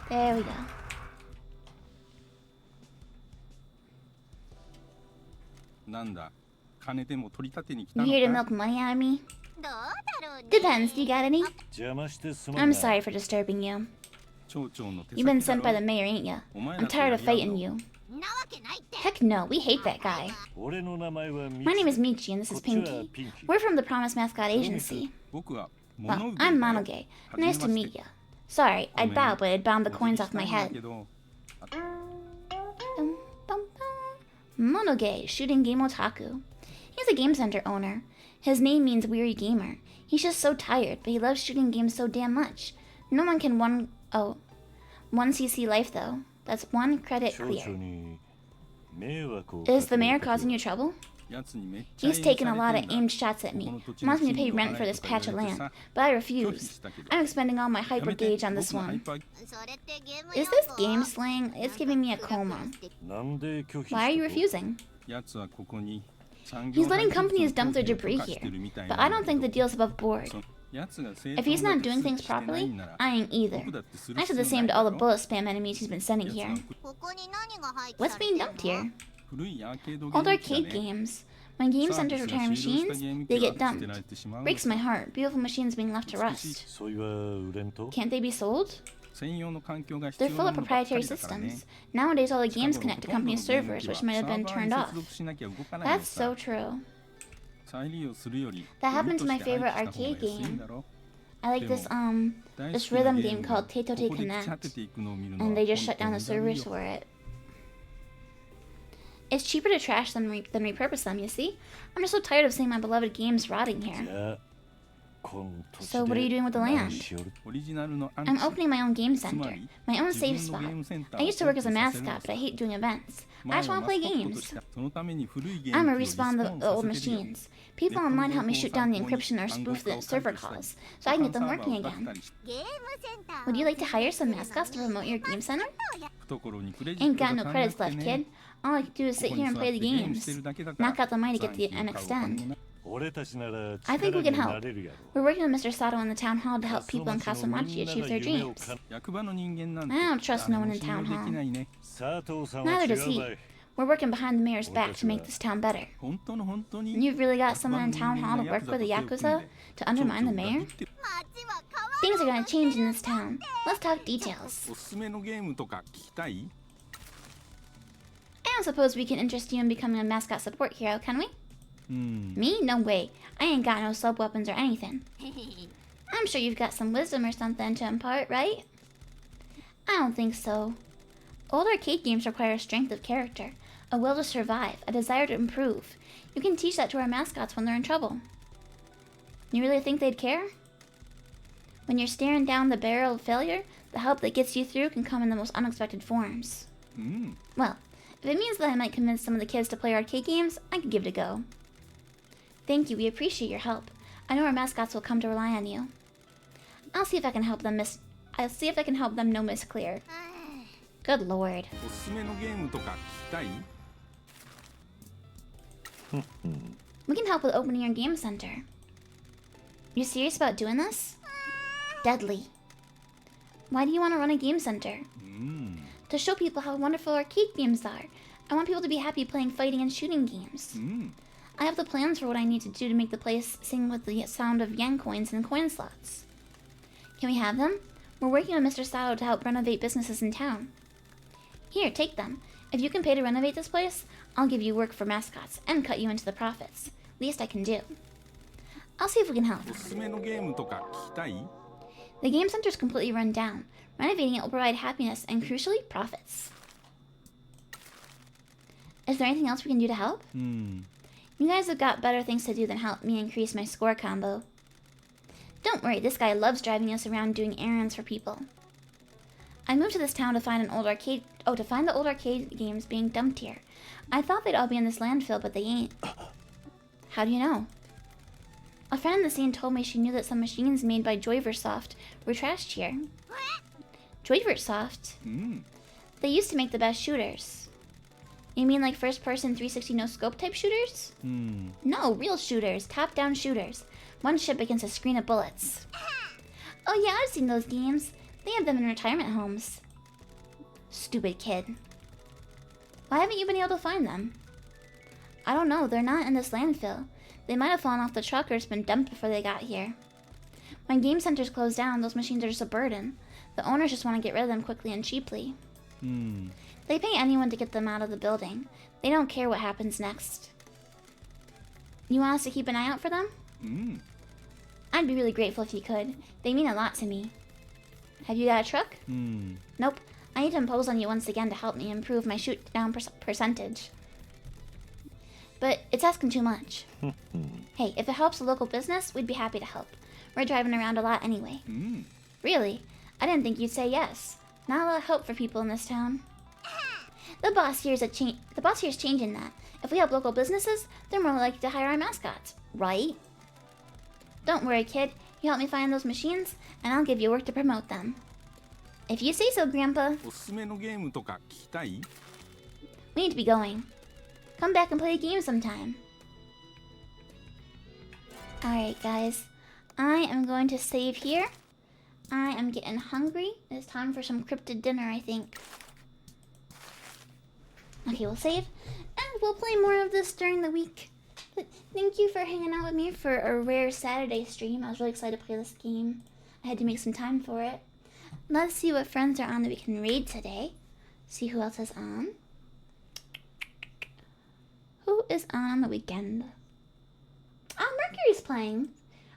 There we go. You here to milk money out of me? どうだろうね Depends. Do you got any? 邪魔してすまん I'm な sorry for disturbing you. 町長の手 You've been 先だ sent ろ by the mayor, ain't ya? お前 I'm らと tired や of り合う fighting の you. なわけないって Heck no, we hate that guy. 俺の名前は My name is Michi and this is こっちは Pinky. ピンキー We're from the Promise Mascot Agency. 僕は Well, I'm Monoge. Nice to meet ya. Sorry, I'd bow, but I'd bound the coins off my head. Bum, bum, bum. Monoge, shooting game otaku. He's a game center owner. His name means weary gamer. He's just so tired, but he loves shooting games so damn much. No one can one CC life though. That's one credit 町長 clear. に迷惑を Is the かけ mayor る時は causing you trouble? やつにめっちゃ He's taken a lot of aimed shots at me. Wants me to pay rent for this patch of land, but I refuse. I'm expending all my hyper gauge on this one. それってゲーム Is this game slang? It's giving me a coma. なんで拒否 Why are you した refusing? やつはここに He's letting companies dump their debris here, but I don't think the deal's above board. If he's not doing things properly, I ain't either. I said the same to all the bullet spam enemies he's been sending here. ここに何が入って What's being dumped here? Old arcade games. When game centers retire machines, they get dumped. Breaks my heart. Beautiful machines being left to rust. そういは売れんと Can't they be sold? 専用の環境が必 They're 要 full な of ものばっか proprietary りだからね systems. Nowadays, all the games connect to company servers, which might have been turned off. 接続しなきゃ動かないの That's さ so true. 再利用するより That happened to my ゴミとして favorite 廃棄した方が arcade 安いん game. だろ I like this 大 this 好きな rhythm ゲー game ム called が Teto こ Te こで朽ち果て Connect, ていくのを見るのは and they just 本 shut 当 down に the 無駄 servers よ for it. It's cheaper to trash them than repurpose them, you see? I'm just so tired of seeing my beloved games rotting じ here. ゃあこの土地 So what are you doing with the で land? 何しよるオリジナルのアン I'm チ opening my own game つま center, り my own 自 safe 分のゲー spot. ムセンター I を used to work as a オープンさせる mascot, の but I hate doing events. I 前 just は want to マ play スコットと games. したそのために古いゲー I'm ム a 機をリスポ respawn ー the ン old させてるよ machines. People online help me shoot down the encryption or spoof the server calls, so I can get them working again. ゲームセンター Would you like to hire some mascots to promote your game center? 懐にクレジッ Ain't ト got が no 溜まっ credits て left, ね kid. All I do is こ sit こ here に and 座っ play て the ゲームし games. てるだけだから Knock out the money to get 残 the 金買う NX お金 done. もな俺たちなら I think we 力 can に help. なれるやろ We're working with Mr. Sato in the town hall to help people in Kasamachi achieve their dreams. 役場の人間なんて I don't trust no one in 誰も town 信用 hall. できないね 佐藤さんは Neither 違 does う he. ばい We're working behind the mayor's back to make this town better. 本当の本当に You've really got someone in town hall to work for the Yakuza to undermine the mayor? 街は変わ Things are gonna change in this town. Let's talk details. おすすめのゲームとか聞きたい I don't suppose we can interest you in becoming a mascot support hero, can we? うん Me? No way. I ain't got no sub weapons or anything. I'm sure you've got some wisdom or something to impart, right? I don't think so. Old arcade games require strength of character, a will to survive, a desire to improve. You can teach that to our mascots when they're in trouble. You really think they'd care? When you're staring down the barrel of failure, the help that gets you through can come in the most unexpected forms. うん Well, if it means that I might convince some of the kids to play arcade games, I could give it a go. Thank you, we appreciate your help. I know our mascots will come to rely on you. I'll see if I can help them know Miss Clear. Good lord. おすすめのゲームとか聞きたい We can help with opening your game center. You serious about doing this? Deadly. Why do you want to run a game center? うん To show people how wonderful arcade games are. I want people to be happy playing fighting and shooting games. うん I have the plans for what I need to do to make the place sing with the sound of yen coins and coin slots. Can we have them? We're working with Mr. Sato to help renovate businesses in town. Here, take them. If you can pay to renovate this place, I'll give you work for mascots and cut you into the profits. Least I can do. I'll see if we can help. おすすめのゲームとか聞きたい The game center's completely run down. Renovating it will provide happiness and, crucially, profits. Is there anything else we can do to help? うん You guys have got better things to do than help me increase my score combo. Don't worry, this guy loves driving us around doing errands for people. I moved to this town to find to find the old arcade games being dumped here. I thought they'd all be in this landfill, but they ain't. How do you know? A friend in the scene told me she knew that some machines made by Joyversoft were trashed here. Joyversoft? うん They used to make the best shooters. You mean like first-person 360 no-scope type shooters? うん No, real shooters. Top-down shooters. One ship against a screen of bullets. Oh yeah, I've seen those games. They have them in retirement homes. Stupid kid. Why haven't you been able to find them? I don't know. They're not in this landfill. They might have fallen off the truck or it's been dumped before they got here. When game centers close down, those machines are just a burden. The owners just want to get rid of them quickly and cheaply. うん They pay anyone to get them out of the building. They don't care what happens next. You want us to keep an eye out for them? うん I'd be really grateful if you could. They mean a lot to me. Have you got a truck? うん Nope. I need to impose on you once again to help me improve my shoot down percentage. But it's asking too much. Hey, if it helps a local business, we'd be happy to help. We're driving around a lot anyway. うん Really? I didn't think you'd say yes. Not a lot of hope for people in this town. The boss here's changing that. If we help local businesses, they're more likely to hire our mascots, right? Don't worry, kid. You help me find those machines, and I'll give you work to promote them. If you say so, Grandpa. おすすめのゲームとか聞きたい We need to be going. Come back and play a game sometime. Alright, guys. I am going to save here. I am getting hungry. It's time for some cryptid dinner, I think. Okay, we'll save. And we'll play more of this during the week. But thank you for hanging out with me for a rare Saturday stream. I was really excited to play this game. I had to make some time for it. Let's see what friends are on that we can raid today. See who else is on. Who is on the weekend? Oh, Mercury's playing.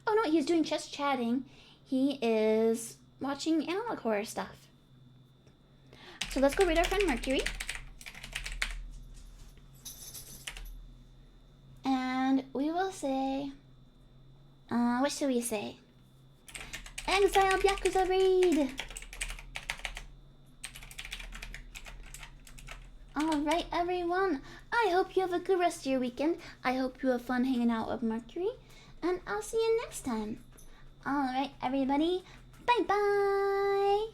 Oh no, he's doing just chatting. He is watching analog horror stuff. So let's go raid our friend Mercury. And we will say, what should we say? Exiled Yakuza raid! Alright, everyone. I hope you have a good rest of your weekend. I hope you have fun hanging out with Mercury. And I'll see you next time. Alright, everybody. Bye-bye!